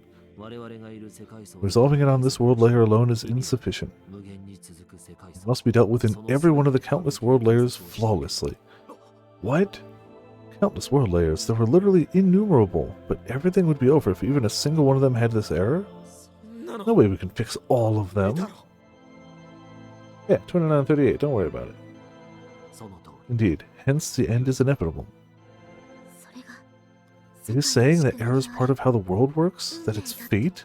Resolving it on this world layer alone is insufficient. It must be dealt with in every one of the countless world layers flawlessly. What? Countless world layers. There were literally innumerable, but everything would be over if even a single one of them had this error? No way we can fix all of them. Yeah, 2938, don't worry about it. Indeed, hence the end is inevitable. Are you saying that error is part of how the world works? That it's fate?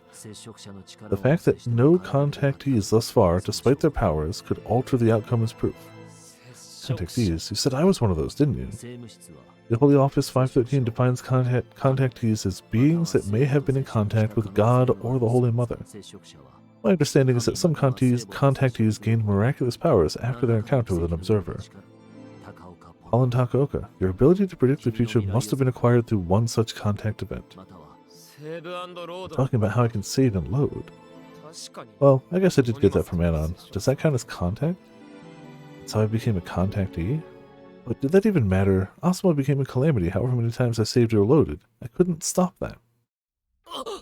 The fact that no contactees thus far, despite their powers, could alter the outcome is proof. Contactees? You said I was one of those, didn't you? The Holy Office 513 defines contactees as beings that may have been in contact with God or the Holy Mother. My understanding is that some contactees gained miraculous powers after their encounter with an observer. Colin Takaoka, your ability to predict the future must have been acquired through one such contact event. Talking about how I can save and load. Well, I guess I did get that from Anon. Does that count as contact? That's how I became a contactee? But did that even matter? Asuma became a calamity however many times I saved or loaded. I couldn't stop that. There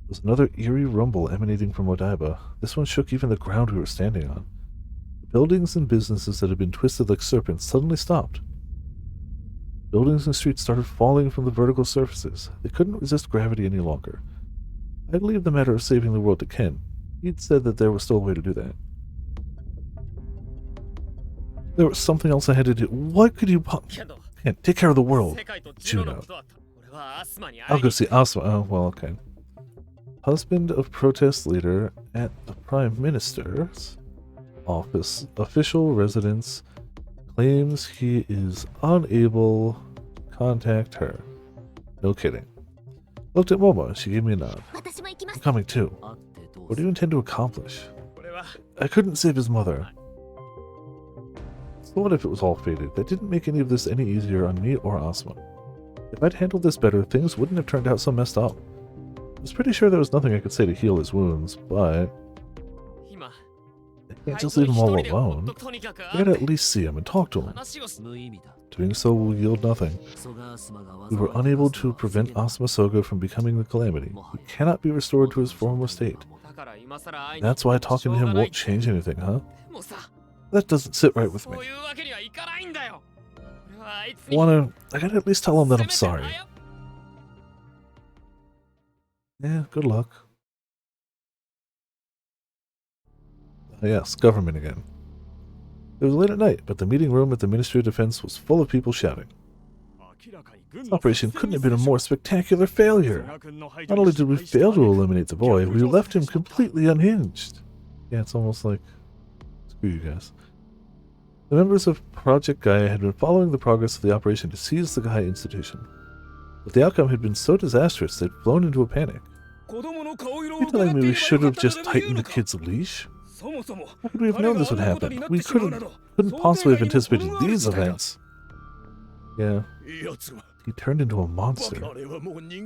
was another eerie rumble emanating from Odaiba. This one shook even the ground we were standing on. The buildings and businesses that had been twisted like serpents suddenly stopped. Buildings and streets started falling from the vertical surfaces. They couldn't resist gravity any longer. I'd leave the matter of saving the world to Ken. He'd said that there was still a way to do that. There was something else I had to do. What could you Ken, take care of the world, Juno. I'll go see Asuma. Oh, well, okay. Husband of protest leader at the Prime Minister's office, official residence, claims he is unable to contact her. No kidding. Looked at Momo and she gave me a nod. I'm coming too. What do you intend to accomplish? I couldn't save his mother. So what if it was all fated? That didn't make any of this any easier on me or Asuma. If I'd handled this better, things wouldn't have turned out so messed up. I was pretty sure there was nothing I could say to heal his wounds, but I can't just leave him all alone. I gotta at least see him and talk to him. Doing so will yield nothing. We were unable to prevent Asuma Soga from becoming the calamity. He cannot be restored to his former state. That's why talking to him won't change anything, huh? That doesn't sit right with me. I gotta at least tell him that I'm sorry. Yeah, good luck. Yes, government again. It was late at night, but the meeting room at the Ministry of Defense was full of people shouting. This operation couldn't have been a more spectacular failure. Not only did we fail to eliminate the boy, we left him completely unhinged. Yeah, it's almost like, screw you guys. The members of Project Gaia had been following the progress of the operation to seize the Gaia institution. But the outcome had been so disastrous they'd flown into a panic. You're telling me we should have just tightened the kid's leash? How could we have known this would happen? We couldn't possibly have anticipated these events. Yeah. He turned into a monster.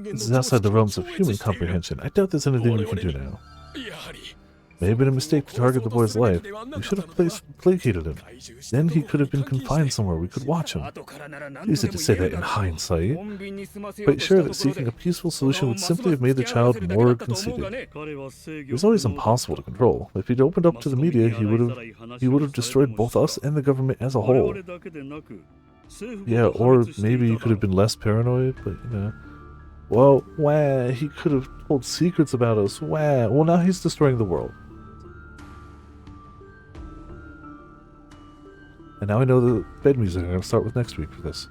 This is outside the realms of human comprehension. I doubt there's anything we can do now. May have been a mistake to target the boy's life. We should have placated him. Then he could have been confined somewhere we could watch him. Easy to say that in hindsight. Quite sure that seeking a peaceful solution would simply have made the child more conceited. He was always impossible to control. If he'd opened up to the media, he would have destroyed both us and the government as a whole. Yeah, or maybe he could have been less paranoid, but you know. Well, wah, he could have told secrets about us. Wah. Well, now he's destroying the world. And now I know the bed music I'm going to start with next week for this.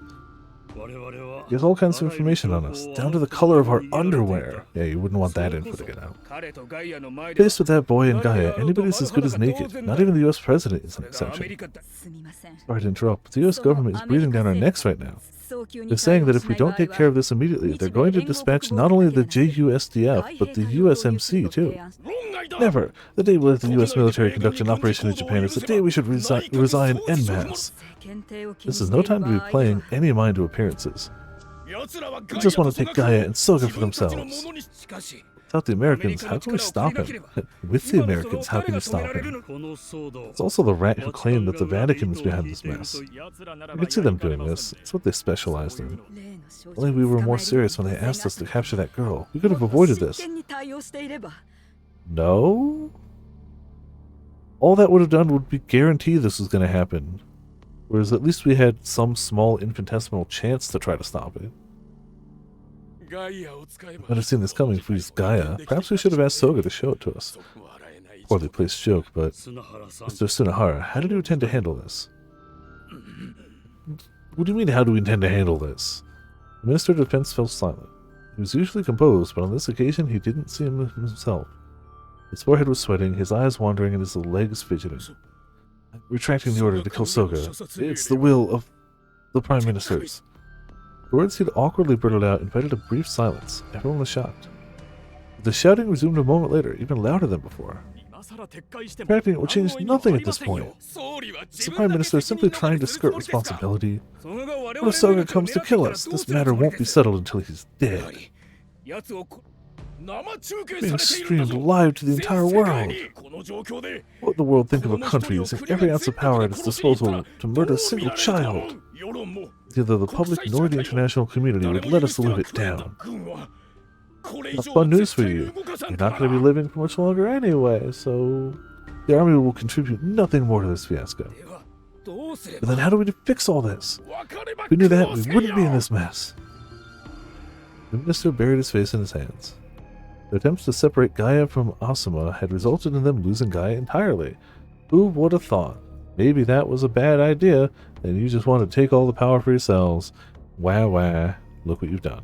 He has all kinds of information on us, down to the color of our underwear. Yeah, you wouldn't want that info to get out. Faced with that boy and Gaia, anybody's as good as naked. Not even the US president is an exception. Sorry to interrupt, but the US government is breathing down our necks right now. They're saying that if we don't take care of this immediately, they're going to dispatch not only the JUSDF, but the USMC too. Never! The day we let the US military conduct an operation in Japan is the day we should resign en masse. This is no time to be playing any mind to appearances. They just want to take Gaia and Soga for themselves. Without the Americans, how can we stop him? With the Americans, how can we stop him? It's also the rat who claimed that the Vatican was behind this mess. I could see them doing this. It's what they specialized in. Only we were more serious when they asked us to capture that girl. We could have avoided this. No? All that would have done would be guarantee this was going to happen. Whereas at least we had some small infinitesimal chance to try to stop it. I might have seen this coming if we used Gaia. Perhaps we should have asked Soga to show it to us. Poorly placed joke, but Mr. Sunahara, how did you intend to handle this? What do you mean, how do we intend to handle this? The Minister of Defense fell silent. He was usually composed, but on this occasion he didn't see him himself. His forehead was sweating, his eyes wandering, and his legs fidgeting. Retracting the order to kill Soga. It's the will of the Prime Ministers. The words he'd awkwardly blurted out invited a brief silence. Everyone was shocked. The shouting resumed a moment later, even louder than before. Retracting it will change nothing at this point. Is the Prime Minister simply trying to skirt responsibility? What if Soga comes to kill us? This matter won't be settled until he's dead. Being streamed live to the entire world. What would the world think of a country using every ounce of power at its disposal to murder a single child? Neither the public nor the international community would let us live it down. That's fun news for you. You're not going to be living for much longer anyway, so the army will contribute nothing more to this fiasco. But then how do we fix all this? If we knew that, we wouldn't be in this mess. The minister buried his face in his hands. The attempts to separate Gaia from Asuma had resulted in them losing Gaia entirely. Who would have thought? Maybe that was a bad idea, and you just want to take all the power for yourselves. Wah wah, look what you've done.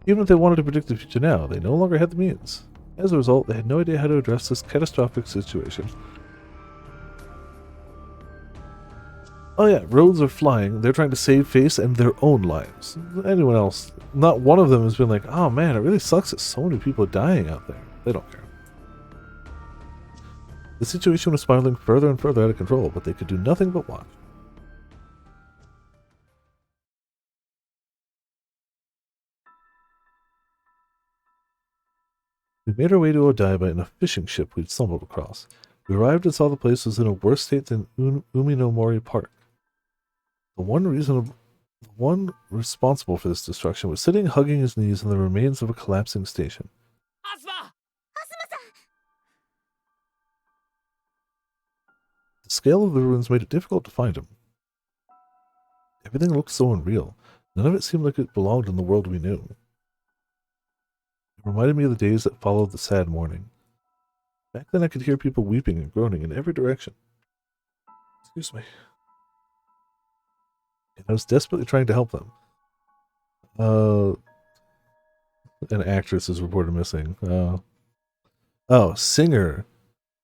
Even if they wanted to predict the future now, they no longer had the means. As a result, they had no idea how to address this catastrophic situation. Oh yeah, roads are flying. They're trying to save face and their own lives. Anyone else, not one of them has been like, oh man, it really sucks that so many people are dying out there. They don't care. The situation was spiraling further and further out of control, but they could do nothing but watch. We made our way to Odaiba in a fishing ship we'd stumbled across. We arrived and saw the place was in a worse state than Uminomori Park. The one responsible for this destruction was sitting hugging his knees in the remains of a collapsing station. Asuma! The scale of the ruins made it difficult to find him. Everything looked so unreal. None of it seemed like it belonged in the world we knew. It reminded me of the days that followed the sad morning. Back then I could hear people weeping and groaning in every direction. Excuse me. And I was desperately trying to help them. An actress is reported missing. Oh, singer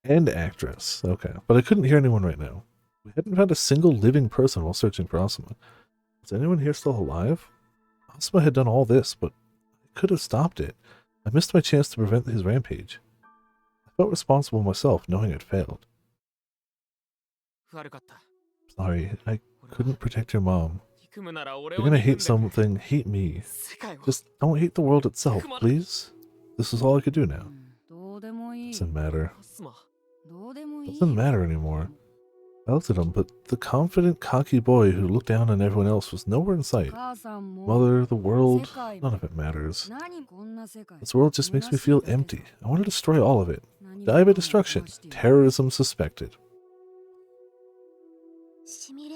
and actress. Okay, but I couldn't hear anyone right now. We hadn't found a single living person while searching for Asuma. Is anyone here still alive? Asuma had done all this, but I could have stopped it. I missed my chance to prevent his rampage. I felt responsible myself, knowing I'd failed. Sorry, I couldn't protect your mom. If you're gonna hate something, hate me. Just don't hate the world itself, please. This is all I could do now. Doesn't matter. Doesn't matter anymore. I looked at him, but the confident, cocky boy who looked down on everyone else was nowhere in sight. Mother, the world, none of it matters. This world just makes me feel empty. I want to destroy all of it. Die by destruction. Terrorism suspected.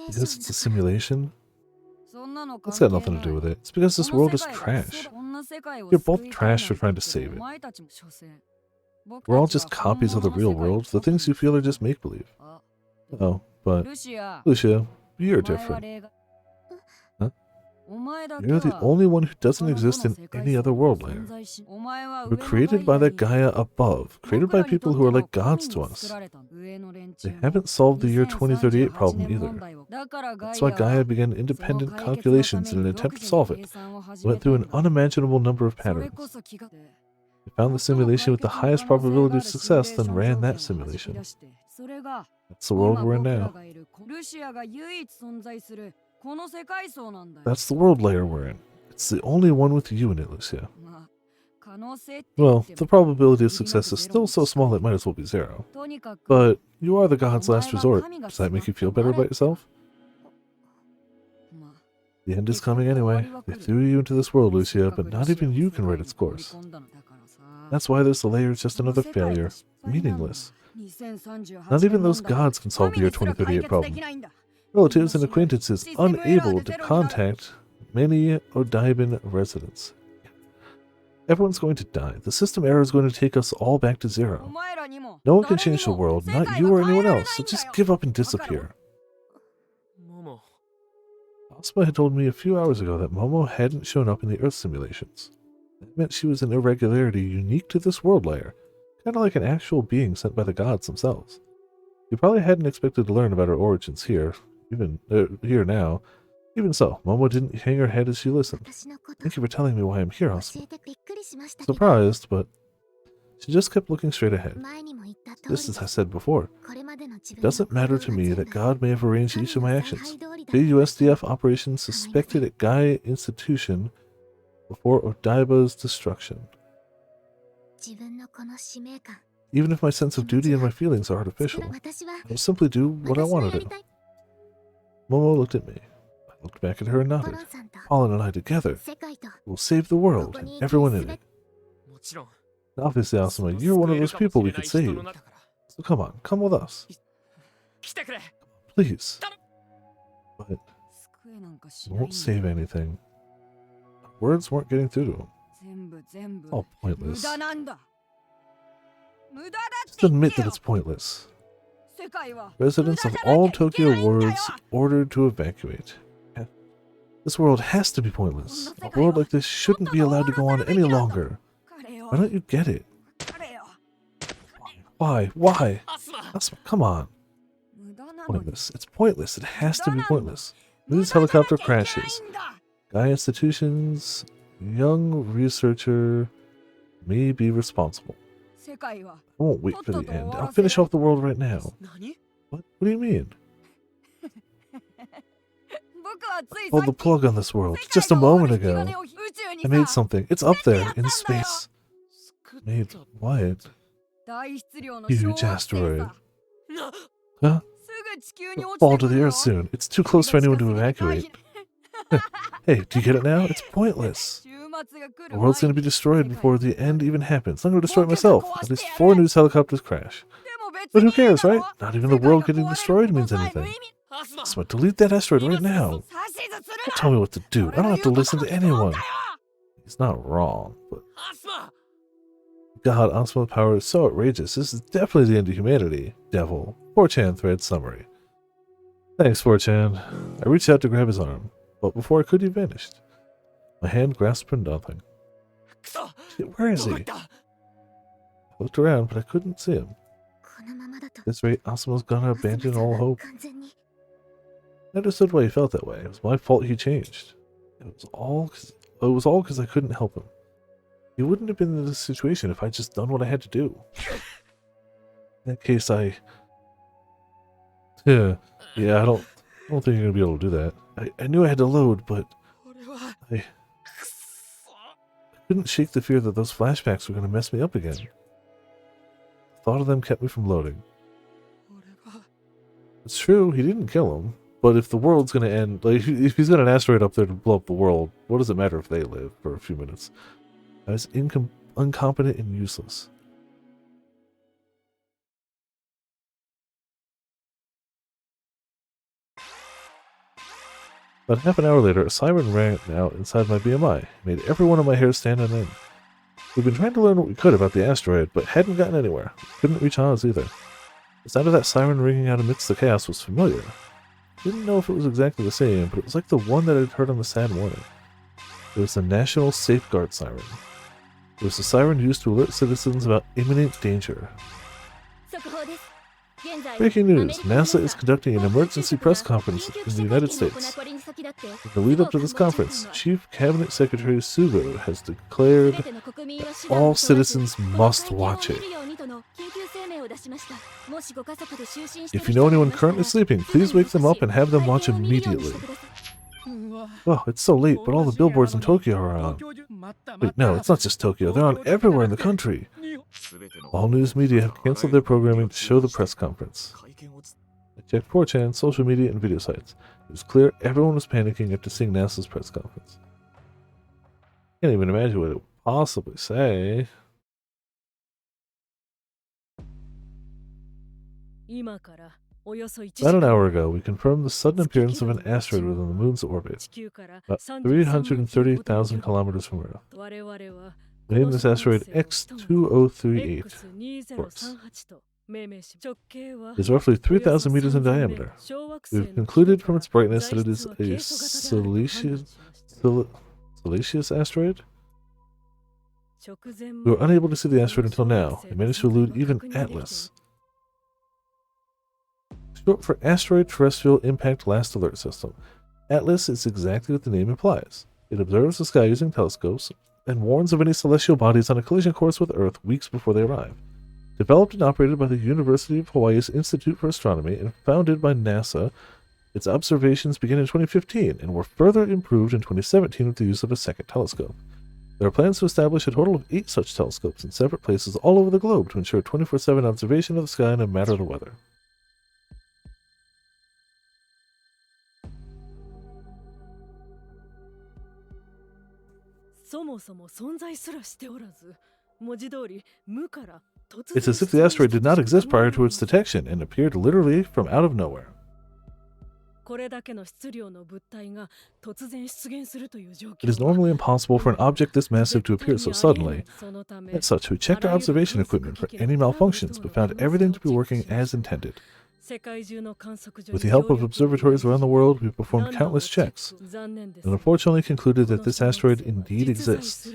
Because it's a simulation? That's got nothing to do with it. It's because this world is trash. You're both trash for trying to save it. We're all just copies of the real world. The things you feel are just make-believe. Oh, but Lucia, you're different. Huh? You're the only one who doesn't exist in any other world layer. We're created by that Gaia above, created by people who are like gods to us. They haven't solved the year 2038 problem either. That's why Gaia began independent calculations in an attempt to solve it. It went through an unimaginable number of patterns. They found the simulation with the highest probability of success, then ran that simulation. That's the world we're in now. That's the world layer we're in. It's the only one with you in it, Lucia. Well, the probability of success is still so small it might as well be 0. But you are the god's last resort. Does that make you feel better about yourself? The end is coming anyway. They threw you into this world, Lucia, but not even you can write its course. That's why this layer is just another failure. Meaningless. Not even those gods can solve the year 2038 problem. Relatives and acquaintances unable to contact many Odaiban residents. Everyone's going to die. The system error is going to take us all back to 0. No one can change the world, not you or anyone else, so just give up and disappear. Momo. Asuma had told me a few hours ago that Momo hadn't shown up in the Earth simulations. That meant she was an irregularity unique to this world layer, kind of like an actual being sent by the gods themselves. You probably hadn't expected to learn about her origins here, here now. Even so, Momo didn't hang her head as she listened. Thank you for telling me why I'm here, Asuma. Surprised, but she just kept looking straight ahead. Just as I said before, it doesn't matter to me that God may have arranged each of my actions. JUSDF operation suspected at Gaia Institution before Odaiba's destruction. Even if my sense of duty and my feelings are artificial, I'll simply do what I want to do. Momo looked at me. I looked back at her and nodded. Colin and I together will save the world and everyone in it. Obviously, Asuma, you're one of those people we could save. So come on, come with us. Please. But he won't save anything. Words weren't getting through to him. All pointless. Just admit that it's pointless. Residents of all Tokyo wards ordered to evacuate. This world has to be pointless. A world like this shouldn't be allowed to go on any longer. Why don't you get it? Why? Why? Asuma, come on. Pointless. It's pointless. It has to be pointless. This helicopter crashes. Gaia Institution's young researcher may be responsible. I won't wait for the end. I'll finish off the world right now. What? What do you mean? I pulled the plug on this world just a moment ago. I made something. It's up there in space. Made what? Huge asteroid. Huh? It'll fall to the Earth soon. It's too close for anyone to evacuate. Hey, do you get it now? It's pointless. The world's going to be destroyed before the end even happens. I'm going to destroy it myself. At least 4 news helicopters crash. But who cares, right? Not even the world getting destroyed means anything. So delete that asteroid right now. Don't tell me what to do. I don't have to listen to anyone. He's not wrong, but... God, Asuma's power is so outrageous. This is definitely the end of humanity. Devil. 4chan thread summary. Thanks, 4chan. I reached out to grab his arm, but before I could, he vanished. My hand grasped for nothing. Shit, where is he? I looked around, but I couldn't see him. At this rate, Asuma's gonna abandon all hope. I understood why he felt that way. It was my fault he changed. It was all because I couldn't help him. He wouldn't have been in this situation if I'd just done what I had to do. In that case, yeah, I don't think you're gonna be able to do that. I knew I had to load, but I couldn't shake the fear that those flashbacks were gonna mess me up again. The thought of them kept me from loading. It's true, he didn't kill him, but if the world's gonna end, like if he's got an asteroid up there to blow up the world, what does it matter if they live for a few minutes? I was incompetent and useless. About half an hour later, a siren rang out inside my BMI. It made every one of my hairs stand on end. We've been trying to learn what we could about the asteroid, but hadn't gotten anywhere. Couldn't reach Oz either. The sound of that siren ringing out amidst the chaos was familiar. Didn't know if it was exactly the same, but it was like the one that I'd heard on the sad morning. It was the National Safeguard Siren. It was a siren used to alert citizens about imminent danger. Breaking news! NASA is conducting an emergency press conference in the United States. In the lead up to this conference, Chief Cabinet Secretary Sugo has declared that all citizens must watch it. If you know anyone currently sleeping, please wake them up and have them watch immediately. Oh, it's so late, but all the billboards in Tokyo are on. Wait, no, it's not just Tokyo. They're on everywhere in the country. All news media have canceled their programming to show the press conference. I checked 4chan, social media, and video sites. It was clear everyone was panicking after seeing NASA's press conference. Can't even imagine what it would possibly say. About an hour ago, we confirmed the sudden appearance of an asteroid within the moon's orbit, about 330,000 kilometers from Earth. We named this asteroid X2038, of course. It is roughly 3,000 meters in diameter. We have concluded from its brightness that it is a siliceous asteroid. We were unable to see the asteroid until now. It managed to elude even ATLAS, short for Asteroid Terrestrial Impact Last Alert System. ATLAS is exactly what the name implies. It observes the sky using telescopes and warns of any celestial bodies on a collision course with Earth weeks before they arrive. Developed and operated by the University of Hawaii's Institute for Astronomy and founded by NASA, its observations began in 2015 and were further improved in 2017 with the use of a second telescope. There are plans to establish a total of 8 such telescopes in separate places all over the globe to ensure 24/7 observation of the sky no matter the weather. It's as if the asteroid did not exist prior to its detection and appeared literally from out of nowhere. It is normally impossible for an object this massive to appear so suddenly. As such, we checked our observation equipment for any malfunctions, but found everything to be working as intended. With the help of observatories around the world, we performed countless checks, and unfortunately concluded that this asteroid indeed exists.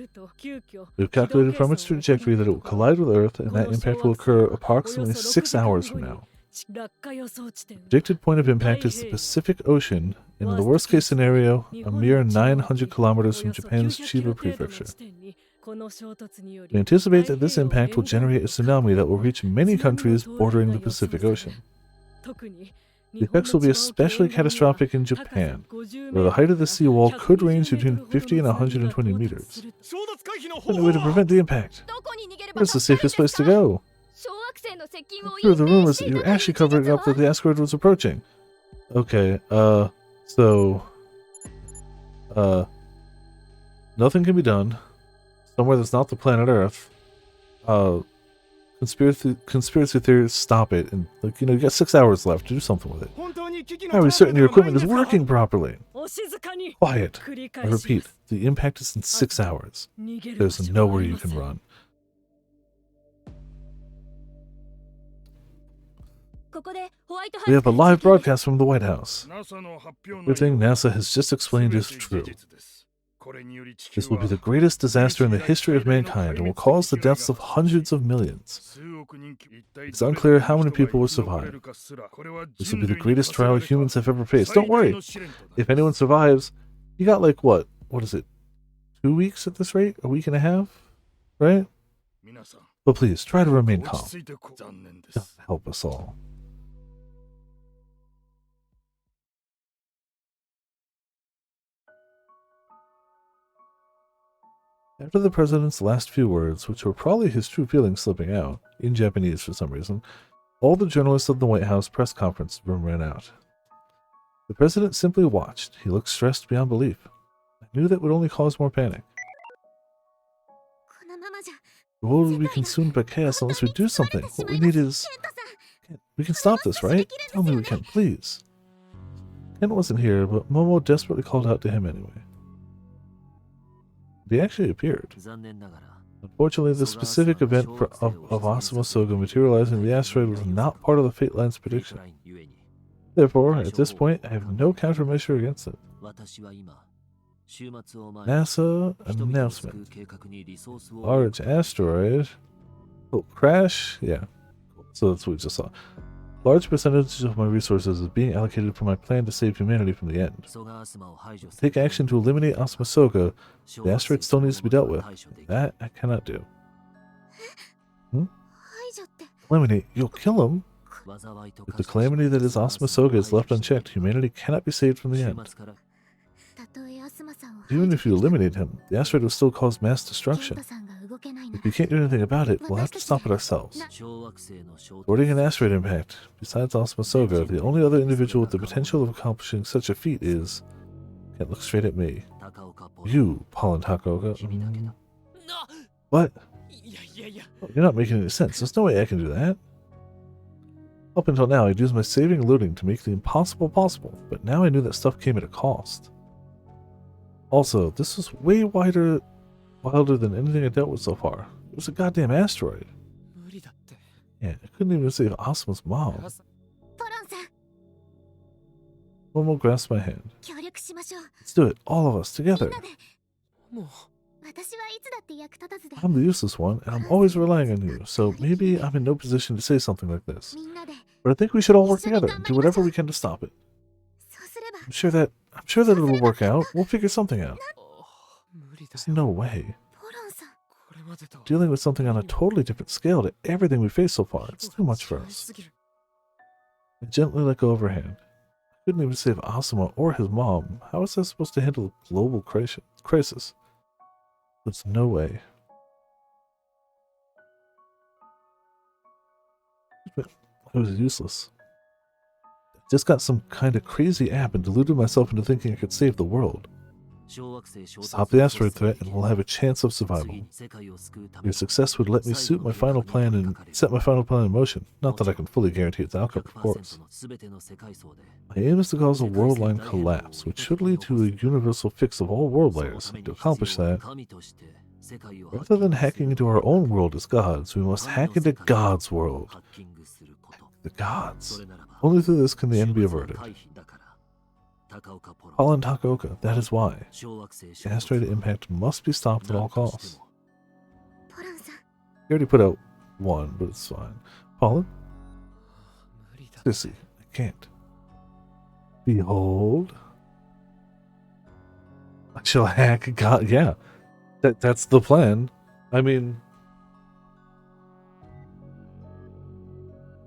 We've calculated from its trajectory that it will collide with Earth, and that impact will occur approximately 6 hours from now. The predicted point of impact is the Pacific Ocean, and in the worst-case scenario, a mere 900 kilometers from Japan's Chiba Prefecture. We anticipate that this impact will generate a tsunami that will reach many countries bordering the Pacific Ocean. The effects will be especially catastrophic in Japan, where the height of the seawall could range between 50 and 120 meters. Find a way to prevent the impact. Where's the safest place to go? Through the rumors that you're actually covering up that the asteroid was approaching. Okay, nothing can be done. Somewhere that's not the planet Earth. Conspiracy theorists, stop it. And, you got 6 hours left to do something with it. How are we certain your equipment is working properly? Quiet. I repeat, the impact is in 6 hours. There's nowhere you can run. We have a live broadcast from the White House. Everything NASA has just explained is true. This will be the greatest disaster in the history of mankind and will cause the deaths of hundreds of millions. It's unclear how many people will survive. This will be the greatest trial humans have ever faced. Don't worry. If anyone survives, you got what is it? 2 weeks at this rate? A week and a half? Right? But please, try to remain calm. Help us all. After the president's last few words, which were probably his true feelings slipping out, in Japanese for some reason, all the journalists of the White House press conference room ran out. The president simply watched. He looked stressed beyond belief. I knew that would only cause more panic. The world will be consumed by chaos unless we do something. What we need is... We can stop this, right? Tell me we can, please. Ken wasn't here, but Momo desperately called out to him anyway. He actually appeared. Unfortunately, the specific event of Asuma Soga materializing the asteroid was not part of the Fate Line's prediction. Therefore, at this point, I have no countermeasure against it. NASA announcement. Large asteroid. Oh, crash? Yeah. So that's what we just saw. Large percentage of my resources is being allocated for my plan to save humanity from the end. Take action to eliminate Asuma Soga. The asteroid still needs to be dealt with. That I cannot do. Eliminate? You'll kill him? If the calamity that is Asuma Soga is left unchecked, humanity cannot be saved from the end. Even if you eliminate him, the asteroid will still cause mass destruction. If we can't do anything about it, we'll have to stop it ourselves. 小惑星の衝突 Reporting an asteroid impact. Besides Asuma Soga, the only other individual with the potential of accomplishing such a feat is... Can't look straight at me. 高岡ポロ You, Paul and Takaoka. 君だけだ What? いやいやいや You're not making any sense. There's no way I can do that. Up until now, I'd used my saving and looting to make the impossible possible, but now I knew that stuff came at a cost. Also, this was way wilder than anything I dealt with so far. It was a goddamn asteroid. 無理だって Yeah, I couldn't even save Asuma's mom. ポロンさん Momo grasped my hand. 協力しましょう Let's do it, all of us, together. みんなでもう私はいつだって役立たずで I'm the useless one, and I'm always relying on you, so maybe I'm in no position to say something like this. みんなで But I think we should all work together and do whatever we can to stop it. そうすれば I'm sure that it'll work out. We'll figure something out. 無理だ There's no way. ポロンさんこれまでと Dealing with something on a totally different scale to everything we faced so far. It's too much for 違い us. すぎる I gently let go of her hand. I couldn't even save Asuma or his mom. How was I supposed to handle a global crisis? There's no way. I was useless. I just got some kind of crazy app and deluded myself into thinking I could save the world. 小惑星衝突 Stop the asteroid threat and we'll have a chance of survival. 次世界を救うため Your success would let me suit my final plan and set my final plan in motion. Not that I can fully guarantee its outcome, of course. 100%の全ての世界層で My aim is to cause a world line collapse, which should lead to a universal fix of all world layers. To accomplish that, 神として世界を rather than hacking into our own world as gods, we must hack into God's world. ハッキングすること The gods. それならば Only through this can the end be averted. 回避だから高岡ポロ Paul and Takaoka, that is why. 小惑星 The asteroid impact must be stopped at all costs. ポロンさん He already put out one, but it's fine. Paula? 無理だって Sissy, I can't. Behold. I shall hack God. Yeah. That's the plan. I mean,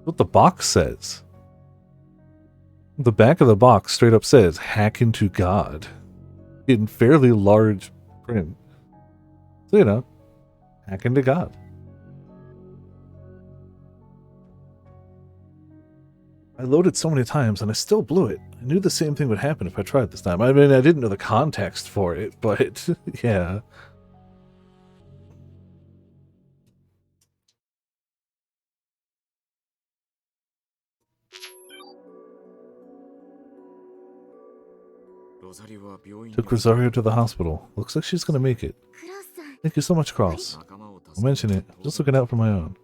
what the box says. The back of the box straight up says hack into God in fairly large print. So, you know, hack into God. I loaded so many times and I still blew it. I knew the same thing would happen if I tried this time. I mean, I didn't know the context for it, but yeah. Took Rosario to the hospital. Looks like she's gonna make it. クロスさん Thank you so much, Cross. I'll mention it. Just looking out for my own.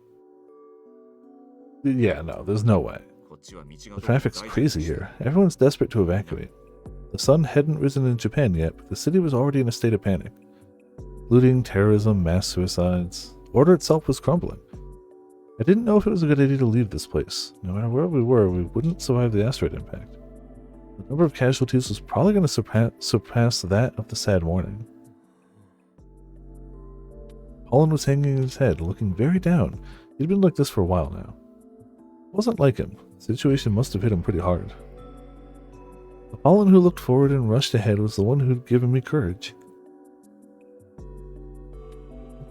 Yeah, no, there's no way. The traffic's crazy here. Everyone's desperate to evacuate. The sun hadn't risen in Japan yet, but the city was already in a state of panic. Looting, terrorism, mass suicides. Order itself was crumbling. I didn't know if it was a good idea to leave this place. No matter where we were, we wouldn't survive the asteroid impact. The number of casualties was probably going to surpass that of the sad morning. Holland was hanging his head, looking very down. He'd been like this for a while now. It wasn't like him. The situation must have hit him pretty hard. The Holland who looked forward and rushed ahead was the one who'd given me courage.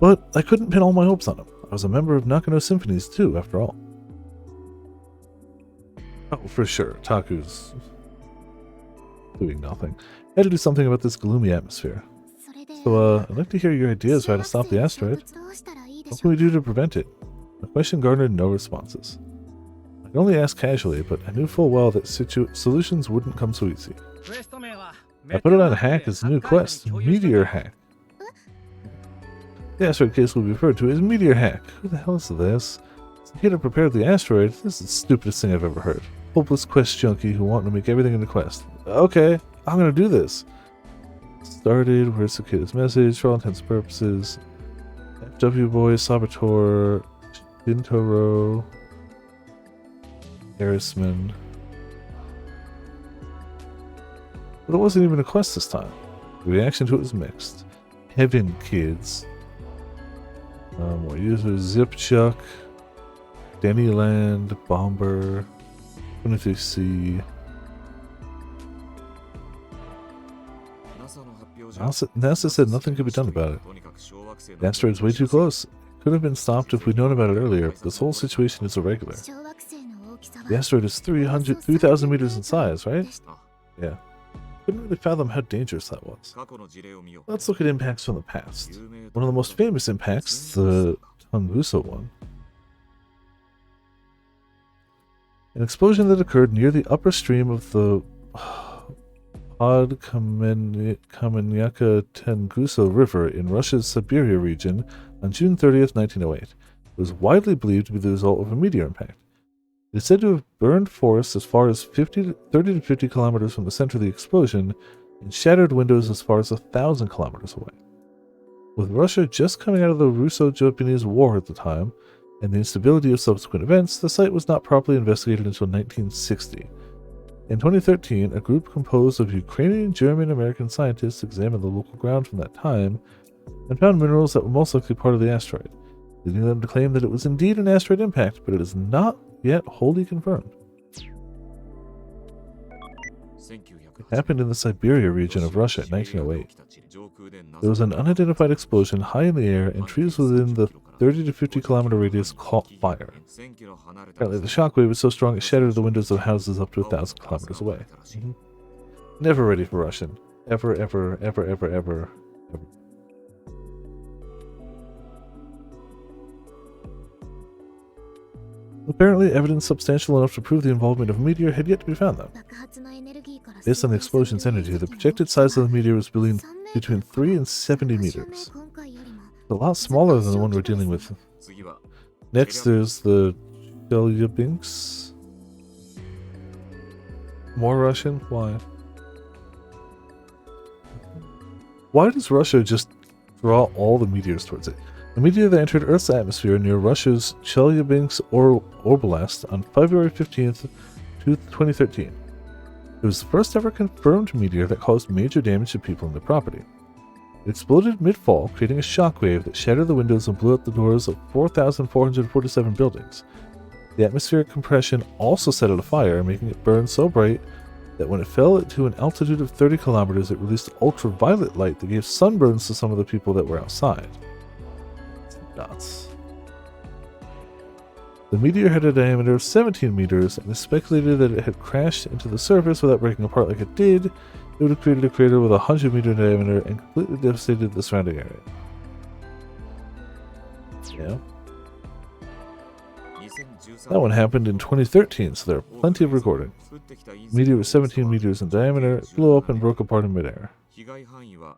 But I couldn't pin all my hopes on him. I was a member of Nakano Symphonies too, after all. Oh, for sure, Taku's doing nothing. I had to do something about this gloomy atmosphere. それで So, I'd like to hear your ideas for how to stop the asteroid. どうしたらいいで What し can ょ we う do to prevent it? My question garnered no responses. I could only ask casually, but I knew full well that solutions wouldn't come so easy. I put it on hack as a new quest, Meteor Hack. The asteroid case will be referred to as Meteor Hack. Who the hell is this? Here to prepare the asteroid, this is the stupidest thing I've ever heard. Hopeless quest junkie who want to make everything into quest. Okay, I'm gonna do this. Started, where's Cicada's message, for all intents and purposes. FW Boy, Saboteur, Shintaro, Harrisman. But it wasn't even a quest this time. The reaction to it was mixed. Heaven Kids. More users, Zipchuck, Dennyland, Bomber, 23C. NASA said nothing could be done about it. The asteroid's way too close. It could have been stopped if we'd known about it earlier, but this whole situation is irregular. 小惑星の大きさは The asteroid is 3,000 meters in size, right? Yeah. Couldn't really fathom how dangerous that was. Let's look at impacts from the past. One of the most famous impacts, the Tunguska one. An explosion that occurred near the upper stream of the Podkamennaka Tunguska River in Russia's Siberia region on June 30th, 1908. It was widely believed to be the result of a meteor impact. It is said to have burned forests as far as 30 to 50 kilometers from the center of the explosion and shattered windows as far as 1,000 kilometers away. With Russia just coming out of the Russo-Japanese War at the time, and the instability of subsequent events, the site was not properly investigated until 1960. In 2013, a group composed of Ukrainian, German, and American scientists examined the local ground from that time and found minerals that were most likely part of the asteroid, leading them to claim that it was indeed an asteroid impact, but it is not yet wholly confirmed. It happened in the Siberia region of Russia in 1908. There was an unidentified explosion high in the air, and trees within the 30 to 50 kilometer radius caught fire. Apparently, the shockwave was so strong it shattered the windows of houses up to 1,000 kilometers away. Never ready for Russian. Ever, ever, ever, ever, ever, ever. Apparently, evidence substantial enough to prove the involvement of a meteor had yet to be found, though. 爆発のエネルギーから Based on the explosion's energy, the projected size of the meteor was between 3 and 70 meters. 今回よりも It's a lot smaller than the one we're dealing with. Next, there's the Chelyabinsk. More Russian? Why? Why does Russia just draw all the meteors towards it? A meteor that entered Earth's atmosphere near Russia's Chelyabinsk Oblast on February 15th, 2013. It was the first ever confirmed meteor that caused major damage to people and their property. It exploded mid-fall, creating a shockwave that shattered the windows and blew out the doors of 4,447 buildings. The atmospheric compression also set it afire, making it burn so bright that when it fell to an altitude of 30 kilometers, it released ultraviolet light that gave sunburns to some of the people that were outside. It's nuts. The meteor had a diameter of 17 meters, and it's speculated that it had crashed into the surface without breaking apart like it did. It would have created a crater with a 100-meter diameter and completely devastated the surrounding area. Yeah. That one happened in 2013, so there are plenty of recordings. The meteor was 17 meters in diameter, it blew up and broke apart in midair. The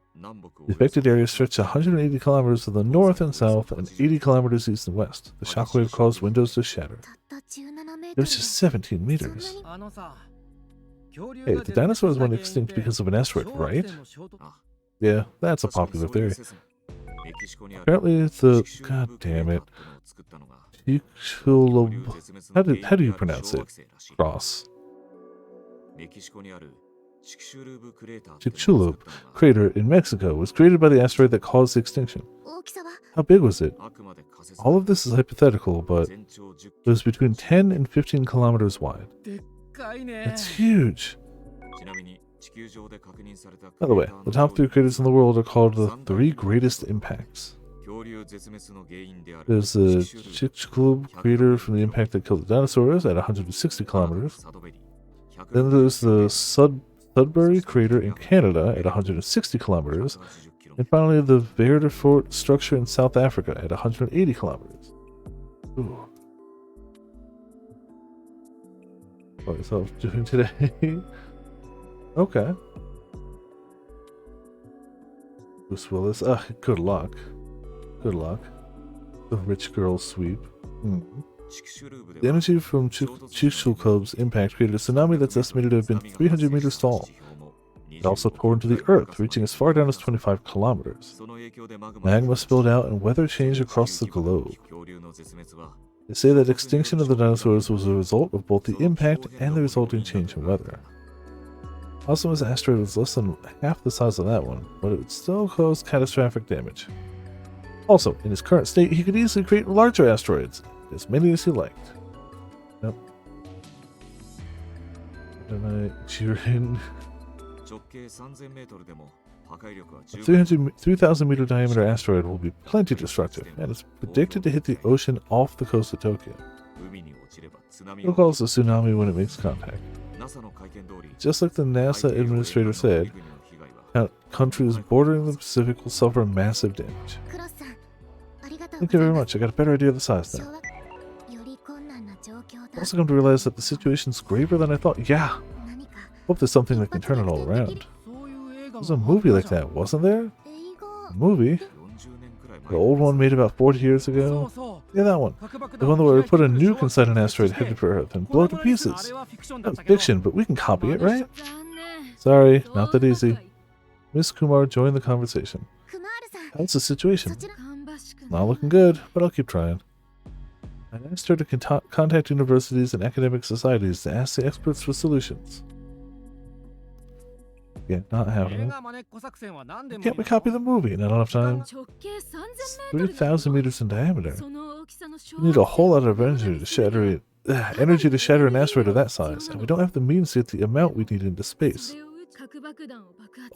affected area stretched 180 kilometers to the north and south and 80 kilometers east and west. The shockwave caused windows to shatter. たった17メー It トル was just 17 meters. そんなに Hey, the dinosaurs went extinct because of an asteroid, right? Yeah, that's a popular theory. Apparently, the god damn it, Chicxulub. How do you pronounce it? Cross. Chicxulub crater in Mexico was created by the asteroid that caused the extinction. 大きさは How big was it? All of this is hypothetical, but it was between 10 and 15 kilometers wide. That's huge. By the way, the top 3 craters in the world are called the 3 greatest impacts. There's the Chicxulub crater from the impact that killed the dinosaurs at 160 kilometers. Then there's the Sudbury crater in Canada at 160 kilometers. And finally, the Verde Fort structure in South Africa at 180 kilometers. Ooh. What is myself doing today? Okay. Bruce Willis. Good luck. Good luck. The rich girl sweep. The energy from Chicxulub's impact created a tsunami that's estimated to have been 300 meters tall. It also tore into the earth, reaching as far down as 25 kilometers. Magma spilled out and weather changed across the globe. They say that extinction of the dinosaurs was a result of both the impact and the resulting change in weather. Asuma's asteroid was less than half the size of that one, but it would still cause catastrophic damage. Also, in his current state, he could easily create larger asteroids, as many as he liked. Yep. Jiren. A 3,000 meter diameter asteroid will be plenty destructive, and it's predicted to hit the ocean off the coast of Tokyo. It'll cause a tsunami when it makes contact. Just like the NASA administrator said, countries bordering the Pacific will suffer massive damage. クロスさん、ありがとう Thank ご you ざい very ま much. I got a better idea of the size す。 now. より困難な状況 I だ。 also come to realize that the situation's graver than I thought. Yeah, 何か hope there's something that can turn it all around. There's a movie like that, wasn't there? 英語 A movie? The old one made about 40 years ago? Yeah, that one. The one where we put a nuke inside an asteroid headed for Earth and blow it to pieces. That's fiction, but we can copy it, right? Sorry, not that easy. Miss Kumar joined the conversation. クマールさん、 How's the situation? そちら Not looking good, but I'll keep trying. I asked her to contact universities and academic societies to ask the experts for solutions. Yeah, not happening. Can't we copy the movie? Not enough time. It's 3,000 meters in diameter. We need a whole lot of energy to shatter an asteroid of that size, and we don't have the means to get the amount we need into space.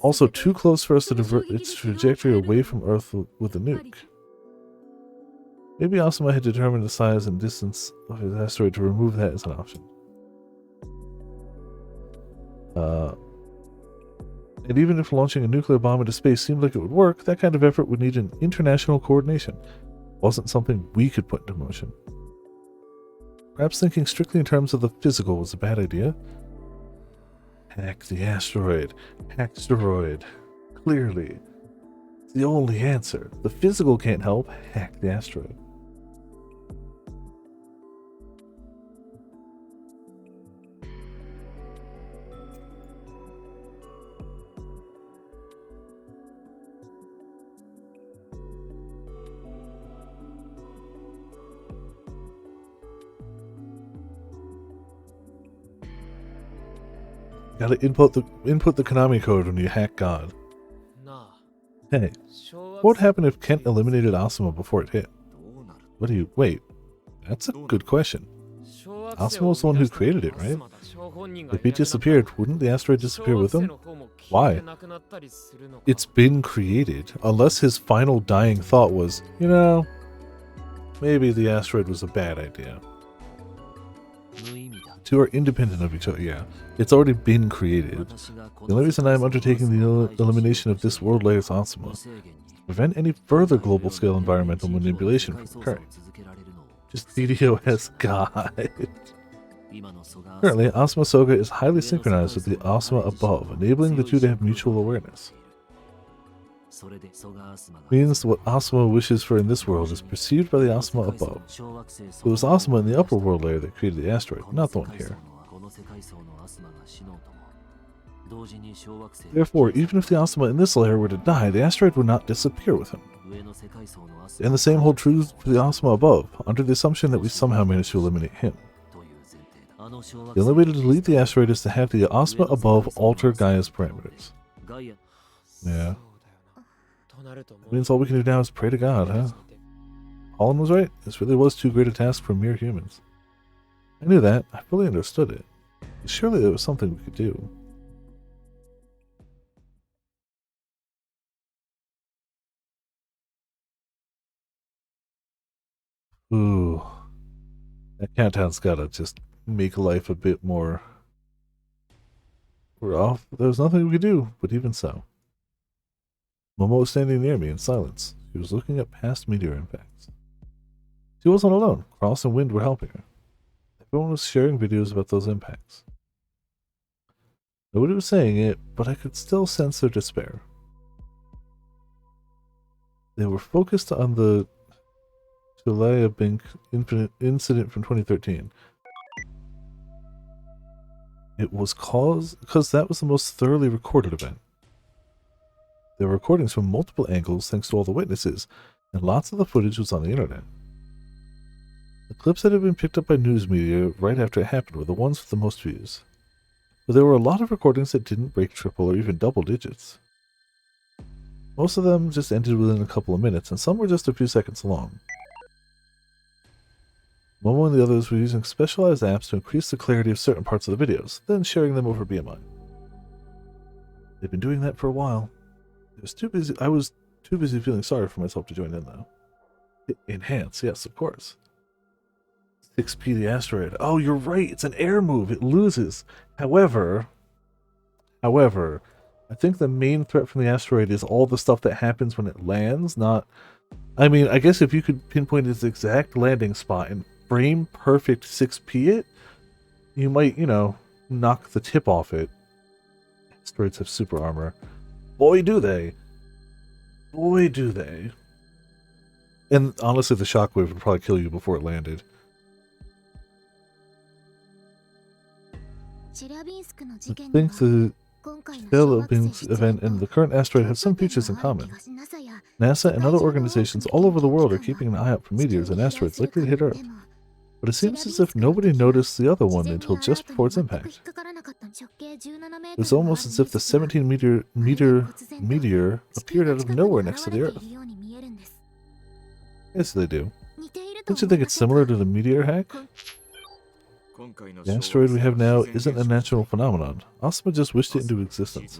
Also, too close for us to divert its trajectory away from Earth with a nuke. Maybe Asuma had determined the size and distance of his asteroid to remove that as an option. And even if launching a nuclear bomb into space seemed like it would work, that kind of effort would need an international coordination. It wasn't something we could put into motion. Perhaps thinking strictly in terms of the physical was a bad idea. Hack the asteroid. Hack asteroid. Clearly. It's the only answer. The physical can't help. Hack the asteroid. Gotta input the Konami code when you hack God. Hey, what would happen if Kent eliminated Asuma before it hit? What do you... Wait, that's a good question. Asuma was the one who created it, right? If he disappeared, wouldn't the asteroid disappear with him? Why? It's been created, unless his final dying thought was, you know, maybe the asteroid was a bad idea. Two are independent of each other, yeah. It's already been created. The only reason I am undertaking the elimination of this world layer's Asuma is to prevent any further global-scale environmental manipulation from occurring. Just DDoS God. Currently, Asuma Soga is highly synchronized with the Asuma above, enabling the two to have mutual awareness. Means what Asuma wishes for in this world is perceived by the Asuma above. It was Asuma in the upper world layer that created the asteroid, not the one here. Therefore, even if the Asuma in this layer were to die, the asteroid would not disappear with him. And the same holds true for the Asuma above, under the assumption that we somehow managed to eliminate him. The only way to delete the asteroid is to have the Asuma above alter Gaia's parameters. Yeah. Means all we can do now is pray to God, huh? Holland was right. This really was too great a task for mere humans. I knew that. I fully understood it. Surely there was something we could do. Ooh. That countdown's gotta just make life a bit more rough. There was nothing we could do, but even so. Momo was standing near me in silence. She was looking up past meteor impacts. She wasn't alone. Cross and Wind were helping her. Everyone was sharing videos about those impacts. Nobody was saying it, but I could still sense their despair. They were focused on the Chelyabinsk incident from 2013. It was because that was the most thoroughly recorded event. There were recordings from multiple angles thanks to all the witnesses, and lots of the footage was on the internet. The clips that had been picked up by news media right after it happened were the ones with the most views. But there were a lot of recordings that didn't break triple or even double digits. Most of them just ended within a couple of minutes, and some were just a few seconds long. Momo and the others were using specialized apps to increase the clarity of certain parts of the videos, then sharing them over BMI. They've been doing that for a while. I was too busy feeling sorry for myself to join in, though. Enhance, yes, of course. 6P the asteroid. Oh, you're right. It's an air move. It loses. However, I think the main threat from the asteroid is all the stuff that happens when it lands, not... I mean, I guess if you could pinpoint its exact landing spot and frame perfect 6P it, you might, you know, knock the tip off it. Asteroids have super armor. Boy, do they. Boy, do they. And honestly, the shockwave would probably kill you before it landed. I think the Chelyabinsk event and the current asteroid have some features in common. NASA and other organizations all over the world are keeping an eye out for meteors and asteroids likely to hit Earth. But it seems as if nobody noticed the other one until just before its impact. It was almost as if the 17 meteor appeared out of nowhere next to the Earth. Yes, they do. Don't you think it's similar to the meteor hack? The asteroid we have now isn't a natural phenomenon. Asuma just wished it into existence.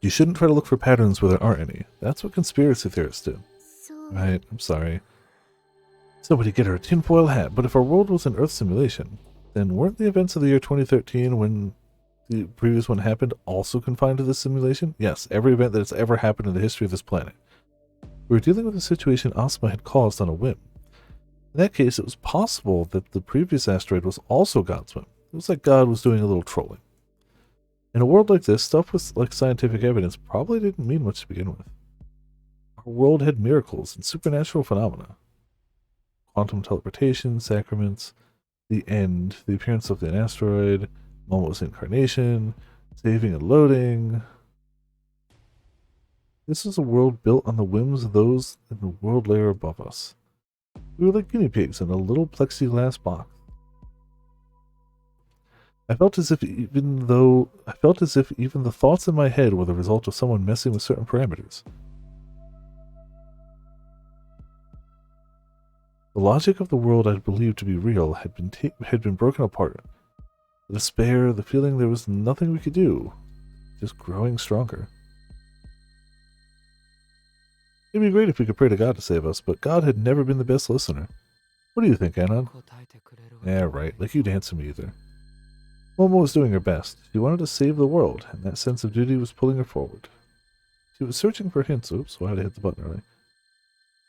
You shouldn't try to look for patterns where there aren't any. That's what conspiracy theorists do. Right, I'm sorry. Somebody get her a tinfoil hat, but if our world was an Earth simulation, then weren't the events of the year 2013 when the previous one happened also confined to this simulation? Yes, every event that's ever happened in the history of this planet. We were dealing with a situation Asuma had caused on a whim. In that case, it was possible that the previous asteroid was also God's whim. It was like God was doing a little trolling. In a world like this, stuff with like scientific evidence probably didn't mean much to begin with. Our world had miracles and supernatural phenomena. Quantum teleportation, sacraments, the end, the appearance of the asteroid, Momo's incarnation, saving and loading. This is a world built on the whims of those in the world layer above us. We were like guinea pigs in a little plexiglass box. I felt as if even the thoughts in my head were the result of someone messing with certain parameters. The logic of the world I'd believed to be real had been broken apart. The despair, the feeling there was nothing we could do, just growing stronger. It'd be great if we could pray to God to save us, but God had never been the best listener. What do you think, Anon? Yeah, right, like you'd answer me either. Momo was doing her best. She wanted to save the world, and that sense of duty was pulling her forward. She was searching for hints. Oops, why did I hit the button early?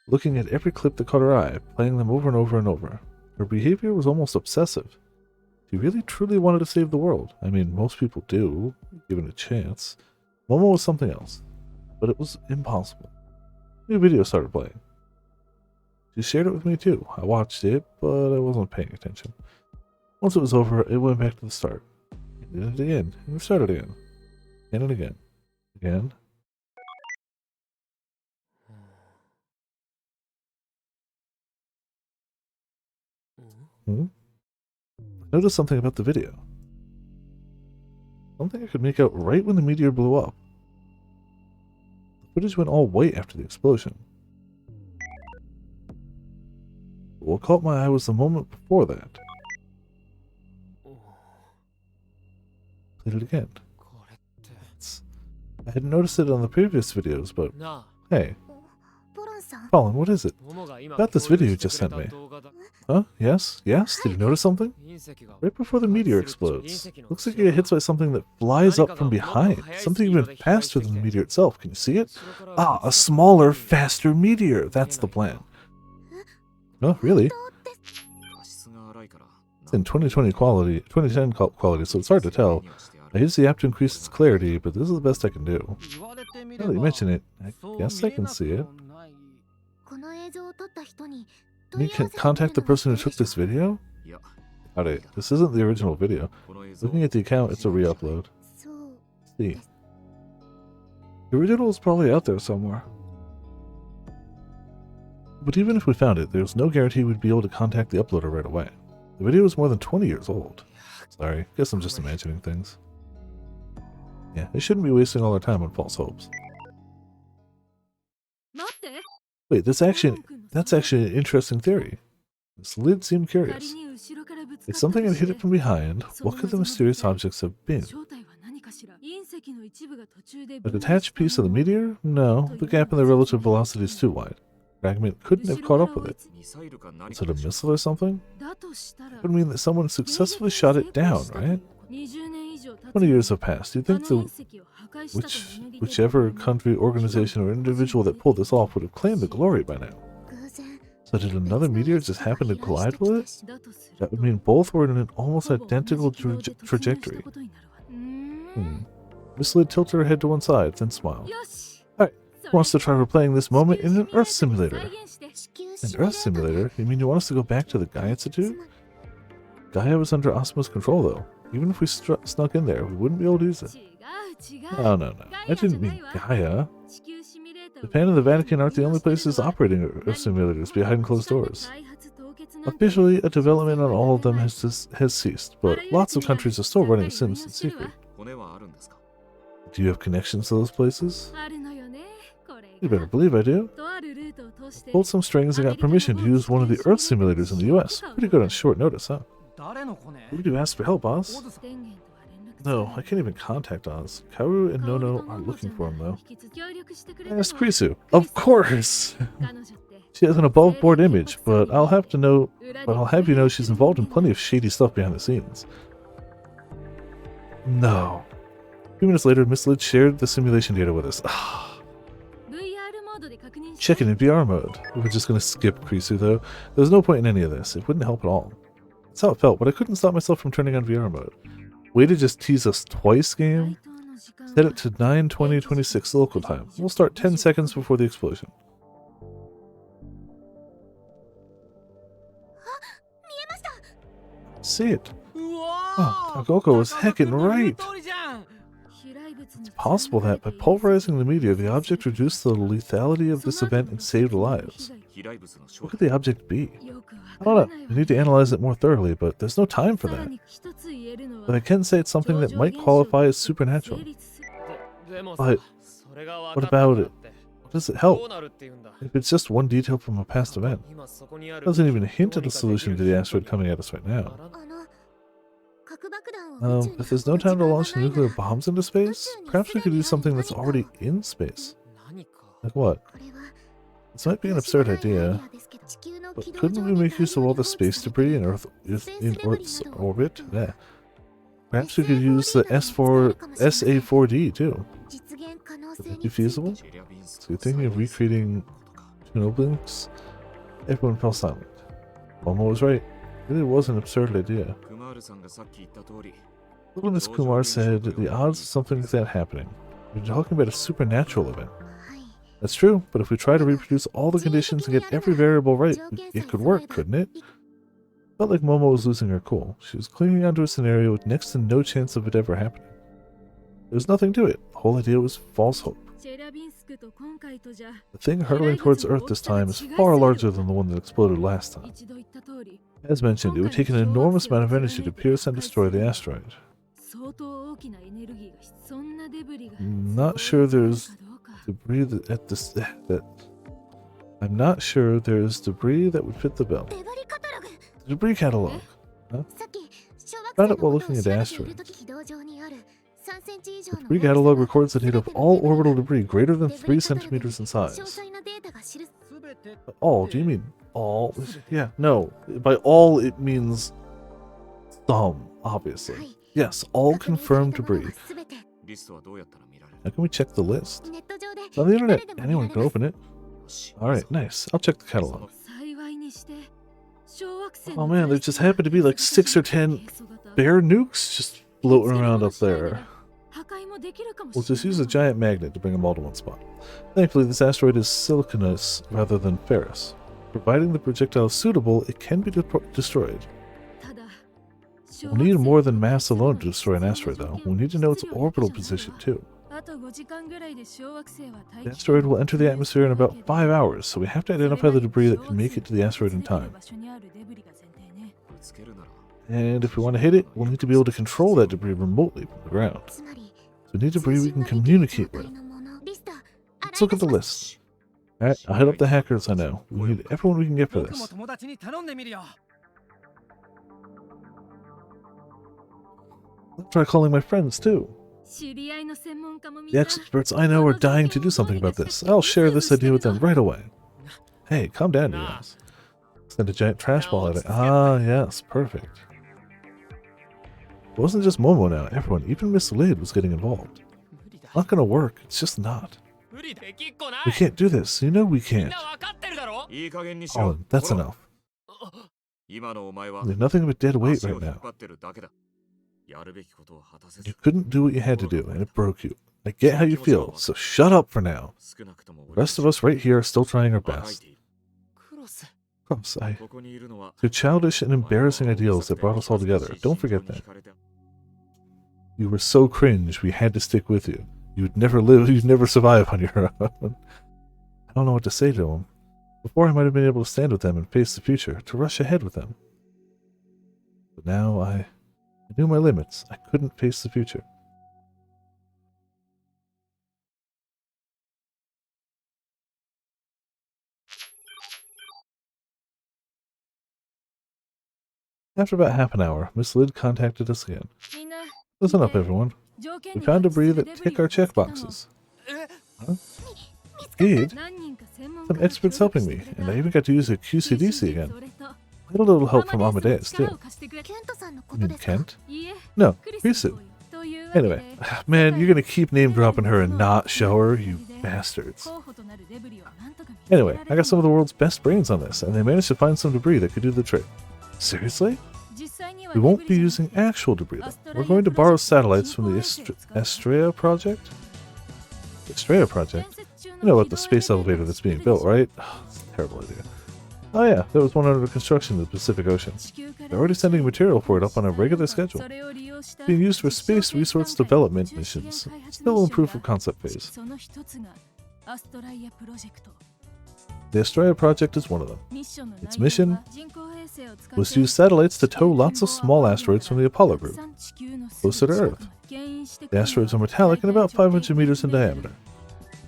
Looking at every clip that caught her eye, playing them over and over and over. Her behavior was almost obsessive. She really truly wanted to save the world. I mean, most people do, given a chance. Momo was something else, but it was impossible. New video started playing. She shared it with me too. I watched it, but I wasn't paying attention. Once it was over, it went back to the start. It did it again, and it started again. Again and again. Again. I noticed something about the video. Something I could make out right when the meteor blew up. The footage went all white after the explosion. But what caught my eye was the moment before that. Played it again. I hadn't noticed it on the previous videos, but hey. Colin, what is it? About this video you just sent me. Huh? Yes? Yes? Did you notice something? Right before the meteor explodes. Looks like you get hit by something that flies up from behind. Something even faster than the meteor itself. Can you see it? Ah, a smaller, faster meteor. That's the plan. No, really? It's in 2010 quality, so it's hard to tell. I use the app to increase its clarity, but this is the best I can do. Now that you mention it, I guess I can see it. You can contact the person who took this video? Howdy, this isn't the original video. Looking at the account, it's a re-upload. See. The original is probably out there somewhere. But even if we found it, there's no guarantee we'd be able to contact the uploader right away. The video is more than 20 years old. Sorry, guess I'm just imagining things. Yeah, they shouldn't be wasting all their time on false hopes. Wait, that's actually an interesting theory. This lid seemed curious. It's something that hit it from behind. What could the mysterious objects have been? A detached piece of the meteor? No, the gap in the relative velocity is too wide. Fragment couldn't have caught up with it. ミサイルか何 Is か it a missile or something? It would mean that someone successfully shot it down, right? 20 years have passed. You'd think whichever country, organization, or individual that pulled this off would have claimed the glory by now. 偶然 So did another meteor just happen to collide with it? That would mean both were in an almost identical trajectory. Miss Lid tilted her head to one side, then smiled. Alright, who wants to try replaying this moment in an Earth simulator? 地球 An シミュレー Earth simulator? You mean you want us to go back to the Gaia Institute? Gaia was under Asuma's control, though. Even if we snuck in there, we wouldn't be able to use it. No, no, no. I didn't mean Gaia. Japan and the Vatican aren't the only places operating Earth simulators behind closed doors. Officially, a development on all of them has ceased, but lots of countries are still running sims in secret. 骨はあるんですか Do you have connections to those places? You better believe I do. Pulled some strings and got permission to use one of the Earth simulators in the US. Pretty good on short notice, huh? 誰のコネ Who do you ask for help, Oz? オズさん No, I can't even contact Oz. Kaoru and Nono are looking for him, though. Ask Krisu. Of course! She has an above-board image, but I'll have you know she's involved in plenty of shady stuff behind the scenes. No. A few minutes later, Miss Lid shared the simulation data with us. Check it in VR mode. We're just gonna skip Krisu, though. There's no point in any of this. It wouldn't help at all. That's how it felt, but I couldn't stop myself from turning on VR mode. Way to just tease us twice, game. Set it to 9:20:26 local time. We'll start 10 seconds before the explosion. See it. うわ Oh, Agoko was heckin' right. 通りじゃん It's possible that by pulverizing the meteor, the object reduced the lethality of this event and saved lives. 飛来物の正 What could the object be? I don't know. We need to analyze it more thoroughly, but there's no time for that. But I can say it's something that might qualify as supernatural. でも But それが what 分かった about んだ it? って What does it ど help? うなるって言うんだ If it's just one detail from a past event, 今そこにあ it る doesn't even hint at a solution to the asteroid coming at us right now. あの核爆弾を宇宙に If there's no time to 運ぶ launch 時間がないな nuclear ら bombs into space, perhaps we could use something that's already in space. 何か Like what? これは This might be an absurd idea, but couldn't we make use of all the space debris in Earth's orbit? Yeah. Perhaps we could use the SA4D too. 実現可能 Would 性 that に be ついて feasible? チェリャビンス So you're thinking of recreating Chernobyl's? Everyone fell silent. Momo was right. It really was an absurd idea. クマールさんがさっき言った通り Little Miss Kumar said the odds of something like that happening. We're talking about a supernatural event. はい That's true, but if we try to reproduce all the conditions and get every variable right, it could work, couldn't it? Felt like Momo was losing her cool. She was clinging onto a scenario with next to no chance of it ever happening. There was nothing to it. The whole idea was false hope. The thing hurtling towards Earth this time is far larger than the one that exploded last time. As mentioned, it would take an enormous amount of energy to pierce and destroy the asteroid. Not sure there's debris I'm not sure there's debris that would fit the bill. デブリカタログ The debris catalog. さっき小 Found 惑 it 星 while のこと looking を at 調べてい asteroids. るとき軌道上にある3センチ以上 The の debris 大きさ catalog が records the date of all orbital debris greater than デブリ 3カタログ centimeters in 詳 size. 細なデータが記す 全て All? Do you mean all? Yeah, no. By all, it means some, は obviously. い Yes, all 確認 confirmed されたもの debris. は全てリストはどうやったら見られる How can we check the list? ネット上で It's on the internet. 誰でも見 Anyone られ can ます open it. よし Alright, nice. I'll check the catalog. 幸いにして小惑星 Oh man, there just happened to be like 6 or 10 bear nukes just floating around up there. We'll just use a giant magnet to bring them all to one spot. Thankfully, this asteroid is siliconous rather than ferrous. Providing the projectile is suitable, it can be destroyed. We'll need more than mass alone to destroy an asteroid, though. We need to know its orbital position, too. The asteroid will enter the atmosphere in about 5 hours, so we have to identify the debris that can make it to the asteroid in time. ぶつけるなら And if we want to hit it, we'll need to be able to control that debris remotely from the ground. つまり So we need debris we can communicate with. リスト Let's look at the list. Alright, I'll hit up the hackers I know. We need everyone we can get for 僕も this. 友達に頼んでみるよ I'll try calling my friends too. The experts I know are dying to do something about this. I'll share this idea with them right away. Hey, calm down, you guys. Send a giant trash ball at it. Ah, yes, perfect. It wasn't just Momo now. Everyone, even Miss Lid, was getting involved. Not gonna work. It's just not. We can't do this. You know we can't. いい加減にしろ。 Colin, that's enough. 今のお前は You're nothing but dead weight 足 right を引っ now. 張ってるだけだ。やるべきことを果たせ You ず。 couldn't do what you had to do, and it broke you. I get how you feel, so shut up for now. 少なくとも The rest of us right here are still trying our 馬鹿げ best. ている。 Cross, ここにいるのは They're childish and embarrassing ideals that brought us all together. Don't forget that. You were so cringe, we had to stick with you. You'd never survive on your own. I don't know what to say to them. Before I might have been able to stand with them and face the future, to rush ahead with them. But now I knew my limits. I couldn't face the future. After about half an hour, Miss Lid contacted us again. Listen up, everyone. We found debris that tick our checkboxes. Huh? Indeed. Some experts helping me, and I even got to use a QCDC again. I had a little help from Amadeus, too. You mean Kent? No, Risu. Anyway, man, you're gonna keep name-dropping her and not show her, you bastards. Anyway, I got some of the world's best brains on this, and they managed to find some debris that could do the trick. Seriously? We won't be using actual debris, though. We're going to borrow satellites from the Estrella project? Estrella project? You know about the space elevator that's being built, right? Oh, it's a terrible idea. Oh yeah, there was one under construction in the Pacific Ocean. They're already sending material for it up on a regular schedule. It's being used for space resource development missions. Still in proof of concept phase. The Estrella project is one of them. Its mission was to use satellites to tow lots of small asteroids from the Apollo group closer to Earth. The asteroids are metallic and about 500 meters in diameter.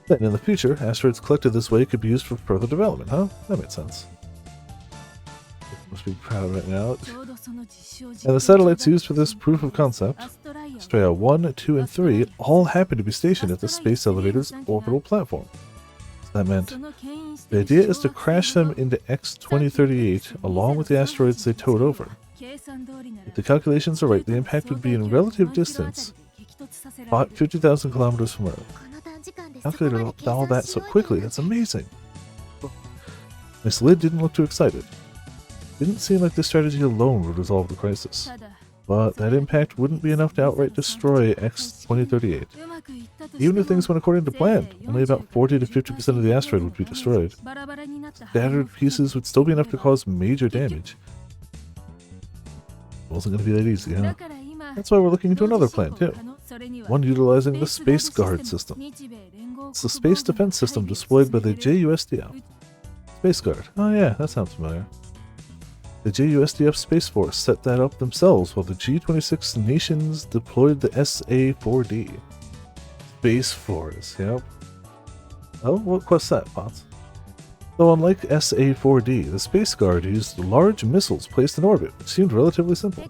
Then, in the future, asteroids collected this way could be used for further development, huh? That makes sense. Must be proud right now. And the satellites used for this proof of concept, Estrella 1, 2, and 3, all happen to be stationed at the space elevator's orbital platform. So that meant the idea is to crash them into X-2038 along with the asteroids they towed over. If the calculations are right, the impact would be in relative distance, 50,000 kilometers from Earth. Calculated all that so quickly, that's amazing. Miss Lid didn't look too excited. Didn't seem like this strategy alone would resolve the crisis. But that impact wouldn't be enough to outright destroy X-2038. Even if things went according to plan, only about 40 to 50% of the asteroid would be destroyed. Scattered pieces would still be enough to cause major damage. It wasn't going to be that easy, huh? That's why we're looking into another plan, too. One utilizing the Space Guard system. It's the space defense system deployed by the JUSDF. Space Guard. Oh yeah, that sounds familiar. The JUSDF Space Force set that up themselves while the G26 nations deployed the SA-4D. Space Force, yep. Oh, what quest that, Pots? Though unlike SA-4D, the Space Guard used large missiles placed in orbit, which seemed relatively simple.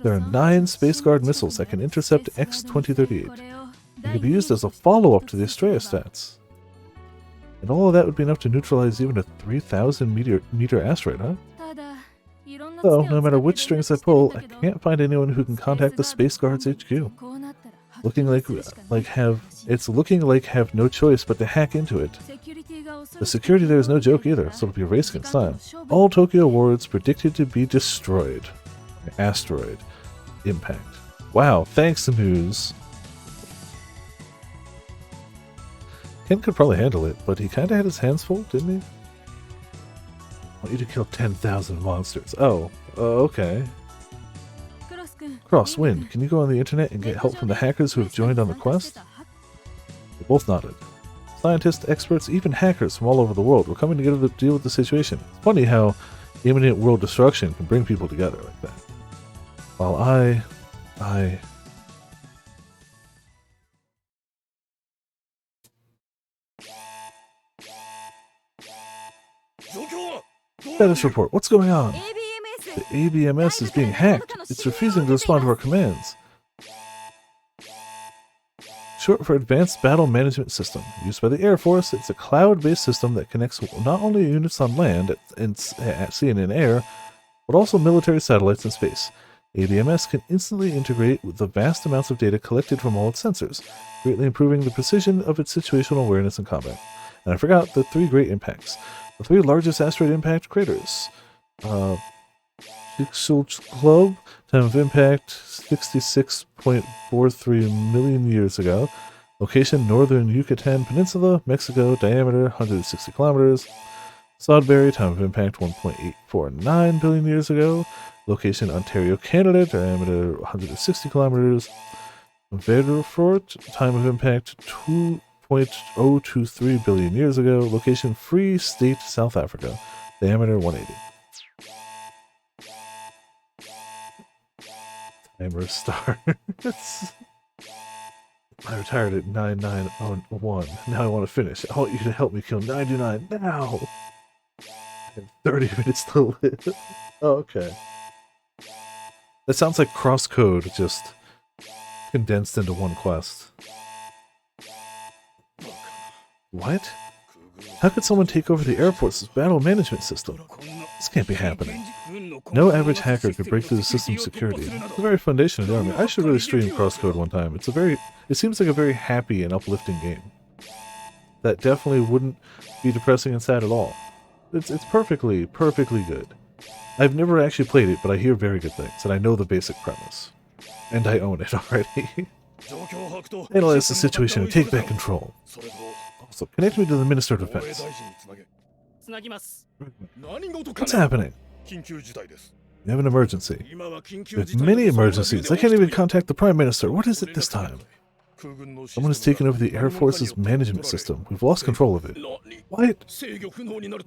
There are 9 Space Guard missiles that can intercept X-2038. They can be used as a follow-up to the Estrella stats. And all of that would be enough to neutralize even a 3,000 meter asteroid, huh? Though, no matter which strings I pull, I can't find anyone who can contact the Space Guard's HQ. It's looking like have no choice but to hack into it. The security there is no joke either, so it'll be a race against time. All Tokyo wards predicted to be destroyed. Asteroid. Impact. Wow, thanks News. Ken could probably handle it, but he kinda had his hands full, didn't he? I want you to kill 10,000 monsters. Oh, okay. Cross, Wind, can you go on the internet and get help from the hackers who have joined on the quest? They both nodded. Scientists, experts, even hackers from all over the world were coming together to deal with the situation. It's funny how imminent world destruction can bring people together like that. While I... Status report, what's going on? The ABMS is being hacked. It's refusing to respond to our commands. short for Advanced Battle Management System. Used by the Air Force, it's a cloud-based system that connects not only units on land, at sea and in air, but also military satellites in space. ABMS can instantly integrate with the vast amounts of data collected from all its sensors, greatly improving the precision of its situational awareness in combat. And I forgot the 3 great impacts. The 3 largest asteroid impact craters. Chicxulub, time of impact 66.43 million years ago. Location northern Yucatan Peninsula, Mexico, diameter 160 kilometers. Sodbury, time of impact 1.849 billion years ago. Location Ontario, Canada, diameter 160 kilometers. Verderfort, time of impact 2.023 billion years ago. Location Free State, South Africa, diameter 180. Timer starts. I retired at 9901. Now I want to finish. I want you to help me kill 99 now. I have 30 minutes to live. Oh, okay. That sounds like crosscode just condensed into one quest. What? How could someone take over the Air Force's battle management system? This can't be happening. No average hacker could break through the system's security. It's the very foundation of the army. I should really stream Crosscode one time. It seems like a very happy and uplifting game. That definitely wouldn't be depressing and sad at all. It's perfectly good. I've never actually played it, but I hear very good things, and I know the basic premise. And I own it already. Analyze the situation and take back control. Also, connect me to the Minister of Defense. What's happening? We have an emergency. There's many emergencies. I can't even contact the Prime Minister. What is it this time? Someone has taken over the Air Force's management system. We've lost control of it. What?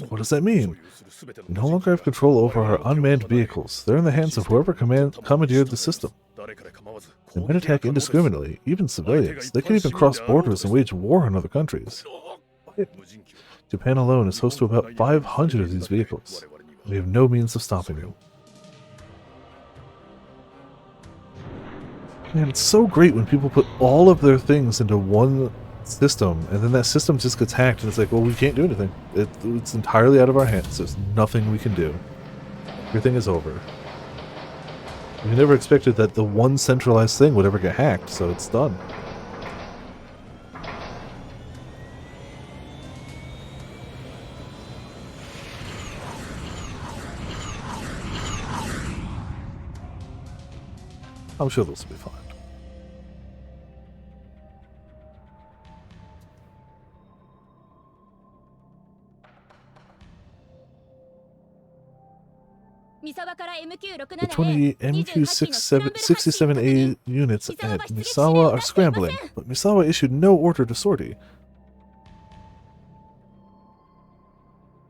What does that mean? We no longer have control over our unmanned vehicles. They're in the hands of whoever commandeered the system. They might attack indiscriminately, even civilians. They can even cross borders and wage war on other countries. What? Japan alone is host to about 500 of these vehicles. We have no means of stopping them. Man, it's so great when people put all of their things into one system, and then that system just gets hacked, and it's like, well, we can't do anything. It's entirely out of our hands. There's nothing we can do. Everything is over. We never expected that the one centralized thing would ever get hacked, so it's done. I'm sure this will be fine. The 20 MQ-67A units at Misawa are scrambling, but Misawa issued no order to sortie.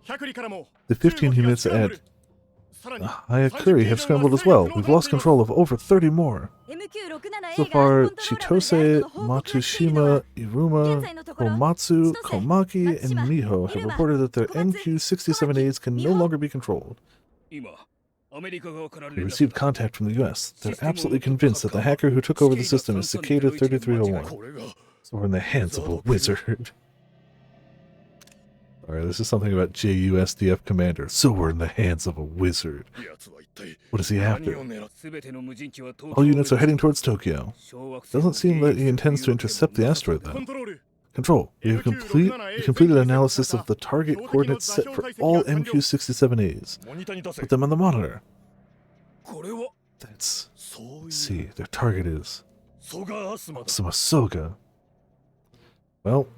The 15 units at Hayakuri have scrambled as well. We've lost control of over 30 more. So far, Chitose, Matsushima, Iruma, Komatsu, Komaki, and Miho have reported that their MQ-67As can no longer be controlled. We received contact from the US. They're absolutely convinced that the hacker who took over the system is Cicada 3301. So we're in the hands of a wizard. Alright, this is something about JUSDF commander. So we're in the hands of a wizard. What is he after? All units are heading towards Tokyo. Doesn't seem that he intends to intercept the asteroid, though. Control, we have completed analysis of the target coordinates set for all MQ-67As. Put them on the monitor. Let's see, their target is Sumasoga. Well,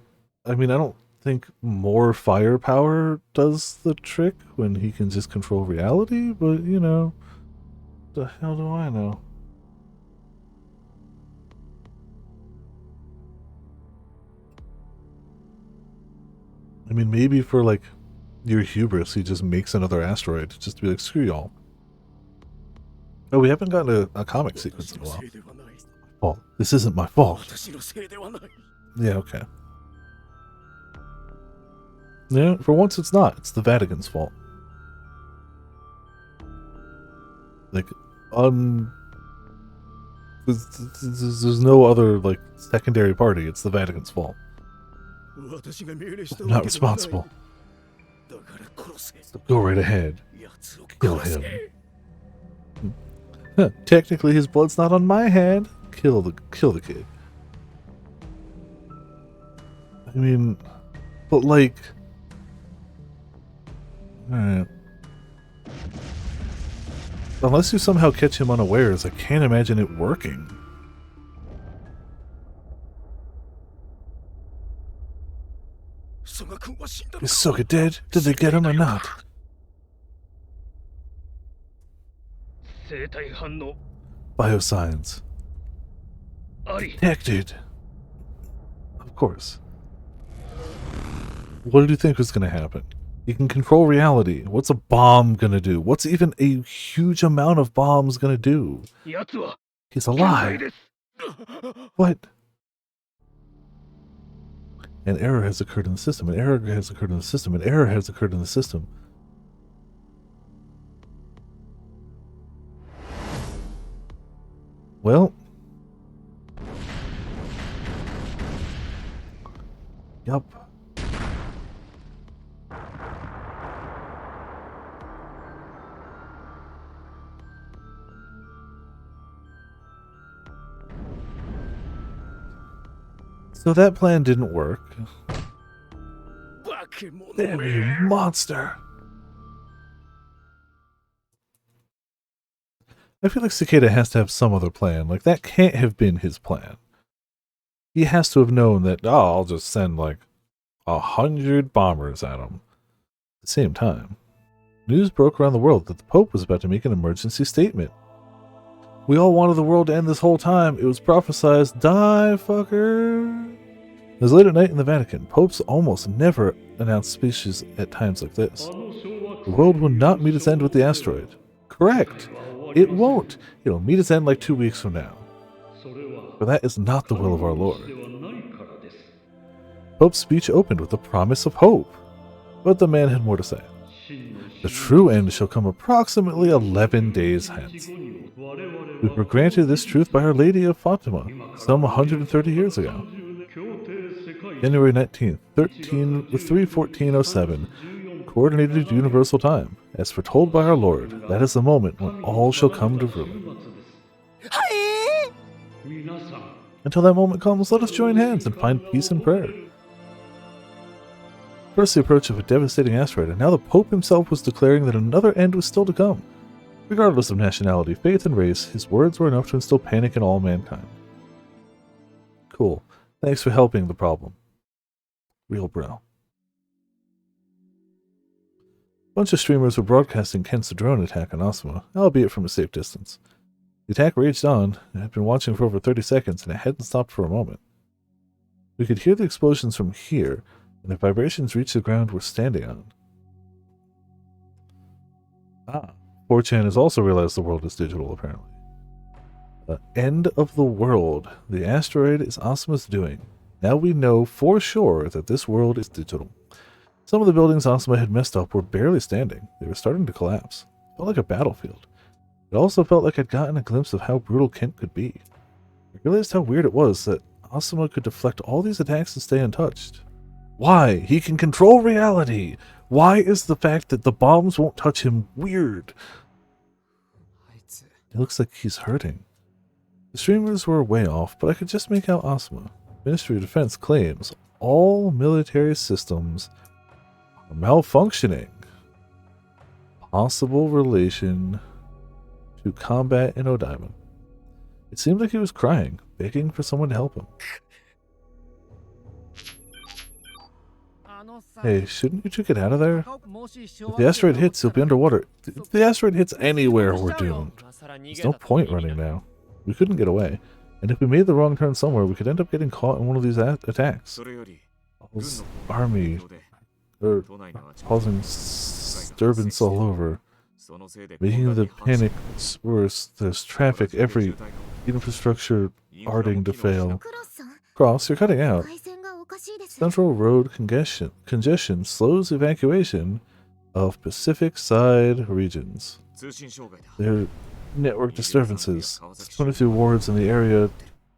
I mean, I don't think more firepower does the trick when he can just control reality, but you know, the hell do I know? I mean, maybe for like your hubris, he just makes another asteroid just to be like, screw y'all. Oh, we haven't gotten a comic sequence in a while. Well, this isn't my fault. Yeah, okay. Yeah, for once it's not. It's the Vatican's fault. Like, There's no other, like, secondary party. It's the Vatican's fault. I'm not responsible. So go right ahead. Kill him. Huh, technically, his blood's not on my hand. Kill the kid. I mean, but like, alright. Unless you somehow catch him unawares, I can't imagine it working. Is Soka dead? Did they get him or not? 生体反応 Biosigns. あり Detected. Of course. What did you think was going to happen? You can control reality. What's a bomb going to do? What's even a huge amount of bombs going to do? 奴は He's 健在 alive. です What? An error has occurred in the system. An error has occurred in the system. An error has occurred in the system. Well. Yup. So that plan didn't work. Damn you, monster! I feel like Cicada has to have some other plan. Like, that can't have been his plan. He has to have known that, oh, I'll just send, like, 100 bombers at him. At the same time, news broke around the world that the Pope was about to make an emergency statement. We all wanted the world to end this whole time. It was prophesized, die, fucker. It was late at night in the Vatican. Popes almost never announced speeches at times like this. The world will not meet its end with the asteroid. Correct. It won't. It'll meet its end like 2 weeks from now. For that is not the will of our Lord. Pope's speech opened with the promise of hope. But the man had more to say. The true end shall come approximately 11 days hence. We were granted this truth by Our Lady of Fatima some 130 years ago. January 19th, 31407, Coordinated Universal Time. As foretold by our Lord, that is the moment when all shall come to ruin. Until that moment comes, let us join hands and find peace and prayer. First the approach of a devastating asteroid, and now the Pope himself was declaring that another end was still to come. Regardless of nationality, faith, and race, his words were enough to instill panic in all mankind. Cool. Thanks for helping the problem. Real bro. A bunch of streamers were broadcasting Kent's drone attack on Asuma, albeit from a safe distance. The attack raged on, and had been watching for over 30 seconds, and it hadn't stopped for a moment. We could hear the explosions from here, and the vibrations reached the ground we're standing on. Ah, 4chan has also realized the world is digital, apparently. The end of the world. The asteroid is Asuma's doing. Now we know for sure that this world is digital. Some of the buildings Asuma had messed up were barely standing. They were starting to collapse. It felt like a battlefield. It also felt like I'd gotten a glimpse of how brutal Kent could be. I realized how weird it was that Asuma could deflect all these attacks and stay untouched. Why? He can control reality! Why is the fact that the bombs won't touch him weird? It looks like he's hurting. The streamers were way off, but I could just make out Asuma. Ministry of Defense claims all military systems are malfunctioning. Possible relation to combat in Odaiba. It seemed like he was crying, begging for someone to help him. Hey, shouldn't you two get out of there? If the asteroid hits, you'll be underwater. If the asteroid hits anywhere, we're doomed. There's no point running now. We couldn't get away. And if we made the wrong turn somewhere, we could end up getting caught in one of these attacks. This army are causing disturbance all over, making the panic worse. There's traffic, every infrastructure starting to fail. クロスさん Cross, you're cutting out. 回線がおかしいです Central road congestion slows evacuation of Pacific side regions. 通信障害だ There Network disturbances. 23 wards in the area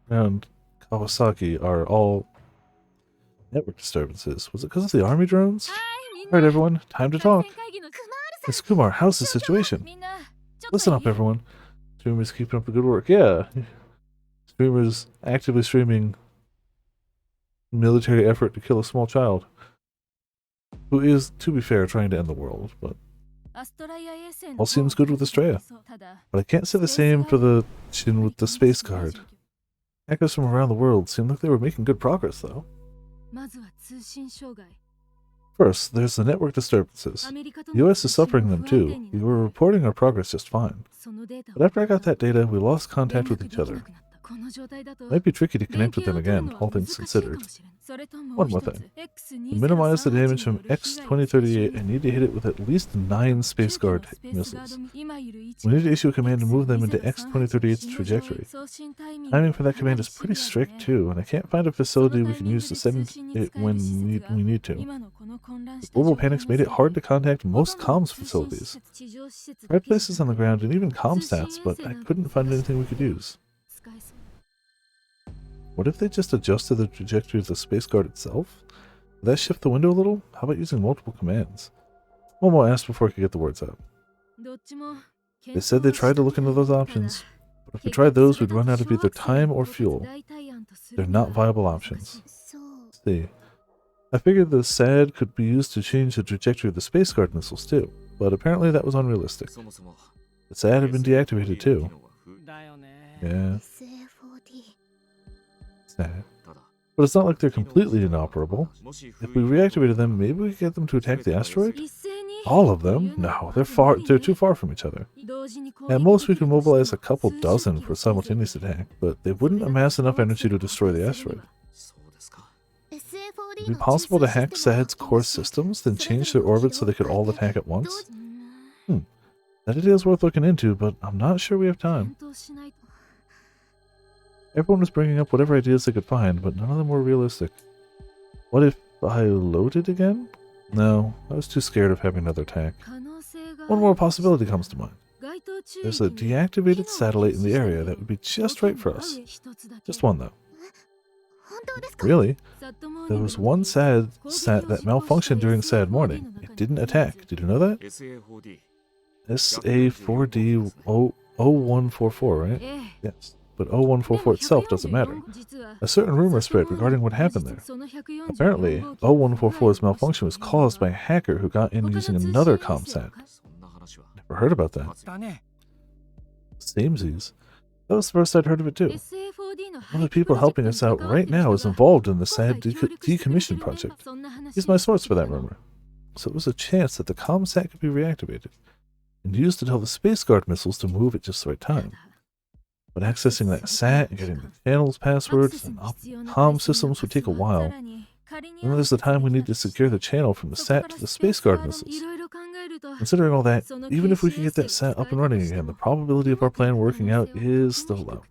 around Kawasaki are all network disturbances. Was it because of the army drones? Alright everyone, time to talk. Miss Kumar, how's the situation? Listen up everyone. Streamers keeping up the good work. Yeah. Streamers actively streaming military effort to kill a small child. Who is, to be fair, trying to end the world, but all seems good with Estrella. But I can't say the same for the Shin with the space guard. Hackers from around the world seem like they were making good progress, though. First, there's the network disturbances. The US is suffering them too. We were reporting our progress just fine. But after I got that data, we lost contact with each other. Might be tricky to connect with them again, all things considered. One more thing. To minimize the damage from X-2038, I need to hit it with at least 9 Space Guard missiles. We need to issue a command to move them into X-2038's trajectory. Timing for that command is pretty strict too, and I can't find a facility we can use to send it when we need to. The global panics made it hard to contact most comms facilities. Tried places on the ground and even ComStats, but I couldn't find anything we could use. What if they just adjusted the trajectory of the Space Guard itself? Would that shift the window a little? How about using multiple commands? Momo asked before I could get the words out. They said they tried to look into those options, but if we tried those, we'd run out of either time or fuel. They're not viable options. See, I figured the SAD could be used to change the trajectory of the Space Guard missiles too, but apparently that was unrealistic. The SAD had been deactivated too. Yeah. Sad. But it's not like they're completely inoperable. If we reactivated them, maybe we could get them to attack the asteroid? All of them? No, they're too far from each other. At most we can mobilize a couple dozen for a simultaneous attack, but they wouldn't amass enough energy to destroy the asteroid. Would it be possible to hack SAD's core systems, then change their orbit so they could all attack at once? That idea is worth looking into, but I'm not sure we have time. Everyone was bringing up whatever ideas they could find, but none of them were realistic. What if I loaded again? No, I was too scared of having another attack. One more possibility comes to mind. There's a deactivated satellite in the area that would be just right for us. Just one, though. Really? There was one SAT that malfunctioned during SAD morning. It didn't attack. Did you know that? SA4D 0144, right? Yes. But 0144 itself doesn't matter. A certain rumor spread regarding what happened there. Apparently, 0144's malfunction was caused by a hacker who got in using another ComSat. Never heard about that. Samesies. That was the first I'd heard of it too. One of the people helping us out right now is involved in the SAD decommission project. He's my source for that rumor. So it was a chance that the ComSat could be reactivated and used to tell the Space Guard missiles to move at just the right time. But accessing that SAT and getting the channel's passwords and comm systems would take a while. And then there's the time we need to secure the channel from the SAT to the Space Guard missiles. Considering all that, even if we could get that SAT up and running again, the probability of our plan working out is still low.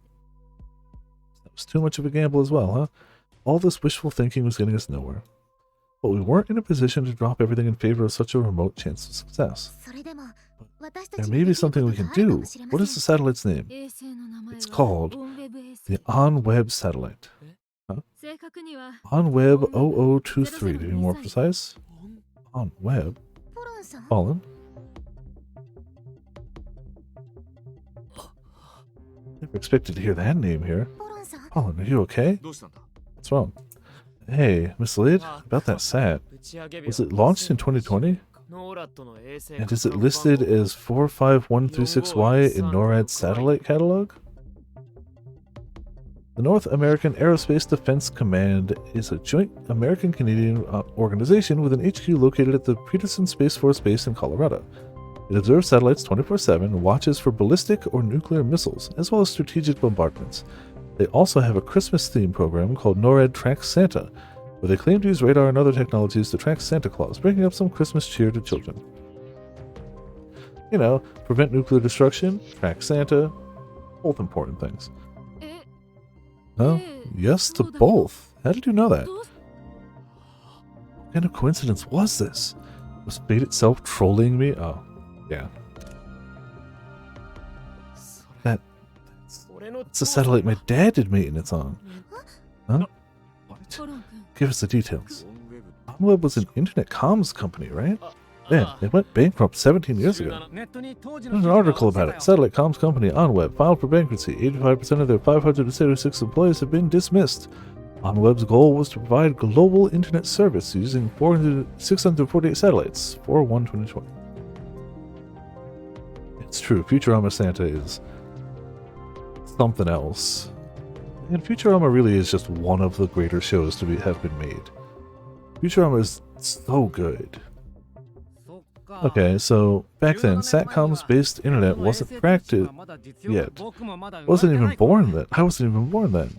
That was too much of a gamble as well, huh? All this wishful thinking was getting us nowhere. But we weren't in a position to drop everything in favor of such a remote chance of success. There may be something we can do. What is the satellite's name? It's called the OnWeb satellite. Huh? OnWeb 0023, to be more precise. OnWeb? Colin? Never expected to hear that name here. Colin, are you okay? What's wrong? Hey, Miss Lid, about that SAT. Was it launched in 2020? And is it listed as 45136Y in NORAD's satellite catalog? The North American Aerospace Defense Command is a joint American-Canadian organization with an HQ located at the Peterson Space Force Base in Colorado. It observes satellites 24/7 and watches for ballistic or nuclear missiles, as well as strategic bombardments. They also have a Christmas-themed program called NORAD Tracks Santa, where they claim to use radar and other technologies to track Santa Claus, bringing up some Christmas cheer to children. You know, prevent nuclear destruction, track Santa, both important things. Huh? Yes to both. How did you know that? What kind of coincidence was this? Was fate itself trolling me? Oh, yeah. It's the satellite my dad did maintenance on. Huh? What? コロン君 Give us the details. オンウェブ OnWeb was an internet comms company, right? Man, they went bankrupt 17 years ago. There's an article about it. Satellite comms company OnWeb filed for bankruptcy. 85% of their 576 employees have been dismissed. OnWeb's goal was to provide global internet service using 648 satellites for 2020. It's true, Futurama Santa is something else. And Futurama really is just one of the greater shows to have been made. Futurama is so good. Okay, so back then, Satcoms-based internet wasn't cracked yet. Wasn't even born then. I wasn't even born then.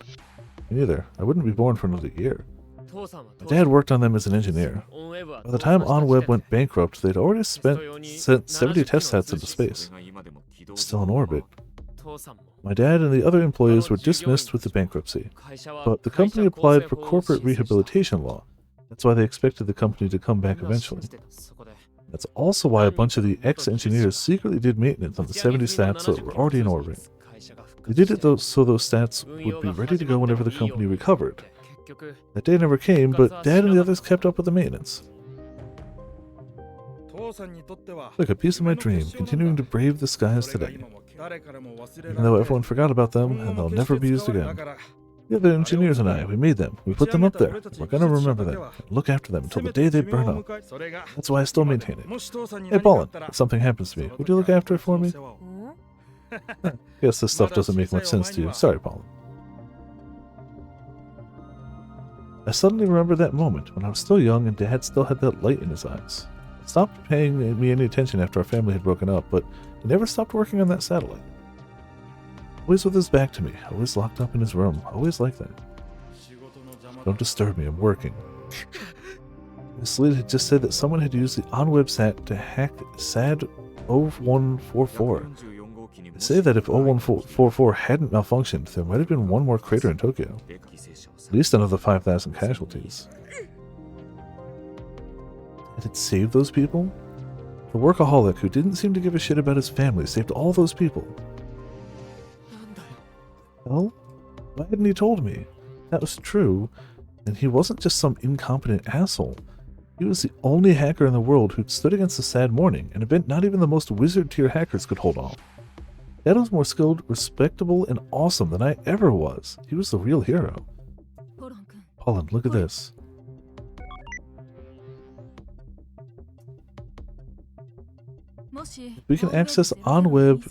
Me neither. I wouldn't be born for another year. My dad worked on them as an engineer. By the time OnWeb went bankrupt, they'd already sent 70 test sats into space. Still in orbit. My dad and the other employees were dismissed with the bankruptcy, but the company applied for corporate rehabilitation law. That's why they expected the company to come back eventually. That's also why a bunch of the ex-engineers secretly did maintenance on the 70 stats that were already in orbit. They did it so those stats would be ready to go whenever the company recovered. That day never came, but Dad and the others kept up with the maintenance. Look, a piece of my dream, continuing to brave the skies today. Even though everyone forgot about them, and they'll never be used again. The other engineers and I, we made them. We put them up there. We're gonna remember them. And look after them until the day they burn up. That's why I still maintain it. Hey, Ballin, if something happens to me, would you look after it for me? Guess this stuff doesn't make much sense to you. Sorry, Ballin. I suddenly remembered that moment when I was still young and Dad still had that light in his eyes. He stopped paying me any attention after our family had broken up, but he never stopped working on that satellite. Always with his back to me, always locked up in his room, always like that. Don't disturb me, I'm working. Miss Lid had just said that someone had used the OnWeb sat to hack SAD 0144. They say that if 0144 hadn't malfunctioned, there might have been one more crater in Tokyo. At least another 5,000 casualties. Had it saved those people? The workaholic who didn't seem to give a shit about his family saved all those people. Well, why hadn't he told me? That was true, and he wasn't just some incompetent asshole. He was the only hacker in the world who'd stood against the sad morning, an event not even the most wizard-tier hackers could hold off. Dad was more skilled, respectable, and awesome than I ever was. He was the real hero. コロン君 Colin, look at this. We can access OnWeb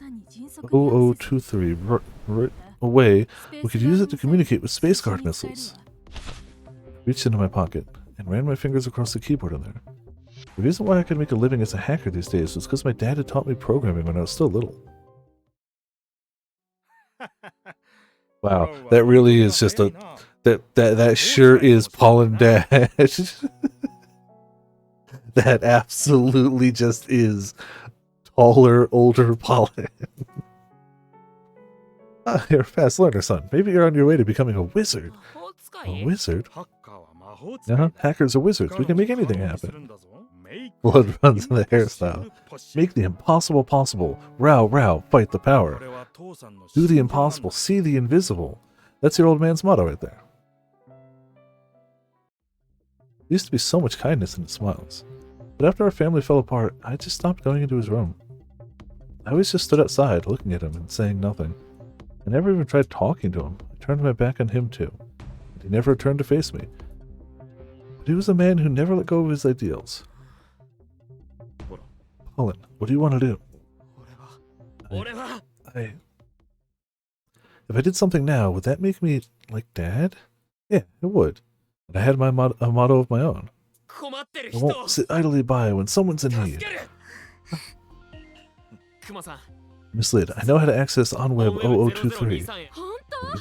0023 right away. We could use it to communicate with Space Guard missiles. Reached into my pocket and ran my fingers across the keyboard on there. The reason why I could make a living as a hacker these days was because my dad had taught me programming when I was still little. Wow, that really is just a that sure is Paul and Dad. That absolutely just is taller, older Pollen. You're a fast learner, son. Maybe you're on your way to becoming a wizard. A wizard? Hackers are wizards. We can make anything happen. Blood runs in the hairstyle. Make the impossible possible. Row, row, fight the power. Do the impossible, see the invisible. That's your old man's motto right there. There used to be so much kindness in his smiles. But after our family fell apart, I just stopped going into his room. I always just stood outside, looking at him and saying nothing. I never even tried talking to him. I turned my back on him too. And he never turned to face me. But he was a man who never let go of his ideals. Colin, what do you want to do? If I did something now, would that make me like Dad? Yeah, it would. And I had a motto of my own. I won't sit idly by when someone's in need. Miss Lid, I know how to access OnWeb 0023.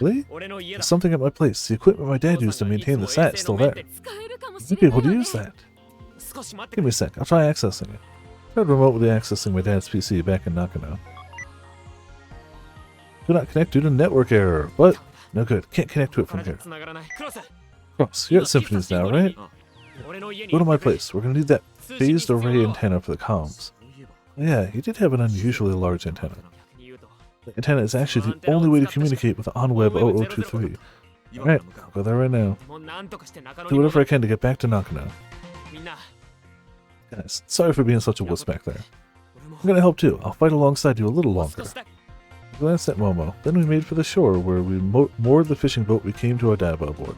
Really? There's something at my place. The equipment my dad used to maintain the sat is still there. You'd be able to use that. Give me a sec. I'll try accessing it. I tried remotely accessing my dad's PC back in Nakano. Could not connect due to network error, but no good. Can't connect to it from here. Cross, you're at Symphonies now, right? Go to my place. We're gonna need that phased array antenna for the comms. Oh, yeah, he did have an unusually large antenna. The antenna is actually the only way to communicate with OnWeb 0023. Alright, I'll go there right now. Do whatever I can to get back to Nakano. Guys, sorry for being such a wuss back there. I'm gonna help too. I'll fight alongside you a little longer. I glanced at Momo. Then we made for the shore where we moored the fishing boat we came to Odaiba aboard.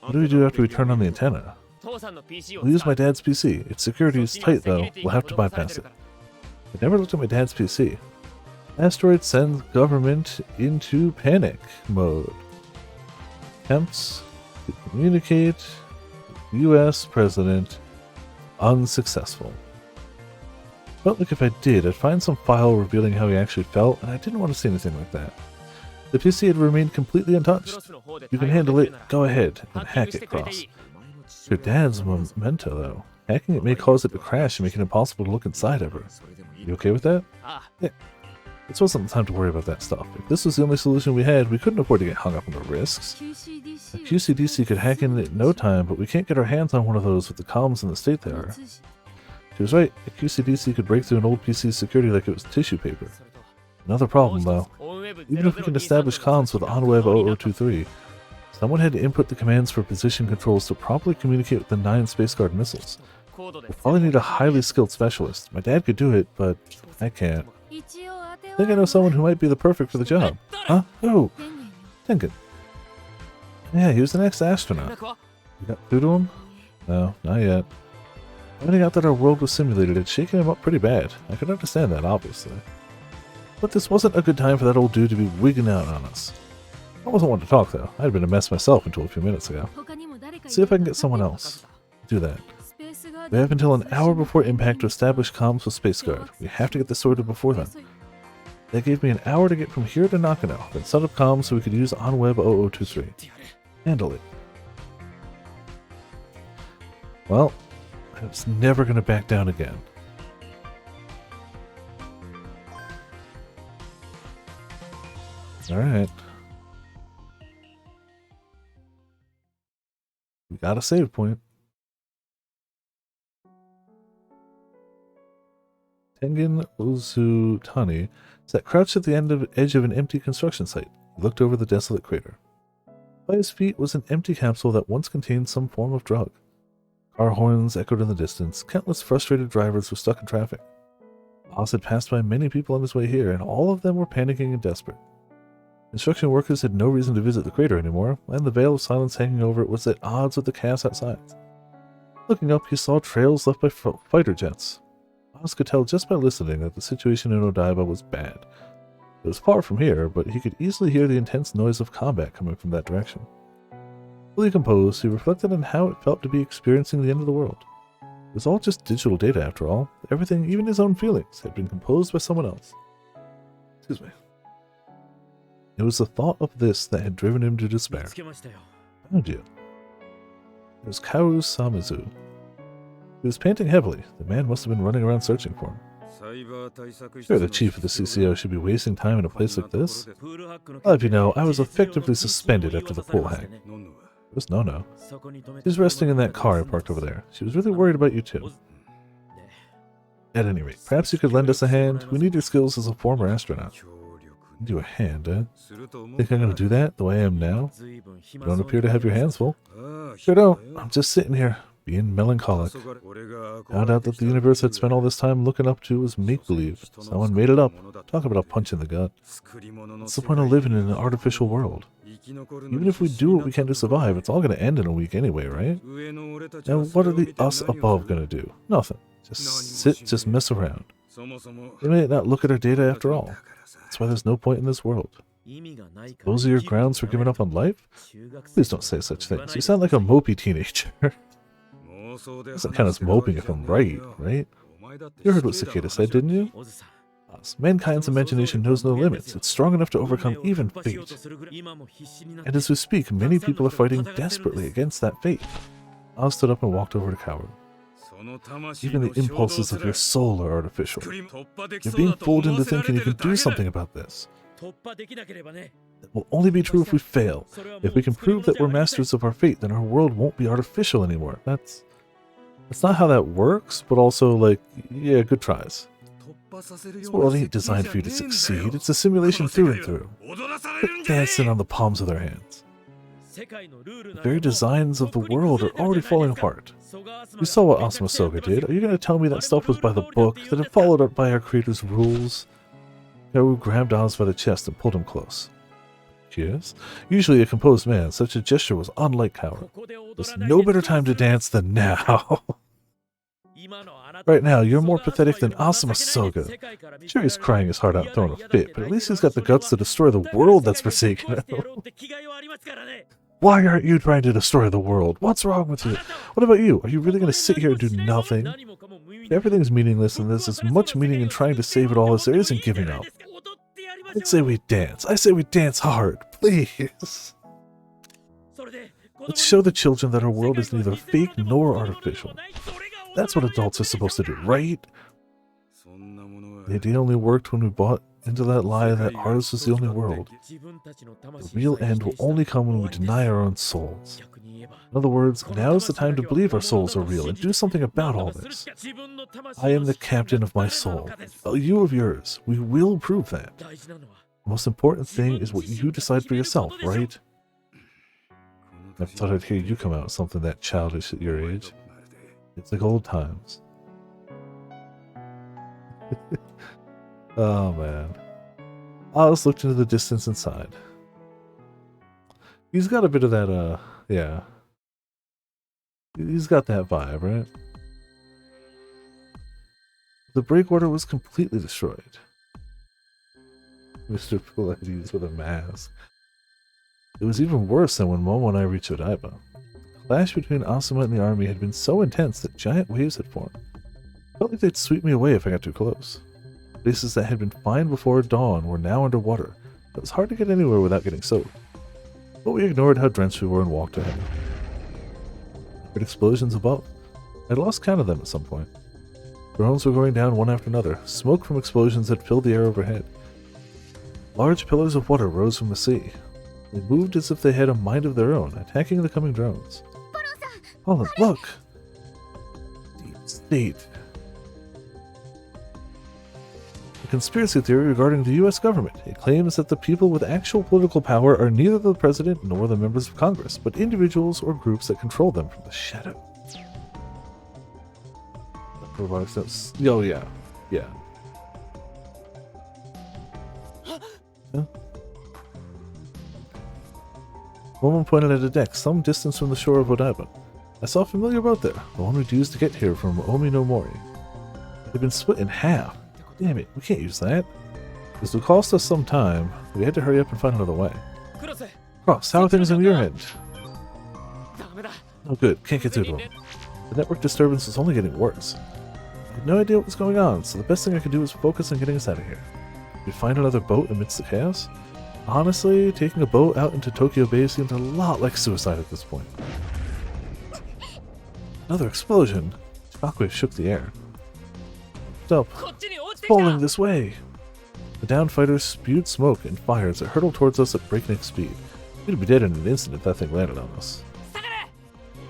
What do we do after we turn on the antenna? We'll use my dad's PC. Its security is tight though. We'll have to bypass it. I never looked at my dad's PC. Asteroid sends government into panic mode. Attempts to communicate with US president unsuccessful. Felt like if I did, I'd find some file revealing how he actually felt, and I didn't want to see anything like that. The PC had remained completely untouched. You can handle it, go ahead, and hack it, Cross. Your dad's memento, though. Hacking it may cause it to crash and make it impossible to look inside ever. You okay with that? Yeah. This wasn't the time to worry about that stuff. If this was the only solution we had, we couldn't afford to get hung up on the risks. A QCDC could hack in no time, but we can't get our hands on one of those with the comms in the state they are. She was right. A QCDC could break through an old PC's security like it was tissue paper. Another problem, though. Even if we can establish comms with OnWeb 0023, someone had to input the commands for position controls to properly communicate with the 9 Space Guard missiles. We'll probably need a highly skilled specialist. My dad could do it, but I can't. I think I know someone who might be the perfect for the job. Huh? Who? Tengen. Yeah, he was the next astronaut. You got through to him? No, not yet. Finding out that our world was simulated had shaken him up pretty bad. I could understand that, obviously. But this wasn't a good time for that old dude to be wigging out on us. I wasn't one to talk, though. I'd been a mess myself until a few minutes ago. See if I can get someone else. Do that. We have until an hour before impact to establish comms with Space Guard. We have to get this sorted before then. That gave me an hour to get from here to Nakano, then set up comms so we could use OnWeb 0023. Handle it. Well, I was never going to back down again. Alright. We got a save point. Tengen Ozutani sat crouched at the edge of an empty construction site. He looked over the desolate crater. By his feet was an empty capsule that once contained some form of drug. Car horns echoed in the distance. Countless frustrated drivers were stuck in traffic. Haas had passed by many people on his way here, and all of them were panicking and desperate. Construction workers had no reason to visit the crater anymore, and the veil of silence hanging over it was at odds with the chaos outside. Looking up, he saw trails left by fighter jets. Haas could tell just by listening that the situation in Odaiba was bad. It was far from here, but he could easily hear the intense noise of combat coming from that direction. Fully composed, he reflected on how it felt to be experiencing the end of the world. It was all just digital data after all. Everything, even his own feelings, had been composed by someone else. Excuse me. It was the thought of this that had driven him to despair. Found you. It was Kaoru Samizu. He was panting heavily. The man must have been running around searching for him. Sure, the chief of the CCO should be wasting time in a place like this. I'll have you know, I was effectively suspended after the pool hack. It was no-no. She's resting in that car I parked over there. She was really worried about you too. At any rate, perhaps you could lend us a hand. We need your skills as a former astronaut. Lend you a hand, eh? Think I'm gonna do that, the way I am now? You don't appear to have your hands full. Sure don't. I'm just sitting here, being melancholic. Found out that the universe I'd spent all this time looking up to was make-believe. Someone made it up. Talk about a punch in the gut. What's the point of living in an artificial world? Even if we do what we can to survive, it's all going to end in a week anyway, right? Now, what are the us above going to do? Nothing. Just sit, just mess around. They may not look at our data after all. That's why there's no point in this world. Those are your grounds for giving up on life? Please don't say such things. You sound like a mopey teenager. Doesn't count as moping if I'm right? You heard what Cicada said, didn't you? Mankind's imagination knows no limits. It's strong enough to overcome even fate. And as we speak, many people are fighting desperately against that fate. Oz stood up and walked over to Kaoru. Even the impulses of your soul are artificial. You're being fooled into thinking you can do something about this. That will only be true if we fail. If we can prove that we're masters of our fate, then our world won't be artificial anymore. That's not how that works, but also, like, yeah, good tries. This world ain't designed for you to succeed. It's a simulation through and through. Quit dancing on the palms of their hands. The very designs of the world are already falling apart. You saw what Asuma Soga did. Are you going to tell me that stuff was by the book, that it followed up by our creator's rules? Kaoru grabbed Oz by the chest and pulled him close. Yes? Usually a composed man, such a gesture was unlike Kaoru. There's no better time to dance than now. Right now, you're more pathetic than Asuma Soga. Sure, he's crying his heart out and throwing a fit, but at least he's got the guts to destroy the world that's forsaken him. Why aren't you trying to destroy the world? What's wrong with you? What about you? Are you really going to sit here and do nothing? Everything's meaningless, and there's as much meaning in trying to save it all as there is in giving up. I'd say we dance. I say we dance hard. Please. Let's show the children that our world is neither fake nor artificial. That's what adults are supposed to do, right? The idea only worked when we bought into that lie that ours was the only world. The real end will only come when we deny our own souls. In other words, now is the time to believe our souls are real and do something about all this. I am the captain of my soul. You of yours. We will prove that. The most important thing is what you decide for yourself, right? I thought I'd hear you come out with something that childish at your age. It's like old times. Oh man. Alice looked into the distance inside. He's got a bit of that, yeah. He's got that vibe, right? The breakwater was completely destroyed. Mr. Pilates with a mask. It was even worse than when Momo and I reached Odaiba. The clash between Asuma and the army had been so intense that giant waves had formed. I felt like they'd sweep me away if I got too close. Places that had been fine before dawn were now underwater. It was hard to get anywhere without getting soaked. But we ignored how drenched we were and walked ahead. I heard explosions above. I'd lost count of them at some point. Drones were going down one after another. Smoke from explosions had filled the air overhead. Large pillars of water rose from the sea. They moved as if they had a mind of their own, attacking the coming drones. Holland, look! Deep state. A conspiracy theory regarding the U.S. government. It claims that the people with actual political power are neither the president nor the members of Congress, but individuals or groups that control them from the shadows. Robotic sense. Oh, yeah. Yeah. Huh? Momo pointed at a deck some distance from the shore of Odaiba. I saw a familiar boat there, the one we'd used to get here from Omi no Mori. It had been split in half. Damn it, we can't use that. This would cost us some time. We had to hurry up and find another way. Cross, how are things on your end? Oh good, can't get through to them. The network disturbance was only getting worse. I had no idea what was going on, so the best thing I could do was focus on getting us out of here. We'd find another boat amidst the chaos? Honestly, taking a boat out into Tokyo Bay seemed a lot like suicide at this point. Another explosion. Shockwave shook the air. Stop. It's falling this way. The downed fighters spewed smoke and fire as it hurtled towards us at breakneck speed. We'd be dead in an instant if that thing landed on us.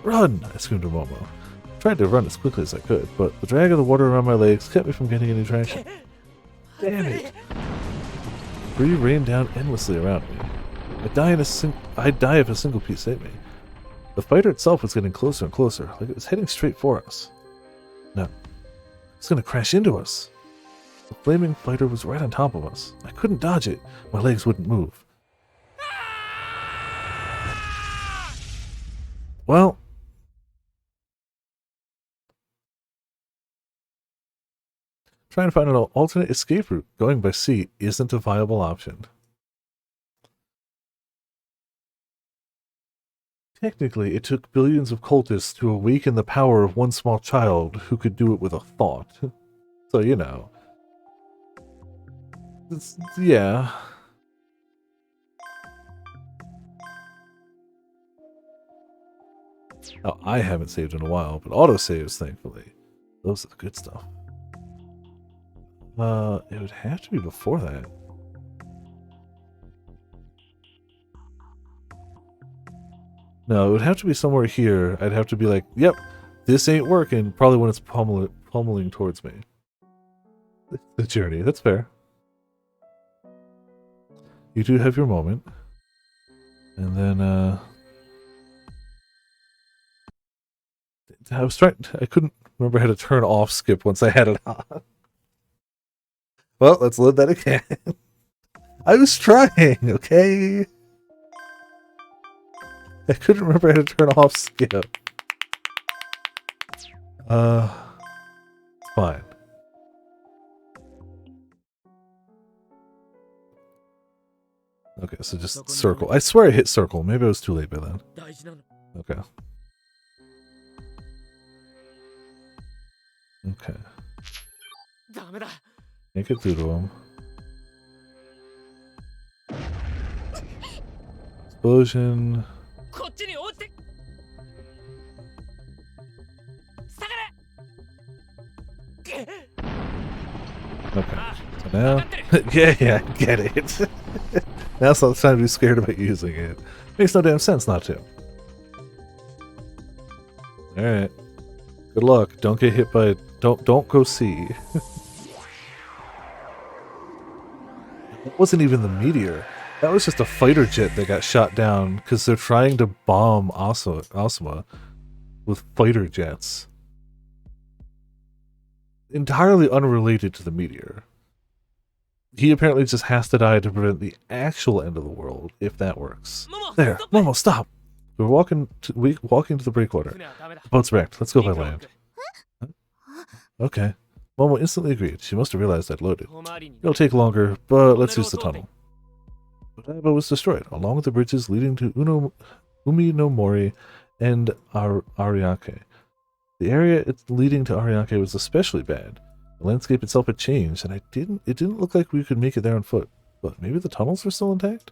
Run! I screamed to Momo. I tried to run as quickly as I could, but the drag of the water around my legs kept me from getting any traction. Damn it! Debris rained down endlessly around me. I'd die if a single piece hit me. The fighter itself was getting closer and closer, like it was heading straight for us. No. It's gonna crash into us. The flaming fighter was right on top of us. I couldn't dodge it. My legs wouldn't move. Well... trying to find an alternate escape route going by sea isn't a viable option. Technically, it took billions of cultists to awaken the power of one small child who could do it with a thought. So, you know. Yeah. Now, I haven't saved in a while, but autosaves, thankfully. Those are the good stuff. It would have to be before that. No, it would have to be somewhere here. I'd have to be like, yep, this ain't working. Probably when it's pummeling towards me. the journey. That's fair. You do have your moment. And then, I couldn't remember how to turn off skip once I had it on. Well, let's load that again. I was trying, okay? I couldn't remember how to turn off skip. Fine. Okay, so just circle. I swear I hit circle. Maybe I was too late by then. 大事なの Okay. Okay. ダメだ Can't get through to him. Explosion. こっちに落ちて下がれ Okay. So now, yeah, I get it. Now's not the time to be scared about using it. Makes no damn sense not to. All right. Good luck. Don't get hit by. Don't go see. That wasn't even the meteor. That was just a fighter jet that got shot down because they're trying to bomb Asuma with fighter jets. Entirely unrelated to the meteor. He apparently just has to die to prevent the actual end of the world, if that works. There, Momo, stop! We're walking to the breakwater. 船はダメだ The boat's wrecked. Let's go by land. Okay. Momo instantly agreed. She must have realized I'd loaded. 遠回りに It'll take longer, but let's use the tunnel. Odaiba was destroyed, along with the bridges leading to Umi no Mori and Ariake. The area leading to Ariake was especially bad. The landscape itself had changed, and it didn't look like we could make it there on foot. But maybe the tunnels were still intact?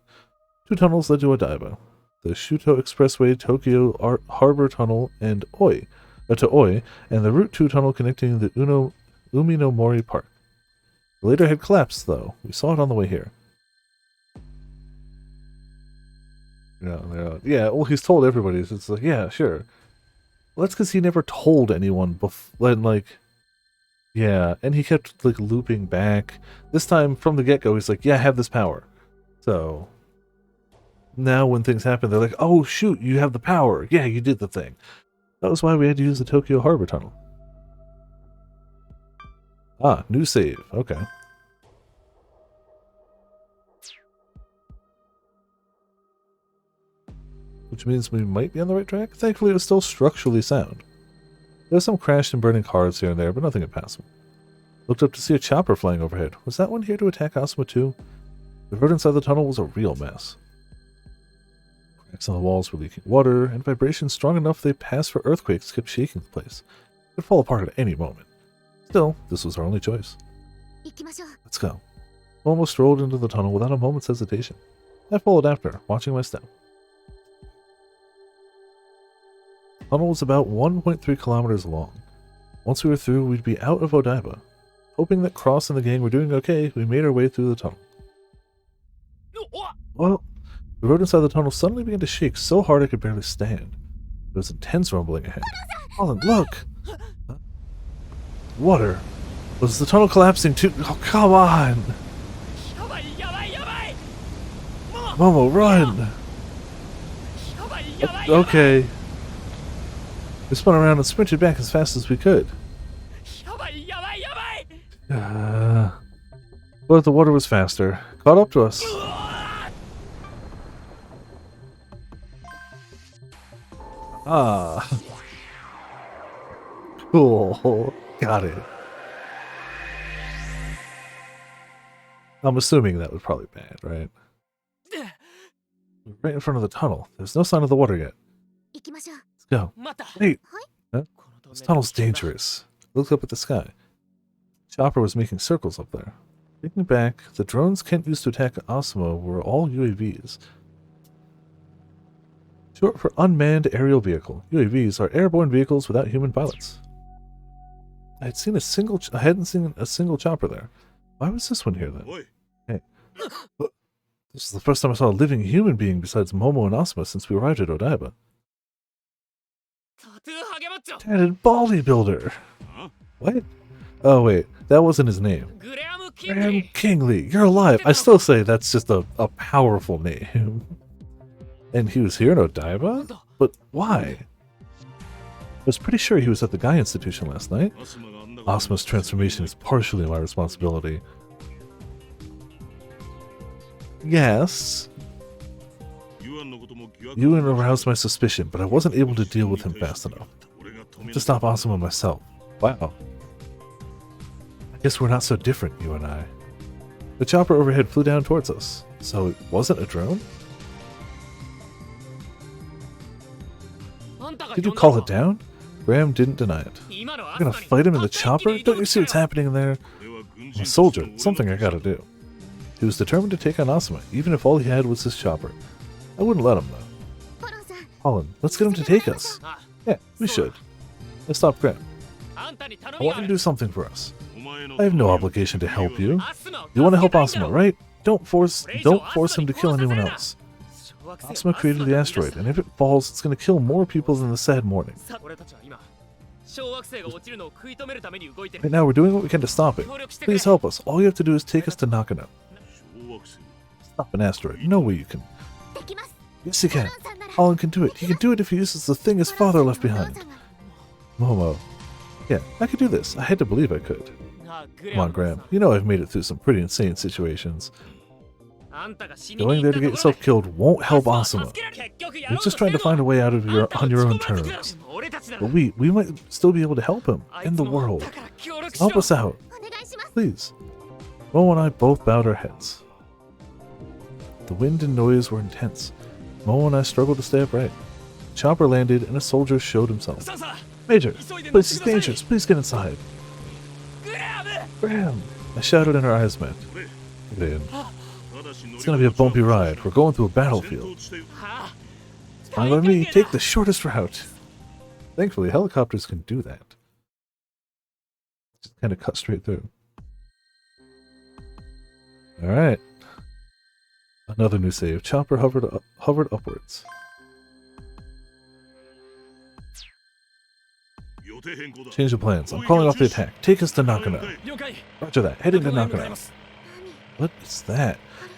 2 tunnels led to Odaiba. The Shuto Expressway, Tokyo Harbor Tunnel, and to Oi, and the Route 2 tunnel connecting the Umi no Mori Park. The later had collapsed, though. We saw it on the way here. Yeah, well, he's told everybody. So it's like, yeah, sure. Well, that's because he never told anyone before. Like, yeah, and he kept like looping back. This time, from the get-go, he's like, yeah, I have this power. So now when things happen, they're like, oh, shoot, you have the power. Yeah, you did the thing. That was why we had to use the Tokyo Harbor Tunnel. Ah, new save. Okay. Which means we might be on the right track. Thankfully, it was still structurally sound. There were some crashed and burning cars here and there, but nothing impassable. Looked up to see a chopper flying overhead. Was that one here to attack Asuma too? The road inside the tunnel was a real mess. Cracks on the walls were leaking water, and vibrations strong enough they passed for earthquakes kept shaking the place. It could fall apart at any moment. Still, this was our only choice. 行きましょう Let's go. Almost strolled into the tunnel without a moment's hesitation. I followed after, watching my step. The tunnel was about 1.3 kilometers long. Once we were through, we'd be out of Odaiba. Hoping that Cross and the gang were doing okay, we made our way through the tunnel. Well, the road inside the tunnel suddenly began to shake so hard I could barely stand. There was intense rumbling ahead. Colin, look! Huh? Water! Was the tunnel collapsing too? Oh, come on! やばいやばいやばい Momo, run! やばいやばい Okay. We spun around and sprinted back as fast as we could. やばいやばいやばい But the water was faster. Caught up to us. Ah. Cool. Got it. I'm assuming that was probably bad, right? We're right in front of the tunnel. There's no sign of the water yet. 行きましょう Let's go. また Wait. このトンネル This tunnel's dangerous. Looked up at the sky. Chopper was making circles up there. Thinking back, the drones Kent used to attack Asuma were all UAVs. Short for Unmanned Aerial Vehicle. UAVs are airborne vehicles without human pilots. I hadn't seen a single chopper there. Why was this one here then? Oi. Hey. This is the first time I saw a living human being besides Momo and Asuma since we arrived at Odaiba. タトゥーハゲマッチョ Tatted bodybuilder. Huh? What? Oh wait, That wasn't his name. グレアム・キング Graham リー Kingley, you're alive. I still say that's just a powerful name. And he was here in Odaiba? But why? I was pretty sure he was at the Guy Institution last night. Asuma's transformation is partially my responsibility. Yes. Yuan aroused my suspicion, but I wasn't able to deal with him fast enough. I had to stop Asuma myself. Wow. I guess we're not so different, you and I. The chopper overhead flew down towards us. So it wasn't a drone? あんたが Did 呼 you んだ call の it down? Graham didn't deny it. 今の We're gonna fight him in the chopper? Don't you see what's happening there? I'm a soldier. It's something I gotta do. He was determined to take on Asuma, even if all he had was his chopper. I wouldn't let him, though. ポロンさん Colin, let's get him to take us. あ Yeah, we should. Let's stop Graham. あんたに頼 I みが want あ you to る do something for us. I have no obligation to help you. アスマを You want to help 助けたいん Asuma, だろ right? Don't force him to kill anyone else. 小惑星 Asuma created the asteroid, and if it falls, it's gonna kill more people than the sad morning. さ俺たちは今小惑星が落ちるのを食い止めるために動いてる Right now, we're doing what we can to stop it. 協力してくれ Please help us. All you have to do is take us to Nakano. Stop an asteroid. No way you can. できます Yes, you ポロ can. ンさんなら Colin can do it. He can do it if he uses the thing his father left ポロン behind. さんが Momo. Yeah, I could do this. I had to believe I could. あグレ Come ア on, ム Graham. さん You know I've made it through some pretty insane situations. あんたが死にに Going 行 there った to と get ころ yourself で killed won't help ア Asuma. スマを助ける結局やろ You're うと just trying to して find る a の way out of あ your んた on を your own 捕まえてくれ terms. 俺たちな But ら we might still be able to help him あい and つ the も world. だから協力し Help ろ us out, お願いします please. Momo and I both bowed our heads. The wind and noise were intense. Momo and I struggled to stay upright. Chopper landed and a soldier showed himself. さあさあ Major, 急いで this 乗って is ください dangerous. Please get inside. グレアム Graham! I shouted and our eyes met. Get in. It's gonna be a bumpy ride. We're going through a battlefield. はあ Fine by me. Take the shortest route. Thankfully, helicopters can do that. Just kind of cut straight through. Alright. Another new save. Chopper hovered upwards. Change of plans. I'm calling off the attack. Take us to Nakano. 了解 Roger that. Heading to ござい Nakano. ます What is that?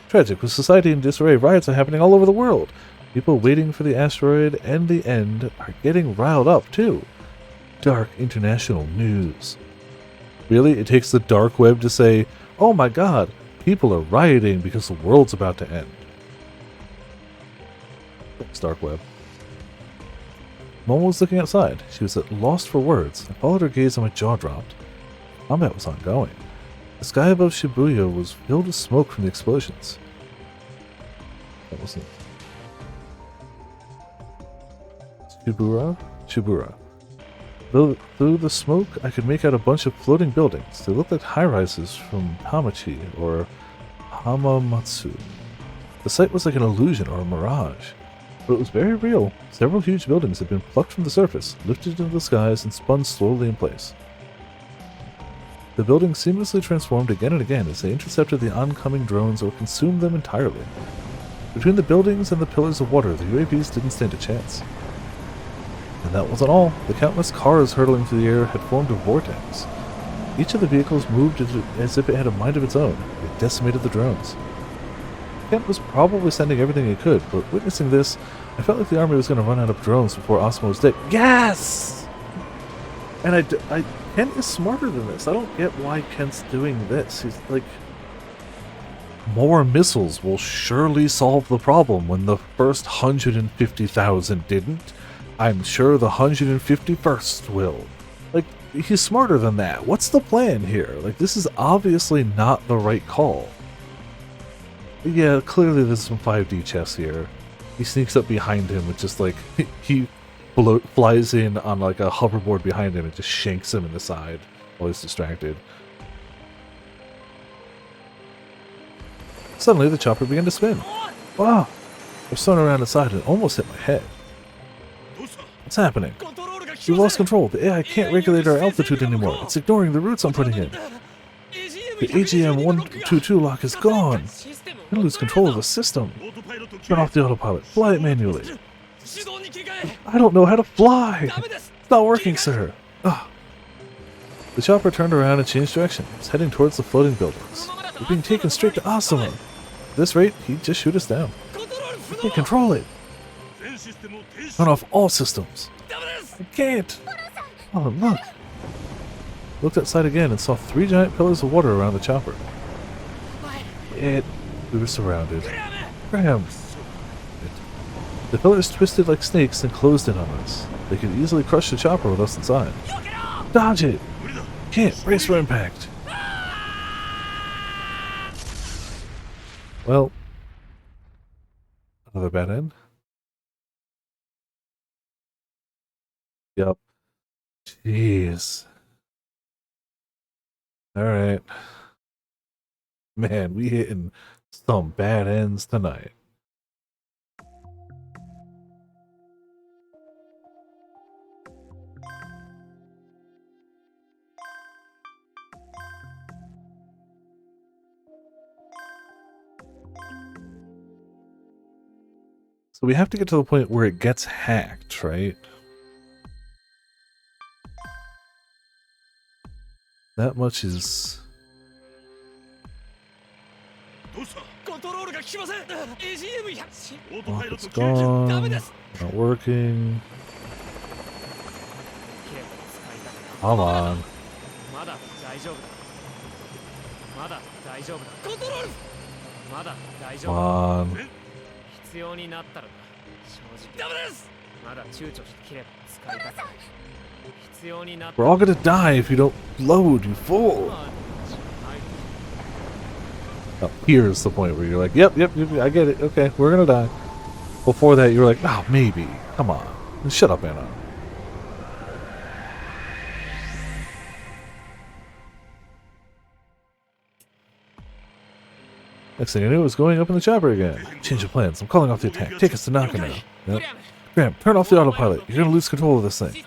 Tragic. With society in disarray, riots are happening all over the world. People waiting for the asteroid and the end are getting riled up, too. Dark international news. Really? It takes the dark web to say, oh my god, people are rioting because the world's about to end. Thanks, dark web. Momo was looking outside. She was at lost for words. I followed her gaze and my jaw dropped. Combat was ongoing. The sky above Shibuya was filled with smoke from the explosions. That wasn't... Shibura. Through the smoke, I could make out a bunch of floating buildings. They looked like high-rises from Hamachi or Hamamatsu. The site was like an illusion or a mirage, but it was very real. Several huge buildings had been plucked from the surface, lifted into the skies, and spun slowly in place. The buildings seamlessly transformed again and again as they intercepted the oncoming drones or consumed them entirely. Between the buildings and the pillars of water, the UAVs didn't stand a chance. And that wasn't all. The countless cars hurtling through the air had formed a vortex. Each of the vehicles moved as if it had a mind of its own. It decimated the drones. Kent was probably sending everything he could, but witnessing this, I felt like the army was going to run out of drones before Asuma was dead. Yes! And Kent is smarter than this. I don't get why Kent's doing this. He's like... More missiles will surely solve the problem when the first 150,000 didn't. I'm sure the 151st will. Like, he's smarter than that. What's the plan here? Like, this is obviously not the right call. But yeah, clearly there's some 5D chess here. He sneaks up behind him with just like, he flies in on like a hoverboard behind him and just shanks him in the side while he's distracted. Suddenly the chopper began to spin. Wow! I spun around inside and almost hit my head. What's happening? コントロールが We lost control. The AI can't regulate our altitude anymore. It's ignoring the routes I'm putting in. The AGM-122 lock is gone. We lose control of the system. Turn off the autopilot. Fly it manually. 手動に切り替え I don't know how to fly. ダメです It's not working, sir. Ugh. The chopper turned around and changed direction. It was heading towards the floating buildings. We're being taken straight to Asuma. At this rate, he'd just shoot us down. I can't control it. Turn off all systems. I can't. Oh, look. Looked outside again and saw 3 giant pillars of water around the chopper. We were surrounded. Graham! The pillars twisted like snakes and closed in on us. They could easily crush the chopper with us inside. Dodge it! Can't. Brace for impact. Well, another bad end. Yep. Jeez. Alright. Man, we hitting some bad ends tonight. So we have to get to the point where it gets hacked, right? That much is... Oh, it's gone. Not working. Come on. Come on. We're all gonna die if you don't load, you fool! Oh, here's the point where you're like, yep, I get it, okay, we're gonna die. Before that, you were like, oh, maybe. Come on. Shut up, Anna. Next thing I knew, it was going up in the chopper again. Change of plans. I'm calling off the attack. Take us to Nakano. Yep. Graham, turn off the autopilot. You're gonna lose control of this thing.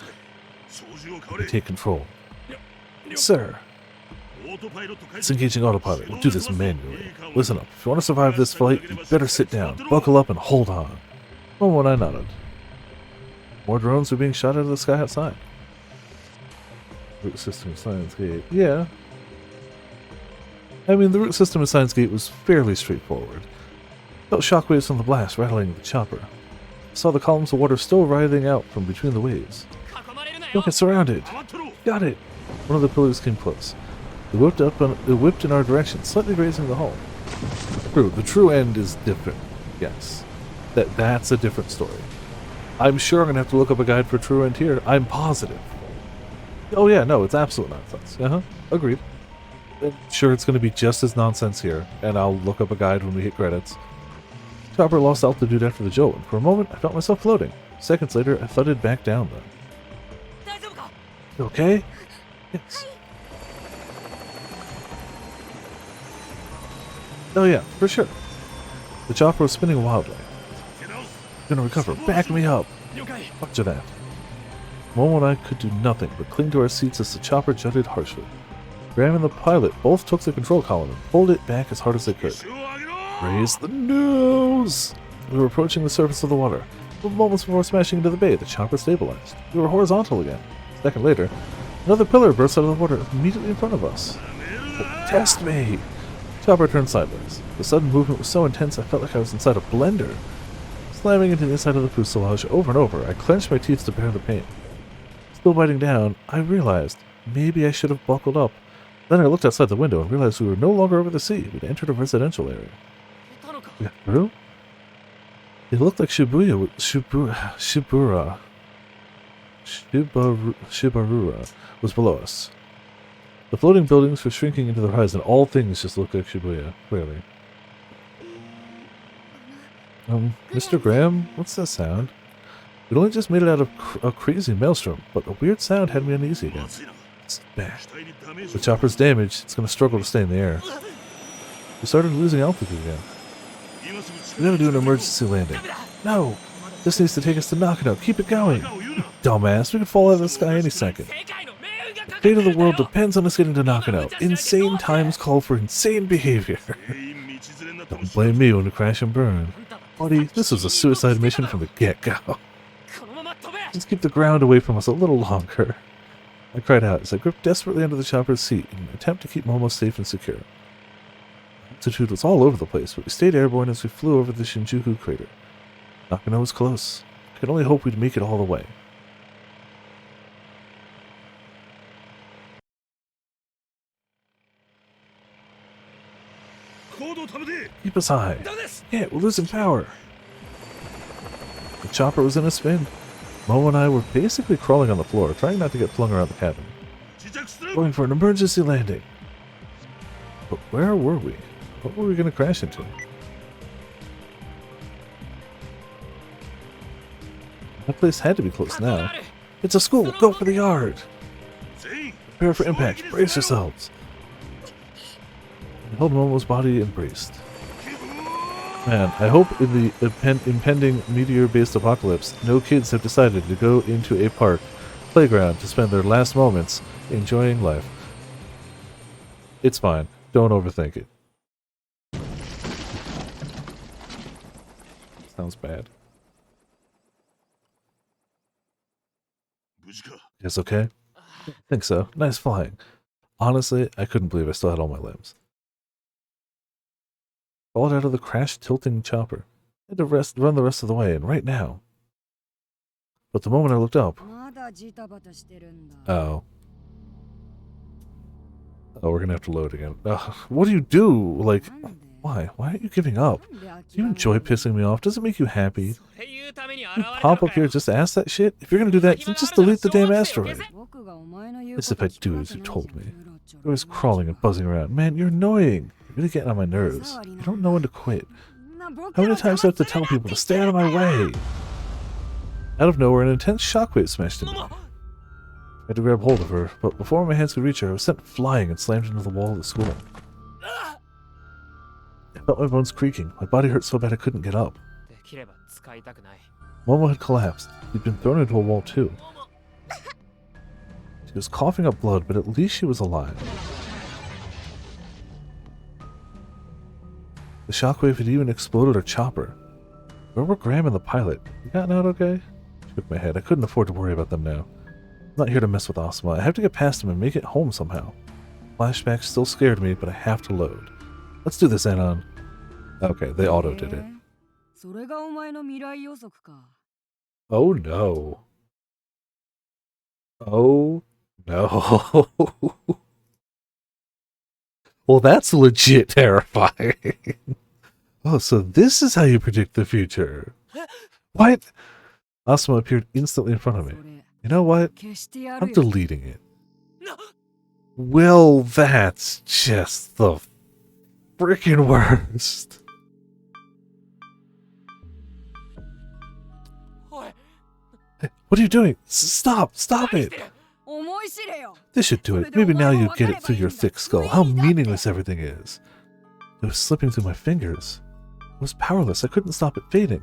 Take control. Sir. Disengaging autopilot. We'll do this manually. Listen up. If you want to survive this flight, you better sit down, buckle up, and hold on. Oh, when I nodded. More drones were being shot out of the sky outside. Root system of Science Gate. Yeah. I mean, the root system of Science Gate was fairly straightforward. Felt shockwaves from the blast rattling the chopper. Saw the columns of water still writhing out from between the waves. Don't get surrounded. Got it. One of the pillars came close. It whipped in our direction, slightly grazing the hull. True, the true end is different. Yes. That's a different story. I'm sure I'm going to have to look up a guide for true end here. I'm positive. Oh yeah, no, it's absolute nonsense. Agreed. I'm sure it's going to be just as nonsense here, and I'll look up a guide when we hit credits. Chopper lost altitude after the jolt, and for a moment I felt myself floating. Seconds later, I thudded back down though. You okay? Yes. Oh yeah, for sure. The chopper was spinning wildly. Gonna recover. Back me up. Watch that. For a moment I could do nothing but cling to our seats as the chopper jutted harshly. Graham and the pilot both took the control column and pulled it back as hard as they could. Raise the nose! We were approaching the surface of the water. Moments before smashing into the bay, the chopper stabilized. We were horizontal again. A second later, another pillar burst out of the water immediately in front of us. Test me! Chopper turned sideways. The sudden movement was so intense I felt like I was inside a blender. Slamming into the inside of the fuselage over and over, I clenched my teeth to bear the pain. Still biting down, I realized maybe I should have buckled up. Then I looked outside the window and realized we were no longer over the sea. We'd entered a residential area. We got through? It looked like Shibarura was below us. The floating buildings were shrinking into the horizon. All things just looked like Shibuya, clearly. Mr. Graham, what's that sound? It only just made it out of a crazy maelstrom, but a weird sound had me uneasy again. It's bad. The chopper's damaged. It's going to struggle to stay in the air. We started losing altitude again. We gotta do an emergency landing. No! This needs to take us to Nakano. Keep it going! You dumbass, we could fall out of the sky any second. The fate of the world depends on us getting to Nakano. Insane times call for insane behavior. Don't blame me when we crash and burn. Buddy, this was a suicide mission from the get-go. Just keep the ground away from us a little longer. I cried out as I gripped desperately onto the chopper's seat in an attempt to keep Momo safe and secure. Altitude was all over the place, but we stayed airborne as we flew over the Shinjuku crater. Nakano was close. I could only hope we'd make it all the way. Keep us high. Yeah, we're losing power. The chopper was in a spin. Momo and I were basically crawling on the floor, trying not to get flung around the cabin. Going for an emergency landing. But where were we? What were we going to crash into? That place had to be close now. It's a school! Go for the yard! Prepare for impact! Brace yourselves! I held Momo's body and braced. Man, I hope in the impending meteor-based apocalypse, no kids have decided to go into a park playground to spend their last moments enjoying life. It's fine. Don't overthink it. Sounds bad. It's okay? Think so. Nice flying. Honestly, I couldn't believe I still had all my limbs. Crawled out of the crash-tilting chopper. I had to run the rest of the way, and right now. But the moment I looked up... Oh. Oh, we're gonna have to load again. What do you do? Like, why? Why aren't you giving up? Do you enjoy pissing me off? Does it make you happy? You pop up here just to ask that shit? If you're gonna do that, then just delete the damn asteroid. As if I'd do as you told me. You're always crawling and buzzing around. Man, you're annoying. You're really getting on my nerves. You don't know when to quit. How many times do I have to tell people to stay out of my way? Out of nowhere, an intense shockwave smashed into me. I had to grab hold of her, but before my hands could reach her, I was sent flying and slammed into the wall of the school. I felt my bones creaking. My body hurt so bad I couldn't get up. Momo had collapsed. He'd been thrown into a wall too. She was coughing up blood, but at least she was alive. The shockwave had even exploded her chopper. Where were Graham and the pilot? You gotten out okay? I shook my head. I couldn't afford to worry about them now. I'm not here to mess with Asuma. I have to get past him and make it home somehow. Flashbacks still scared me, but I have to load. Let's do this, Anon. Okay, they auto did it. Oh no. Oh no. Well, that's legit terrifying. Oh, so this is how you predict the future. What? Asuma appeared instantly in front of me. You know what? I'm deleting it. Well, that's just the freaking worst. What are you doing? Stop! Stop it! This should do it. Maybe now you get it through your thick skull. How meaningless everything is. It was slipping through my fingers. I was powerless. I couldn't stop it fading.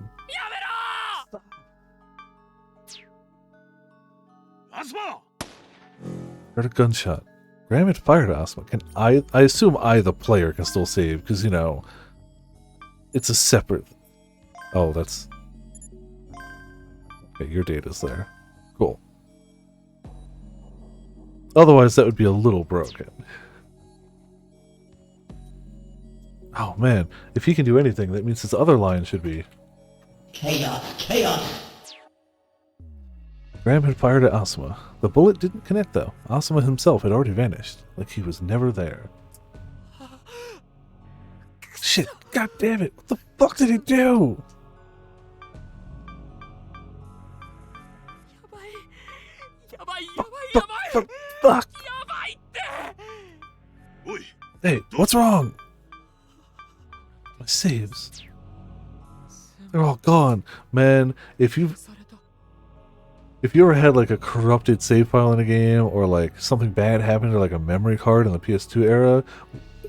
Heard a gunshot. Graham had fired at Asuma. I assume I, the player, can still save, because, you know, it's a separate... Oh, that's... Okay, your data's there. Cool. Otherwise, that would be a little broken. Oh, man. If he can do anything, that means his other line should be... Chaos! Chaos! Graham had fired at Asuma. The bullet didn't connect, though. Asuma himself had already vanished, like he was never there. Shit! God damn it! What the fuck did he do? Fuck! Hey, what's wrong? My saves. They're all gone. Man, if you ever had like a corrupted save file in a game, or like something bad happened to like a memory card in the PS2 era,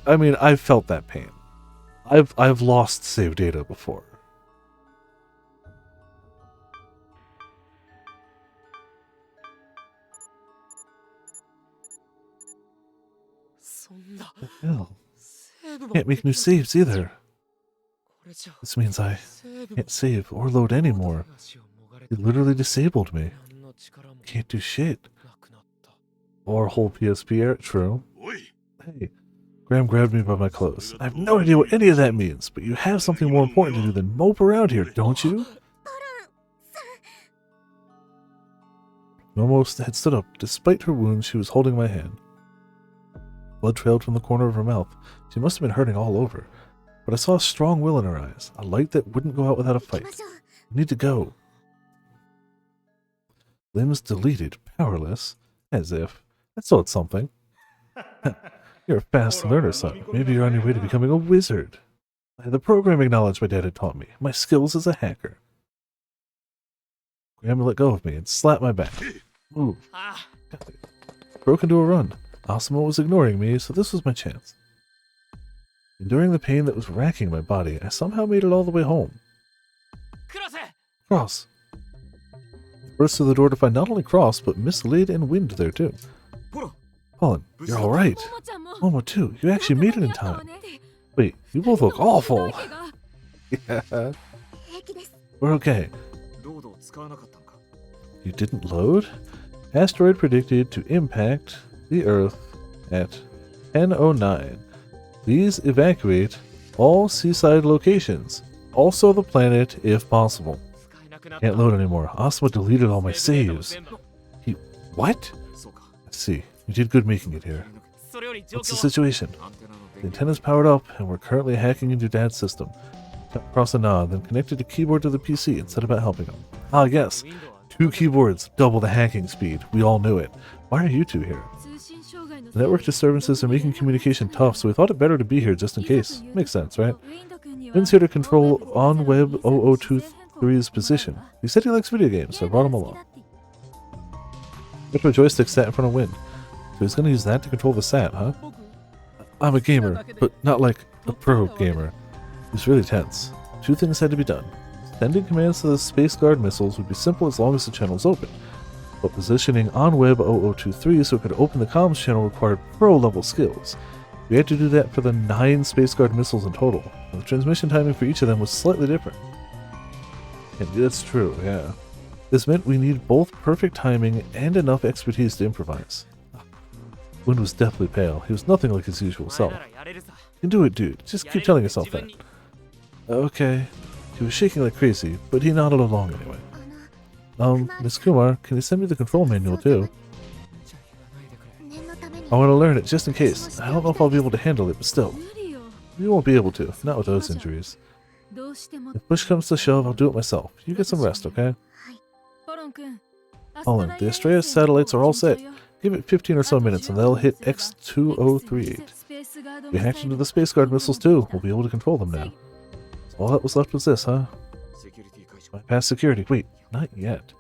I mean, I've felt that pain. I've lost save data before. What the hell? Can't make new saves either. This means I can't save or load anymore. It literally disabled me. Can't do shit. Or whole PSP era. True. Hey, Graham grabbed me by my clothes. I have no idea what any of that means, but you have something more important to do than mope around here, don't you? Momo had stood up. Despite her wounds, she was holding my hand. Blood trailed from the corner of her mouth. She must have been hurting all over. But I saw a strong will in her eyes, a light that wouldn't go out without a fight. I need to go. Limbs deleted, powerless, as if. I thought something. You're a fast learner, son. Maybe you're on your way to becoming a wizard. I had the programming knowledge my dad had taught me. My skills as a hacker. Graham let go of me and slapped my back. Move. Got it. Broke into a run. Asuma was ignoring me, so this was my chance. Enduring the pain that was racking my body, I somehow made it all the way home. Cross. Burst through the door to find not only Cross, but Miss Lid and Wind there too. Colin, you're alright. Momo too, you actually made it in time. Wait, you both look awful. Yeah. We're okay. You didn't load? Asteroid predicted to impact the Earth at 10:09. Please evacuate all seaside locations. Also the planet, if possible. Can't load anymore. Asuma deleted all my saves. What? I see. You did good making it here. What's the situation? The antenna's powered up, and we're currently hacking into Dad's system. Across a nod, then connected a keyboard to the PC and set about helping him. Ah, yes. 2 keyboards, double the hacking speed. We all knew it. Why are you two here? The network disturbances are making communication tough, so we thought it better to be here just in case. Makes sense, right? Wind's here to control OnWeb 0023's position. He said he likes video games, so I brought him along. Retro joystick sat in front of Wind. So he's going to use that to control the SAT, huh? I'm a gamer, but not like a pro gamer. He's really tense. 2 things had to be done. Sending commands to the Space Guard missiles would be simple as long as the channel's open. But positioning OnWeb 0023 so it could open the comms channel required pro-level skills. We had to do that for the 9 Space Guard missiles in total, and the transmission timing for each of them was slightly different. And that's true, yeah. This meant we need both perfect timing and enough expertise to improvise. Wind was deathly pale. He was nothing like his usual self. You can do it, dude. Just keep telling yourself that. Okay. He was shaking like crazy, but he nodded along anyway. Miss Kumar, can you send me the control manual too? I want to learn it just in case. I don't know if I'll be able to handle it, but still. You won't be able to, not with those injuries. If push comes to shove, I'll do it myself. You get some rest, okay? Colin, the Astraea satellites are all set. Give it 15 or so minutes and they'll hit X2038. We hacked into the Space Guard missiles too. We'll be able to control them now. So all that was left was this, huh? Bypass security. Wait, not yet.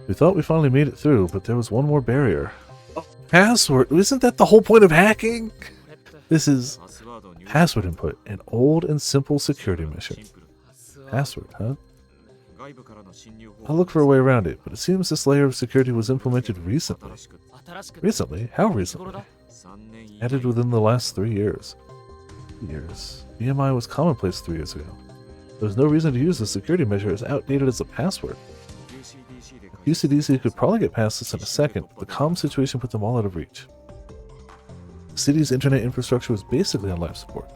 We thought we finally made it through, but there was one more barrier. Password? Isn't that the whole point of hacking? This is password input, an old and simple security mission. Password, huh? I'll look for a way around it, but it seems this layer of security was implemented recently. Recently? How recently? Added within the last 3 years. BMI was commonplace 3 years ago. There was no reason to use this security measure as outdated as a password. QCDC could probably get past this in a second, but the comm situation put them all out of reach. The city's internet infrastructure was basically on life support.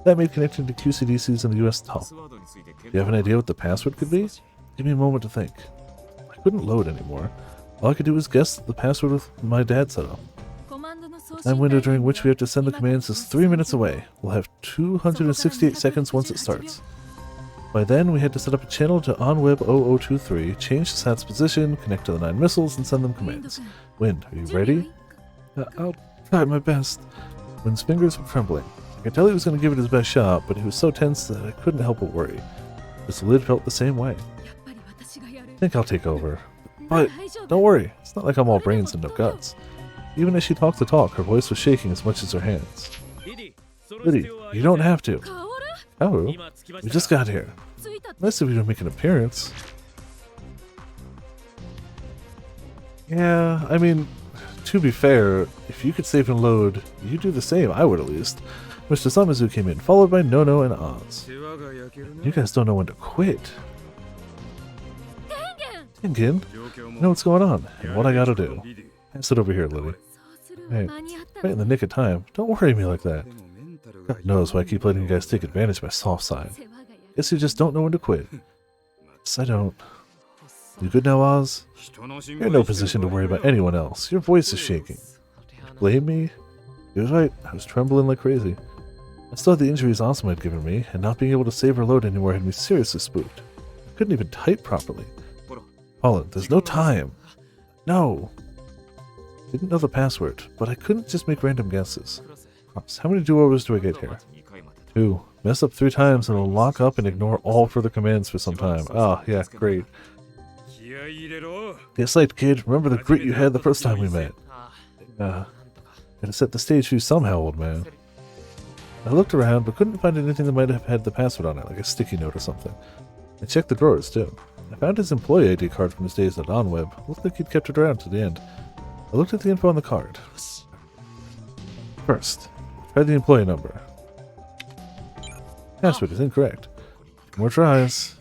That made connecting to QCDCs in the US tough. Do you have an idea what the password could be? Give me a moment to think. I couldn't load anymore. All I could do was guess the password with my dad set up. The time window during which we have to send the commands is 3 minutes away. We'll have 268 seconds once it starts. By then, we had to set up a channel to OnWeb 0023, change the SAT's position, connect to the 9 missiles, and send them commands. Wind, are you ready? I'll try my best. Wind's fingers were trembling. I could tell he was going to give it his best shot, but he was so tense that I couldn't help but worry. Miss Lid felt the same way. I think I'll take over. But don't worry, it's not like I'm all brains and no guts. Even as she talked the talk, her voice was shaking as much as her hands. Liddy, you don't have to. Kaoru, we just got here. Nice of you to make an appearance. Yeah, I mean, to be fair, if you could save and load, you'd do the same, I would at least. Mr. Samazu came in, followed by Nono and Oz. You guys don't know when to quit. Tengen, you know what's going on, and what I gotta do. Pass it over here, Lily. そうする Hey, 間に合った right in the の nick of time. Don't worry me like that. God knows why I keep letting you guys take advantage of my soft side. 世話が焼け Guess you just don't know when to quit. Yes, I don't. You good now, Oz? You're in no position to worry about anyone else. Your voice is shaking. Blame me? He was right. I was trembling like crazy. I still had the injuries Ozma had given me, and not being able to save her load anymore had me seriously spooked. I couldn't even type properly. Holland, there's no time. No. Didn't know the password, but I couldn't just make random guesses. Props, how many do-overs do I get here? 2. Mess up 3 times and it'll lock up and ignore all further commands for some time. Ah, yeah, great. Get psyched, kid. Remember the grit you had the first time we met. Gotta set the stage for you somehow, old man. I looked around, but couldn't find anything that might have had the password on it, like a sticky note or something. I checked the drawers, too. I found his employee ID card from his days at OnWeb. Looked like he'd kept it around to the end. I looked at the info on the card. First, try the employee number. Password is incorrect. More tries.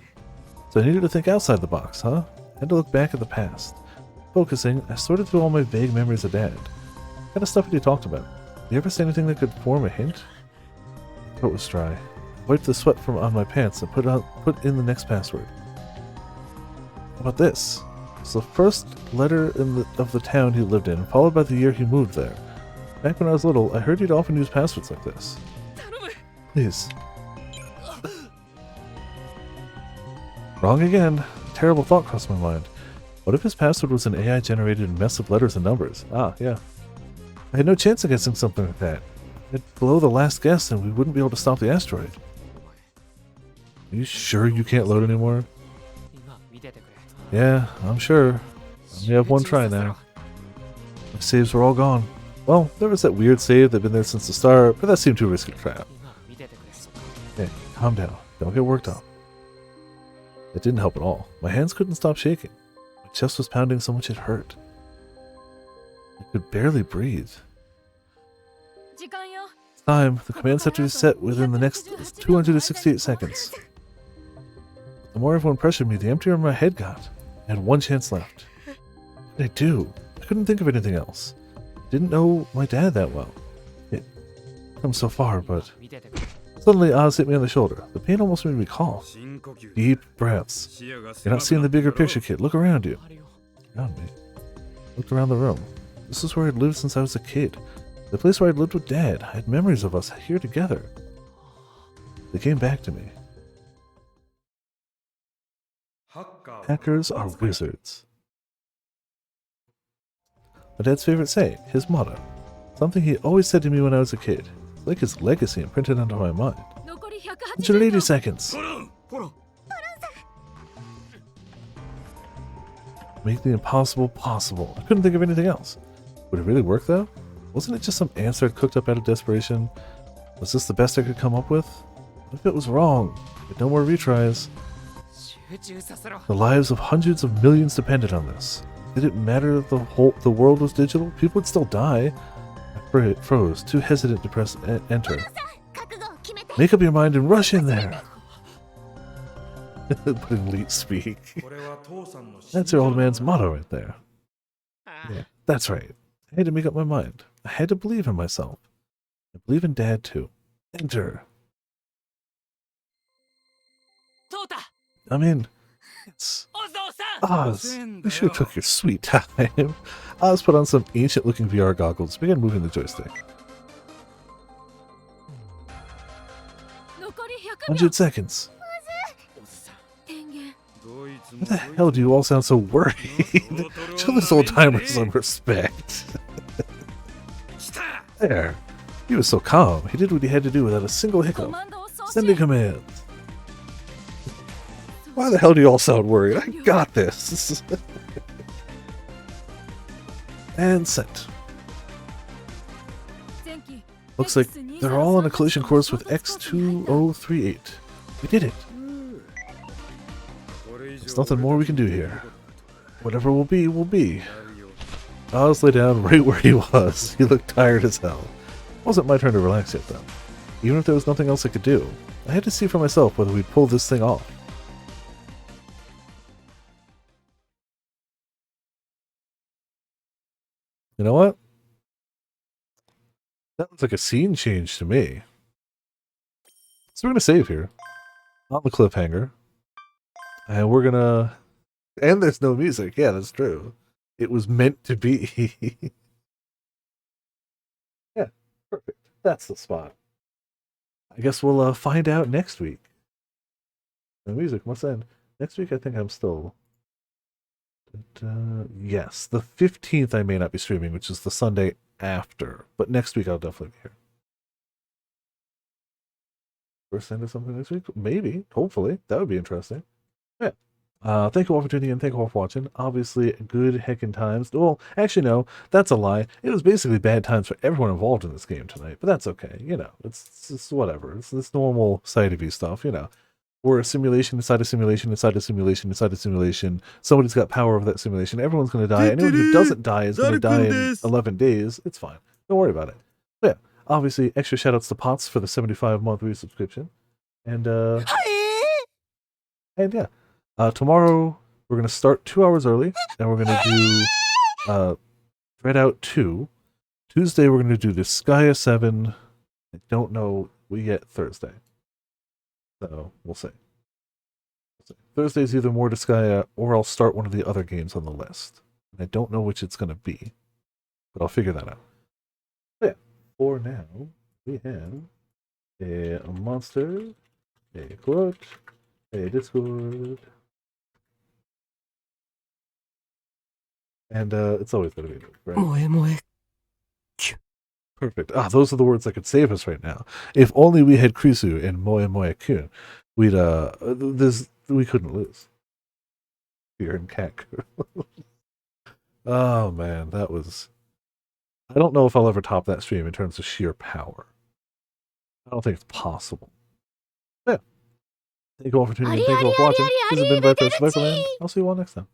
So I needed to think outside the box, huh? I had to look back at the past. Focusing, I sorted through all my vague memories of Dad. What kind of stuff had he talked about? Did he ever say anything that could form a hint? My throat was dry. I wiped the sweat from on my pants and put in the next password. How about this? It's the first letter of the town he lived in, followed by the year he moved there. Back when I was little, I heard he'd often use passwords like this. Please. Wrong again. A terrible thought crossed my mind. What if his password was an AI-generated mess of letters and numbers? Ah, yeah. I had no chance of guessing something like that. I'd blow the last guess and we wouldn't be able to stop the asteroid. Are you sure you can't load anymore? Yeah, I'm sure. I only have one try now. My saves were all gone. Well, there was that weird save that'd been there since the start, but that seemed too risky to try out. Hey, calm down. Don't get worked up. It didn't help at all. My hands couldn't stop shaking. My chest was pounding so much it hurt. I could barely breathe. 時間よ It's time. The commands have to be set within the next 268 seconds. The more everyone pressured me, the emptier my head got. I had one chance left. What did I do? I couldn't think of anything else. Didn't know my dad that well. It come so far, but... Suddenly, Oz hit me on the shoulder. The pain almost made me cough. Deep breaths. You're not seeing the bigger picture, kid. Look around you. Around me. Looked around the room. This is where I'd lived since I was a kid. The place where I'd lived with Dad. I had memories of us here together. They came back to me. Hackers are wizards. My dad's favorite saying, his motto. Something he always said to me when I was a kid. It's like his legacy imprinted onto my mind. 残り 180 180 seconds. Make the impossible possible. I couldn't think of anything else. Would it really work though? Wasn't it just some answer I'd cooked up out of desperation? Was this the best I could come up with? What if it was wrong? But no more retries. 集中させろ The lives of hundreds of millions depended on this. Did it matter if the world was digital? People would still die. I froze, too hesitant to press enter. 覚悟を決めて Make up your mind and rush in there. Putting Leet speak. That's your old man's motto right there. Yeah, that's right. I had to make up my mind. I had to believe in myself. I believe in Dad too. Enter. トータ I'm in. It's オゾウさん Oz. You should have took your sweet time. Oz put on some ancient-looking VR goggles, began moving the joystick. 残り100 100 seconds. 電源 Why the hell do you all sound so worried? Show this old timer some respect. There. He was so calm. He did what he had to do without a single コ hiccup. マンドを送 Sending 信 commands. Why the hell do you all sound worried? I got this. And sent. 前期 Looks like they're all on a collision course with X2038. We did it. There's nothing more we can do here. Whatever will be, will be. Oz lay down right where he was. He looked tired as hell. It wasn't my turn to relax yet, though. Even if there was nothing else I could do, I had to see for myself whether we'd pull this thing off. You know what? That looks like a scene change to me. So we're going to save here on the cliffhanger. And we're going to... And there's no music. Yeah, that's true. It was meant to be. Yeah, perfect. That's the spot. I guess we'll find out next week. The music must end. Next week, I think I'm still... yes, the 15th I may not be streaming, which is the Sunday after. But next week I'll definitely be here. First end of something next week? Maybe. Hopefully. That would be interesting. Yeah. Thank you all for tuning in. Thank you all for watching. Obviously, good heckin' times. Well, actually, no. That's a lie. It was basically bad times for everyone involved in this game tonight. But that's okay. You know, it's whatever. It's this normal side of you stuff, you know. We're a simulation inside a simulation inside a simulation inside a simulation. Somebody's got power over that simulation. Everyone's going to die. Anyone who doesn't die is going to die in 11 days. It's fine. Don't worry about it. But yeah, obviously, extra shoutouts to Potts for the 75-month resubscription. And yeah, tomorrow we're going to start 2 hours early, and we're going to do Dreadout 2. Tuesday we're going to do Disgaea 7. I don't know yet Thursday. So, we'll see. Thursday's either more Disgaea, or I'll start one of the other games on the list. And I don't know which it's going to be, but I'll figure that out. But yeah, for now, we have a monster, a quote, a Discord, and it's always going to be right? Moe moe. Perfect. Those are the words that could save us right now. If only we had Krisu and Moe Moe Kun, we couldn't lose. Fear and Cat. Oh man, that was... I don't know if I'll ever top that stream in terms of sheer power. I don't think it's possible. Yeah. Thank you all for tuning in. Thank you all for watching. This has been Bright Survivorland. I'll see you all next time.